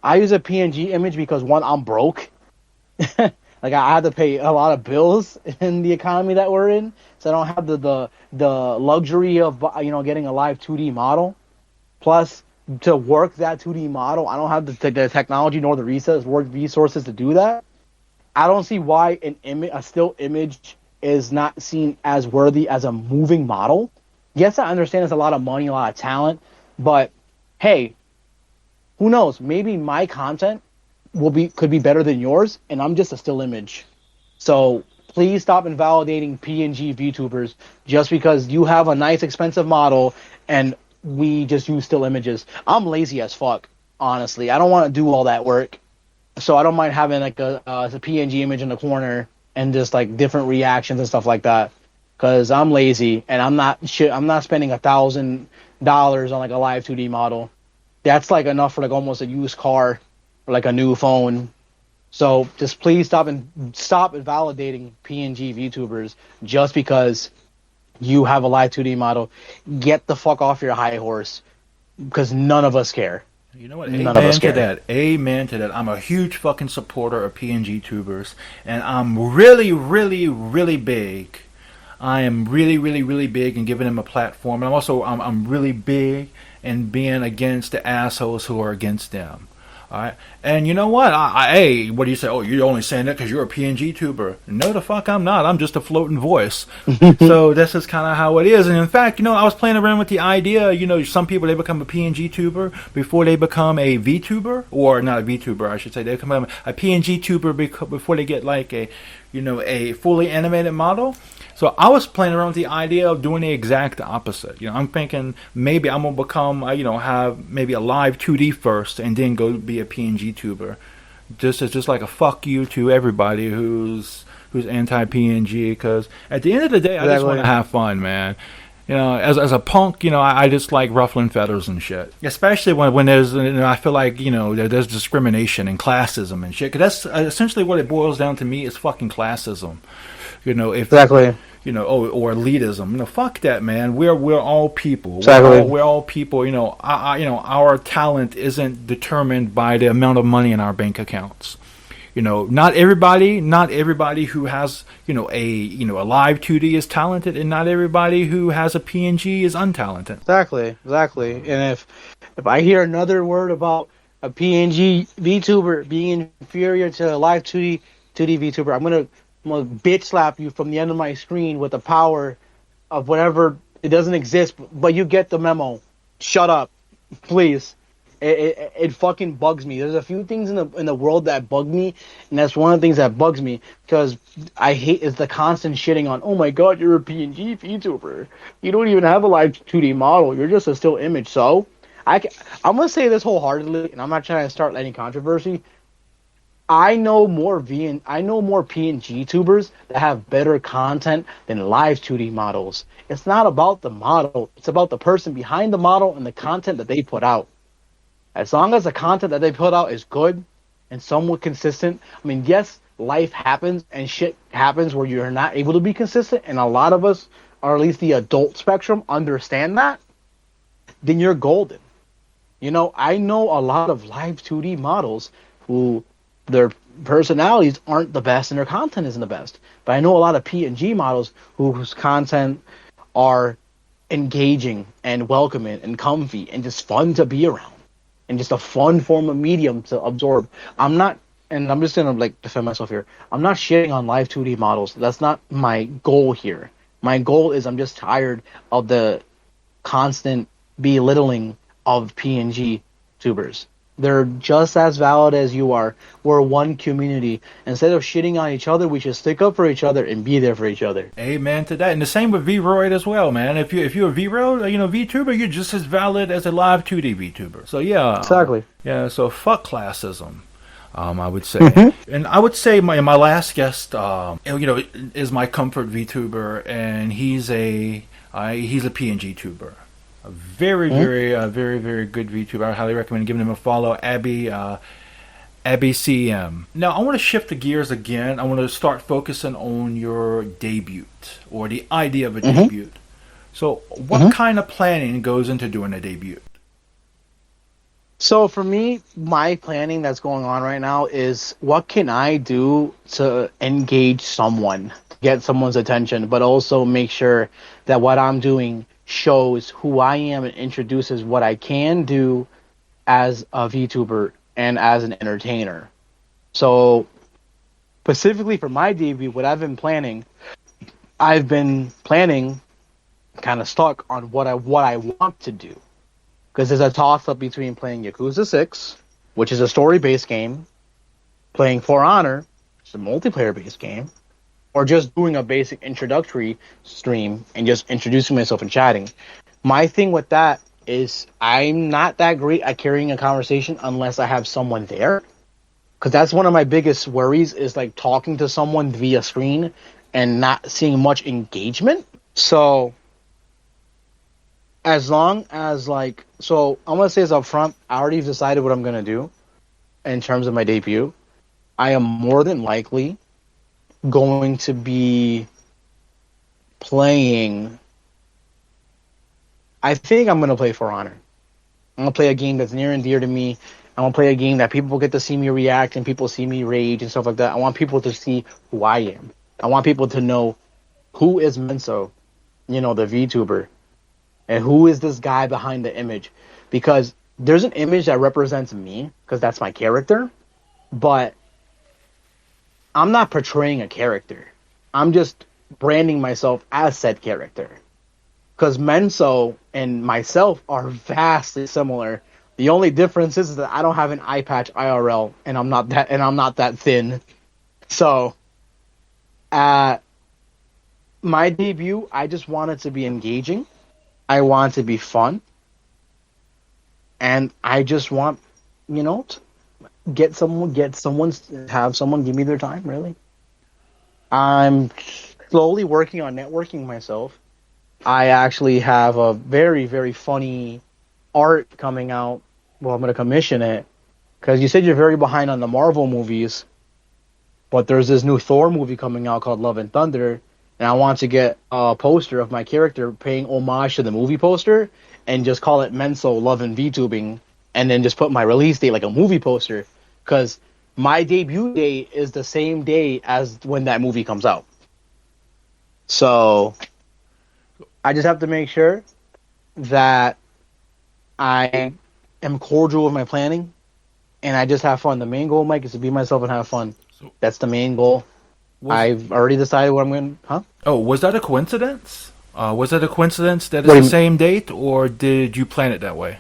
Speaker 2: I use a PNG image because one, I'm broke. Like I had to pay a lot of bills in the economy that we're in, so I don't have the luxury of, you know, getting a live 2D model. Plus, to work that 2D model, I don't have the technology nor the resources to do that. I don't see why a still image is not seen as worthy as a moving model. Yes, I understand it's a lot of money, a lot of talent, but hey, who knows? Maybe my content could be better than yours, and I'm just a still image. So please stop invalidating PNG VTubers just because you have a nice expensive model and we just use still images. I'm lazy as fuck, honestly. I don't want to do all that work, so I don't mind having like a PNG image in the corner and just like different reactions and stuff like that. Because I'm lazy and I'm not spending $1,000 on like a live 2D model. That's like enough for like almost a used car or like a new phone. So just please stop invalidating PNG VTubers just because you have a live 2D model. Get the fuck off your high horse, because none of us care.
Speaker 1: You know what? Amen to that. Amen to that. I'm a huge fucking supporter of PNG tubers, and I'm really, really, really big. I am really, really, really big in giving them a platform. And I'm really big in being against the assholes who are against them. All right, and you know what? Hey, what do you say? Oh, you're only saying that because you're a PNG tuber. No, the fuck I'm not. I'm just a floating voice. So this is kind of how it is. And in fact, you know, I was playing around with the idea. You know, some people, they become a PNG tuber before they become a Vtuber, or not a Vtuber, I should say. They become a PNG tuber before they get like a fully animated model. So I was playing around with the idea of doing the exact opposite. I'm thinking maybe I'm gonna become, have maybe a live 2D first, and then go be a PNG tuber. Just like a fuck you to everybody who's anti PNG. Because at the end of the day, I just want to have fun, man. As a punk, I just like ruffling feathers and shit. Especially when there's, I feel like, there's discrimination and classism and shit. Because that's essentially what it boils down to me is fucking classism. Exactly. Or elitism. Fuck that, man. We're all people.
Speaker 2: Exactly.
Speaker 1: We're all people. Our talent isn't determined by the amount of money in our bank accounts. Not everybody who has, a live 2D is talented, and not everybody who has a PNG is untalented.
Speaker 2: Exactly. And if I hear another word about a PNG VTuber being inferior to a live 2D VTuber, I'm gonna bitch slap you from the end of my screen with the power of whatever. It doesn't exist, but you get the memo. Shut up, please. It fucking bugs me. There's a few things in the world that bug me, and that's one of the things that bugs me because I hate is the constant shitting on. Oh my god, you're a PNG VTuber. You don't even have a live 2D model. You're just a still image. So I'm gonna say this wholeheartedly, and I'm not trying to start any controversy. I know more PNG tubers that have better content than live 2D models. It's not about the model. It's about the person behind the model and the content that they put out. As long as the content that they put out is good and somewhat consistent. I mean, yes, life happens and shit happens where you're not able to be consistent, and a lot of us, or at least the adult spectrum, understand that. Then you're golden. I know a lot of live 2D models who their personalities aren't the best and their content isn't the best. But I know a lot of PNG models whose content are engaging and welcoming and comfy and just fun to be around and just a fun form of medium to absorb. I'm just going to defend myself here. I'm not shitting on live 2D models. That's not my goal here. My goal is I'm just tired of the constant belittling of PNG tubers. They're just as valid as you are. We're one community. Instead of shitting on each other, we should stick up for each other and be there for each other.
Speaker 1: Amen to that. And the same with V-Roid as well, man. If you're a V-Roid, VTuber, you're just as valid as a live 2D VTuber. So yeah.
Speaker 2: Exactly.
Speaker 1: So fuck classism. I would say. Mm-hmm. And I would say my last guest, is my comfort VTuber, and he's a PNG tuber. A very, very good VTuber. I highly recommend giving him a follow. Abby CM. Now, I want to shift the gears again. I want to start focusing on your debut, or the idea of a debut. So, what kind of planning goes into doing a debut?
Speaker 2: So, for me, my planning that's going on right now is what can I do to engage someone, get someone's attention, but also make sure that what I'm doing shows who I am and introduces what I can do as a VTuber and as an entertainer. So specifically for my debut, what I've been planning kind of stuck on what I want to do. Because there's a toss-up between playing Yakuza 6, which is a story-based game, playing For Honor, which is a multiplayer-based game, or just doing a basic introductory stream and just introducing myself and chatting. My thing with that is I'm not that great at carrying a conversation unless I have someone there. Because that's one of my biggest worries is talking to someone via screen and not seeing much engagement. So as long as so I'm going to say this up front, I already decided what I'm going to do in terms of my debut. I am more than likely going to be playing. I think I'm going to play For Honor. I'm going to play a game that's near and dear to me. I'm going to play a game that people get to see me react and people see me rage and stuff like that. I want people to see who I am. I want people to know who is Menso, the VTuber, and who is this guy behind the image. Because there's an image that represents me, because that's my character, but I'm not portraying a character. I'm just branding myself as said character. Because Menso and myself are vastly similar. The only difference is that I don't have an eye patch IRL, and I'm not that thin. So, my debut, I just want it to be engaging. I want it to be fun, and I just want, to have someone give me their time. Really, I'm slowly working on networking myself. I actually have a very, very funny art coming out. Well, I'm going to commission it because you said you're very behind on the Marvel movies, but there's this new Thor movie coming out called Love and Thunder, and I want to get a poster of my character paying homage to the movie poster and just call it Menso Love and Vtubing, and then just put my release date like a movie poster because my debut date is the same day as when that movie comes out. So I just have to make sure that I am cordial with my planning and I just have fun. The main goal, Mike, is to be myself and have fun.
Speaker 1: So
Speaker 2: That's the main goal. I've already decided what I'm going to... Huh?
Speaker 1: Oh, was that a coincidence? Was it a coincidence that
Speaker 2: What do
Speaker 1: it's
Speaker 2: you
Speaker 1: the same date, or did you plan it that way?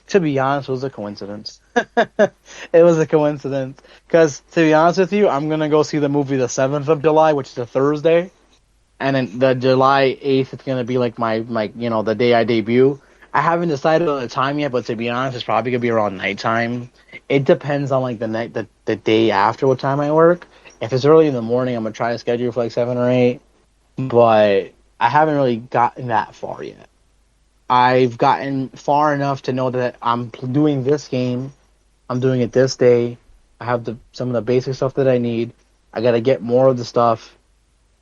Speaker 2: To be honest, it was a coincidence. It was a coincidence. Because, to be honest with you, I'm going to go see the movie the 7th of July, which is a Thursday. And then the July 8th, it's going to be like my the day I debut. I haven't decided on the time yet, but to be honest, it's probably going to be around nighttime. It depends on like the day after what time I work. If it's early in the morning, I'm going to try to schedule for like 7 or 8. But I haven't really gotten that far yet. I've gotten far enough to know that I'm doing this game. I'm doing it this day. I have some of the basic stuff that I need. I got to get more of the stuff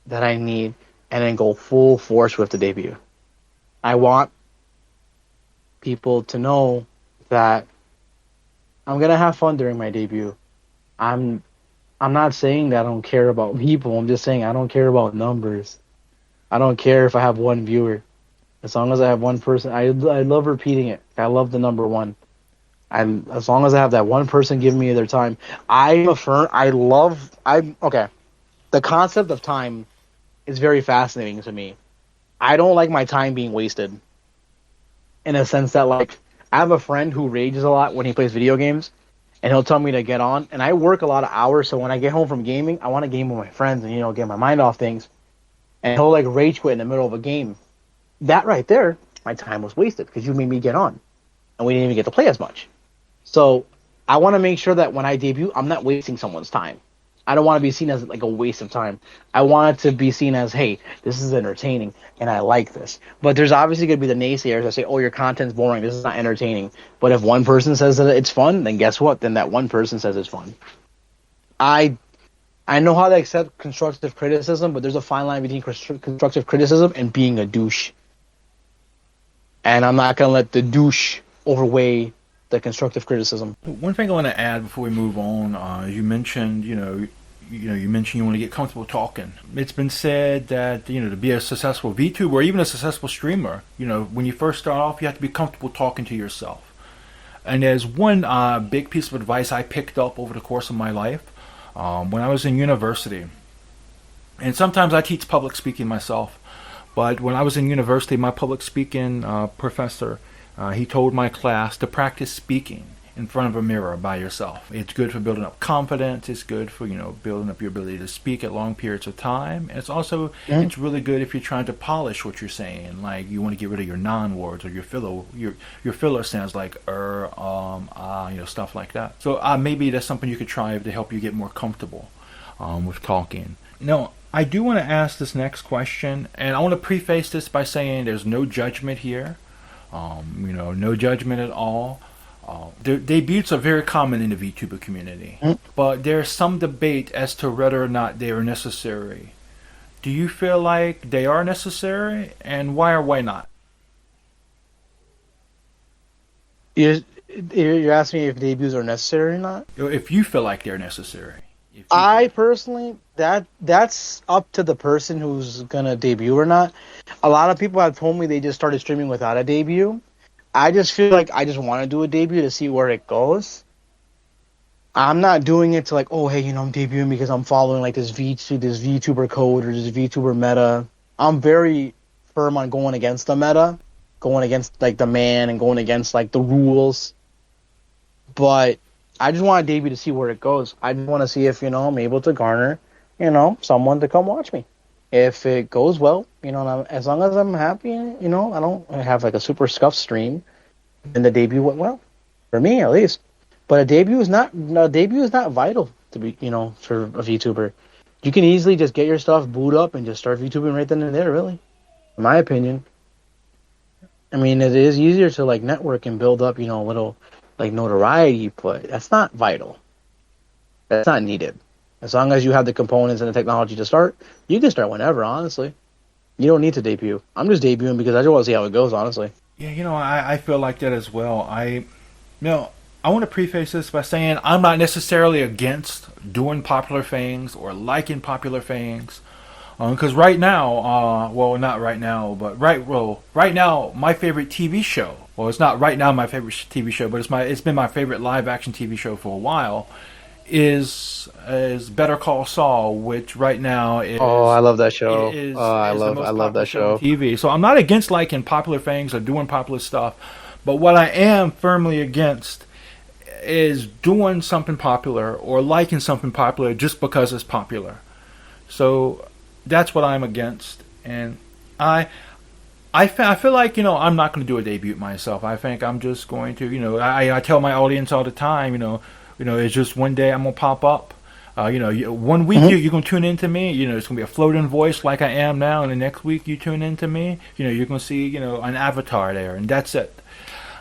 Speaker 2: that I need and then go full force with the debut. I want people to know that I'm going to have fun during my debut. I'm not saying that I don't care about people. I'm just saying I don't care about numbers. I don't care if I have one viewer. As long as I have one person, I love repeating it. I love the number one. As long as I have that one person giving me their time. Okay. The concept of time is very fascinating to me. I don't like my time being wasted. In a sense that, like, I have a friend who rages a lot when he plays video games, and he'll tell me to get on. And I work a lot of hours, so when I get home from gaming, I want to game with my friends and, get my mind off things. And he'll, like, rage quit in the middle of a game. That right there, my time was wasted because you made me get on. And we didn't even get to play as much. So I want to make sure that when I debut, I'm not wasting someone's time. I don't want to be seen as like a waste of time. I want it to be seen as, hey, this is entertaining and I like this. But there's obviously going to be the naysayers that say, oh, your content's boring. This is not entertaining. But if one person says that it's fun, then guess what? Then that one person says it's fun. I know how to accept constructive criticism, but there's a fine line between constructive criticism and being a douche. And I'm not going to let the douche overweigh the constructive criticism.
Speaker 1: One thing I want to add before we move on, you mentioned, you mentioned you want to get comfortable talking. It's been said that, to be a successful VTuber or even a successful streamer, when you first start off, you have to be comfortable talking to yourself. And there's one big piece of advice I picked up over the course of my life when I was in university. And sometimes I teach public speaking myself. But when I was in university, my public speaking professor, he told my class to practice speaking in front of a mirror by yourself. It's good for building up confidence. It's good for, building up your ability to speak at long periods of time. And it's also, it's really good if you're trying to polish what you're saying. Like you want to get rid of your non-words or your filler sounds like stuff like that. So maybe that's something you could try to help you get more comfortable with talking. Now, I do want to ask this next question, and I want to preface this by saying there's no judgment here. No judgment at all. Debuts are very common in the VTuber community, but there's some debate as to whether or not they are necessary. Do you feel like they are necessary, and why or why not?
Speaker 2: You're asking me if debuts are necessary or not?
Speaker 1: If you feel like they're necessary.
Speaker 2: I personally, that's up to the person who's gonna debut or not. A lot of people have told me they just started streaming without a debut. I just feel like I just want to do a debut to see where it goes. I'm not doing it to like, oh hey, I'm debuting because I'm following like this VTuber code or this VTuber meta. I'm very firm on going against the meta, going against like the man and going against like the rules. But I just want a debut to see where it goes. I just want to see if, I'm able to garner, someone to come watch me. If it goes well, as long as I'm happy, I don't have like a super scuffed stream, then the debut went well, for me at least. But a debut is not vital to be, for a VTuber. You can easily just get your stuff boot up and just start VTubing right then and there, really, in my opinion. I mean, it is easier to like network and build up, a little like notoriety, but that's not vital. That's not needed. As long as you have the components and the technology to start, you can start whenever, honestly. You don't need to debut. I'm just debuting because I just want to see how it goes, honestly.
Speaker 1: Yeah, I feel like that as well. I want to preface this by saying I'm not necessarily against doing popular things or liking popular things. Because right now, well, not right now, but right now, my favorite TV show. Well, it's not right now my favorite TV show, but it's been my favorite live action TV show for a while. Is Better Call Saul, which right now is
Speaker 2: I love that show.
Speaker 1: I love that show on TV. So I'm not against liking popular things or doing popular stuff, but what I am firmly against is doing something popular or liking something popular just because it's popular. So that's what I'm against, and I feel like I'm not going to do a debut myself. I think I'm just going to I tell my audience all the time it's just one day I'm gonna pop up. 1 week you're gonna tune into me. It's gonna be a floating voice like I am now, and the next week you tune into me. You're gonna see an avatar there, and that's it.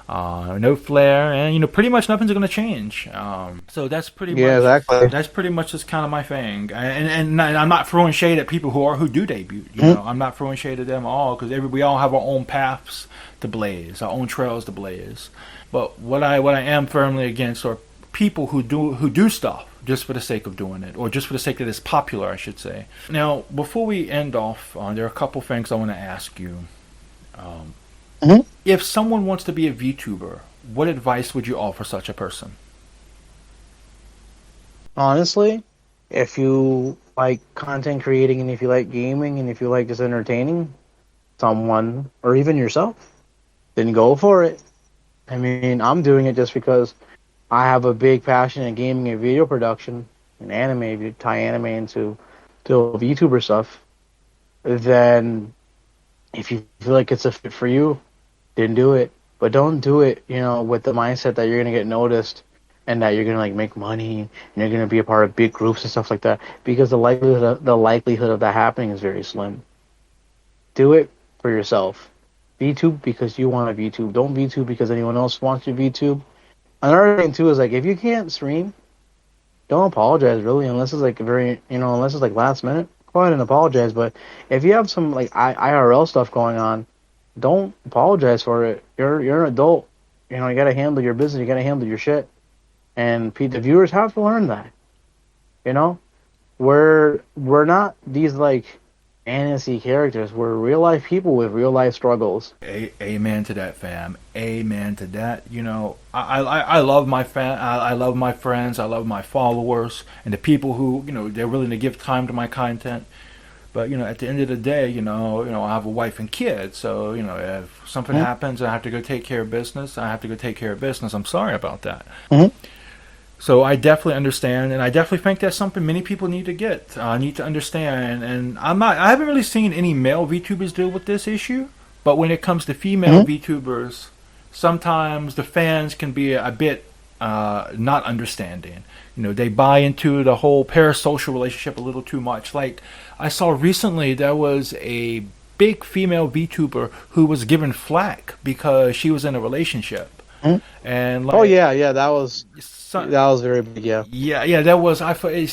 Speaker 1: No flair, and pretty much nothing's gonna change. So that's pretty much
Speaker 2: exactly.
Speaker 1: That's pretty much just kind of my thing. And I'm not throwing shade at people who do debut. I'm not throwing shade at them at all because we all have our own paths to blaze, our own trails to blaze. But what I am firmly against are people who do stuff just for the sake of doing it, or just for the sake that it's popular, I should say. Now, before we end off, there are a couple things I want to ask you. If someone wants to be a VTuber, what advice would you offer such a person?
Speaker 2: Honestly, if you like content creating and if you like gaming and if you like just entertaining someone or even yourself, then go for it. I mean, I'm doing it just because I have a big passion in gaming and video production and anime. If you tie anime into VTuber stuff, then if you feel like it's a fit for you, then do it. But don't do it, with the mindset that you're gonna get noticed and that you're gonna like make money and you're gonna be a part of big groups and stuff like that. Because the likelihood of that happening is very slim. Do it for yourself. VTube because you want to VTube. Don't VTube because anyone else wants you to VTube. Another thing too is like if you can't stream, don't apologize really unless it's like unless it's like last minute. Go ahead and apologize. But if you have some like IRL stuff going on, don't apologize for it. You're an adult. You gotta handle your business. You gotta handle your shit. And the viewers have to learn that. We're not these like fantasy characters. We're real life people with real life struggles.
Speaker 1: Amen to that, fam. Amen to that. I love my I love my friends. I love my followers and the people who they're willing to give time to my content. But at the end of the day, I have a wife and kids. So if something happens, I have to go take care of business. I have to go take care of business. I'm sorry about that. So I definitely understand, and I definitely think that's something many people need to need to understand. And I haven't really seen any male VTubers deal with this issue. But when it comes to female VTubers, sometimes the fans can be a bit not understanding. They buy into the whole parasocial relationship a little too much. Like I saw recently, there was a big female VTuber who was given flack because she was in a relationship. And like,
Speaker 2: that was very big.
Speaker 1: That was.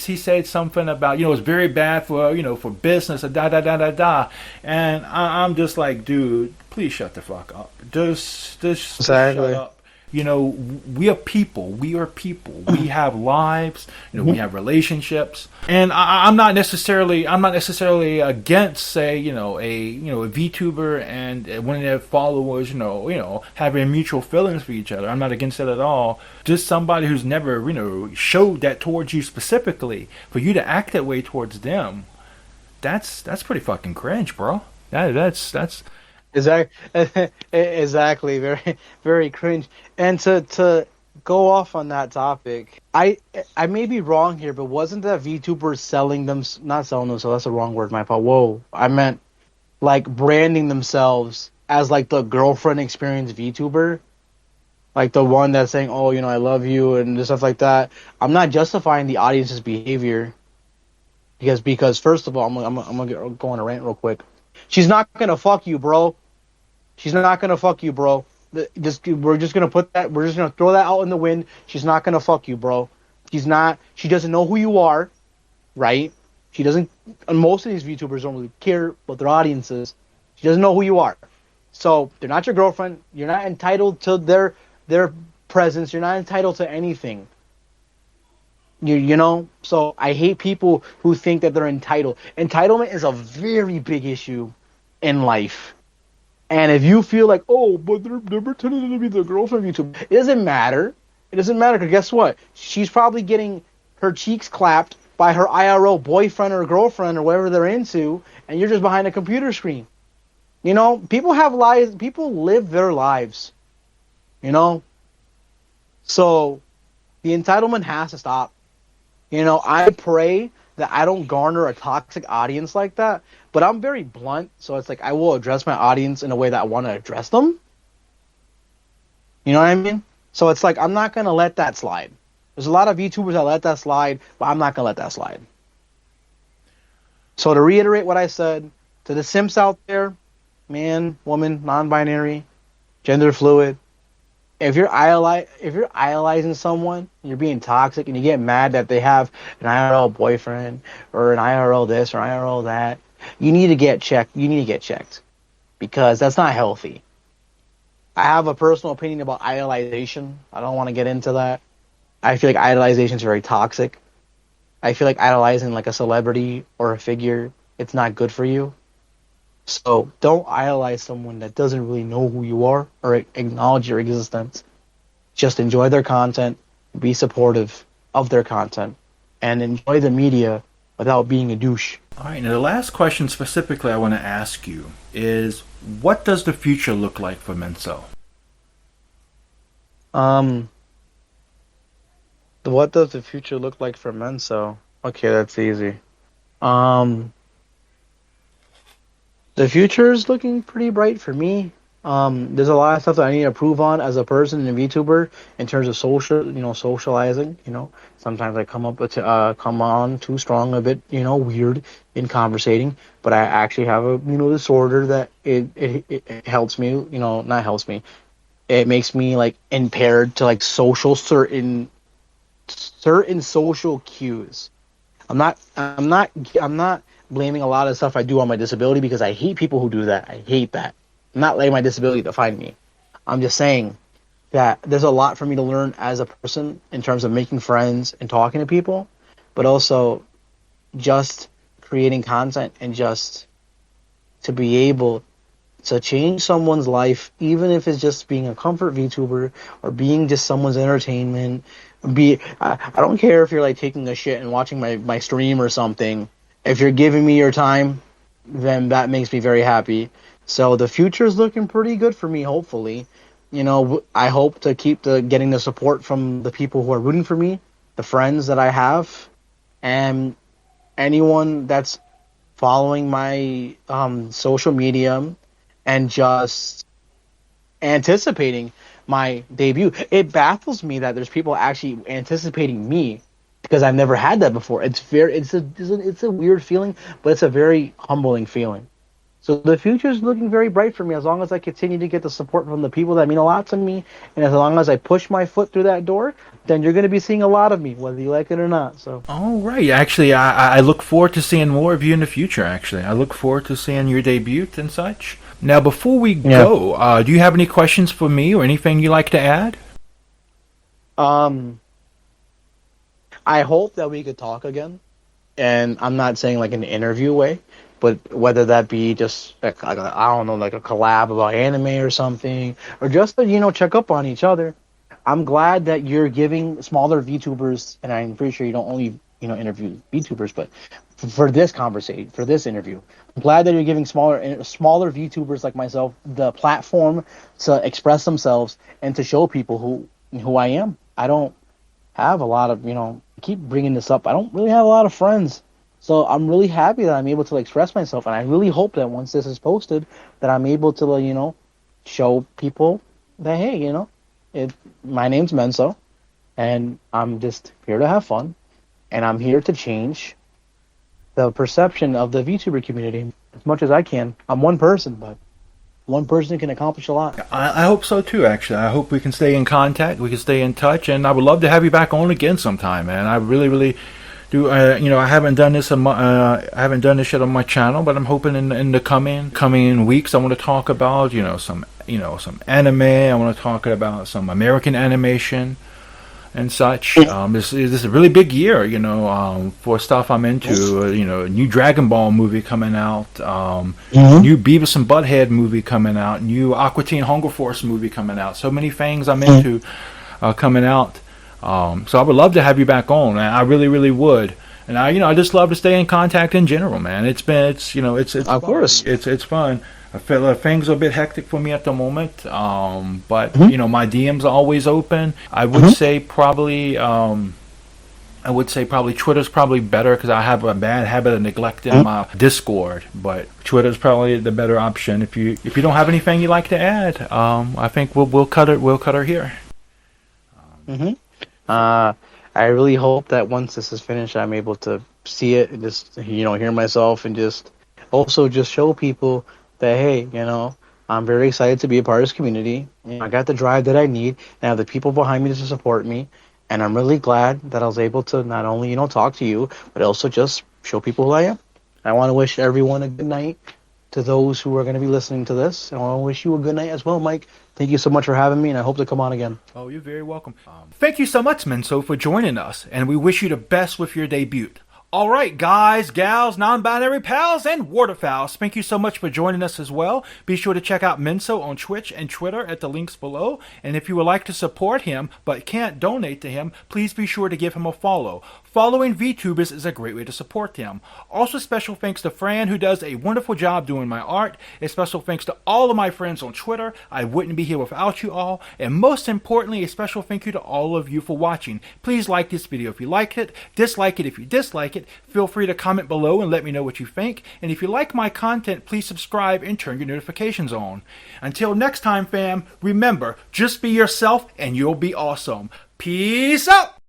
Speaker 1: He said something about it's very bad for for business. And I'm just like, dude, please shut the fuck up. Just shut up. We are people. We are people. We have lives. We have relationships. And I'm not necessarily against, say, a VTuber and one of their followers, having mutual feelings for each other. I'm not against that at all. Just somebody who's never, showed that towards you specifically, for you to act that way towards them, that's pretty fucking cringe, bro. That's.
Speaker 2: Exactly, very, very cringe. And to go off on that topic, I may be wrong here, but wasn't that VTubers selling them? Not selling them, so that's the wrong word. My fault. Whoa, I meant like branding themselves as like the girlfriend experience VTuber, like the one that's saying, "Oh, I love you" and stuff like that. I'm not justifying the audience's behavior because first of all, I'm gonna go on a rant real quick. She's not gonna fuck you, bro. She's not gonna fuck you, bro. We're just gonna put that. We're just gonna throw that out in the wind. She's not gonna fuck you, bro. She's not. She doesn't know who you are, right? She doesn't. And most of these VTubers don't really care about their audiences. She doesn't know who you are, so they're not your girlfriend. You're not entitled to their presence. You're not entitled to anything. So I hate people who think that they're entitled. Entitlement is a very big issue in life. And if you feel like, oh, but they're pretending to be the girlfriend of YouTube, it doesn't matter. It doesn't matter because guess what? She's probably getting her cheeks clapped by her IRL boyfriend or girlfriend or whatever they're into, and you're just behind a computer screen. People have lives. People live their lives. So the entitlement has to stop. I pray that I don't garner a toxic audience like that, but I'm very blunt, so it's like I will address my audience in a way that I want to address them. You know what I mean? So it's like I'm not going to let that slide. There's a lot of YouTubers that let that slide, but I'm not going to let that slide. So to reiterate what I said, to the simps out there, man, woman, non-binary, gender fluid, if you're idolizing someone, you're being toxic, and you get mad that they have an IRL boyfriend or an IRL this or IRL that, you need to get checked. You need to get checked because that's not healthy. I have a personal opinion about idolization. I don't want to get into that. I feel like idolization is very toxic. I feel like idolizing like a celebrity or a figure, it's not good for you. So don't idolize someone that doesn't really know who you are or acknowledge your existence. Just enjoy their content, be supportive of their content, and enjoy the media without being a douche.
Speaker 1: All right, now the last question specifically I want to ask you is, what does the future look like for Menso?
Speaker 2: What does the future look like for Menso? Okay, that's easy. The future is looking pretty bright for me. There's a lot of stuff that I need to improve on as a person and a VTuber in terms of socializing. Sometimes I come on too strong, a bit, weird in conversating. But I actually have a, disorder that it helps me, not helps me. It makes me like impaired to like certain social cues. I'm not blaming a lot of stuff I do on my disability because I hate people who do that. I hate that. I'm not letting my disability define me. I'm just saying that there's a lot for me to learn as a person in terms of making friends and talking to people, but also just creating content and just to be able to change someone's life, even if it's just being a comfort VTuber or being just someone's entertainment. I don't care if you're like taking a shit and watching my stream or something. If you're giving me your time, then that makes me very happy. So the future is looking pretty good for me, hopefully. I hope to keep getting the support from the people who are rooting for me, the friends that I have, and anyone that's following my social media and just anticipating my debut. It baffles me that there's people actually anticipating me because I've never had that before. It's a weird feeling, but it's a very humbling feeling. So the future is looking very bright for me as long as I continue to get the support from the people that mean a lot to me, and as long as I push my foot through that door, then you're going to be seeing a lot of me, whether you like it or not. So.
Speaker 1: All right. Actually, I look forward to seeing more of you in the future. Actually, I look forward to seeing your debut and such. Now, before we go, do you have any questions for me or anything you'd like to add?
Speaker 2: I hope that we could talk again, and I'm not saying like an interview way, but whether that be just like I don't know, like a collab about anime or something, or just to check up on each other. I'm glad that you're giving smaller VTubers, and I'm pretty sure you don't only interview VTubers, but for this conversation, for this interview, I'm glad that you're giving smaller VTubers like myself the platform to express themselves and to show people who I am. I don't have a lot of, I keep bringing this up. I don't really have a lot of friends. So I'm really happy that I'm able to express myself, and I really hope that once this is posted, that I'm able to, show people that, hey, my name's Menso, and I'm just here to have fun, and I'm here to change the perception of the VTuber community as much as I can. I'm one person, but one person can accomplish a lot.
Speaker 1: I hope so too. Actually, I hope we can stay in contact. We can stay in touch, and I would love to have you back on again sometime, man. I really, really do. I haven't done this. I haven't done this yet on my channel, but I'm hoping in the coming weeks I want to talk about some anime. I want to talk about some American animation and such. This is a really big year, for stuff I'm into. A new Dragon Ball movie coming out, new Beavis and Butthead movie coming out, new Aqua Teen Hunger Force movie coming out. So many things I'm into coming out. So I would love to have you back on. I really, really would. And I just love to stay in contact in general, man. It's of
Speaker 2: fun. Course,
Speaker 1: it's fun. I feel like things are a bit hectic for me at the moment, but my DMs are always open. I would say probably Twitter's probably better because I have a bad habit of neglecting my Discord. But Twitter's probably the better option. If you don't have anything you'd like to add, I think we'll cut her here.
Speaker 2: I really hope that once this is finished, I'm able to see it and just hear myself, and just also just show people that, hey, I'm very excited to be a part of this community. I got the drive that I need, and I have the people behind me to support me, and I'm really glad that I was able to not only, talk to you, but also just show people who I am. I want to wish everyone a good night, to those who are going to be listening to this, and I want to wish you a good night as well, Mike. Thank you so much for having me, and I hope to come on again.
Speaker 1: Oh, you're very welcome. Thank you so much, Menso, for joining us, and we wish you the best with your debut. All right, guys, gals, non-binary pals, and waterfowls, thank you so much for joining us as well. Be sure to check out Menso on Twitch and Twitter at the links below. And if you would like to support him but can't donate to him, please be sure to give him a follow. Following Vtubers is a great way to support him. Also, special thanks to Fran, who does a wonderful job doing my art. A special thanks to all of my friends on Twitter. I wouldn't be here without you all. And most importantly, a special thank you to all of you for watching. Please like this video if you liked it. Dislike it if you dislike it. Feel free to comment below and let me know what you think. And if you like my content, please subscribe and turn your notifications on. Until next time, fam, remember, just be yourself and you'll be awesome. Peace out!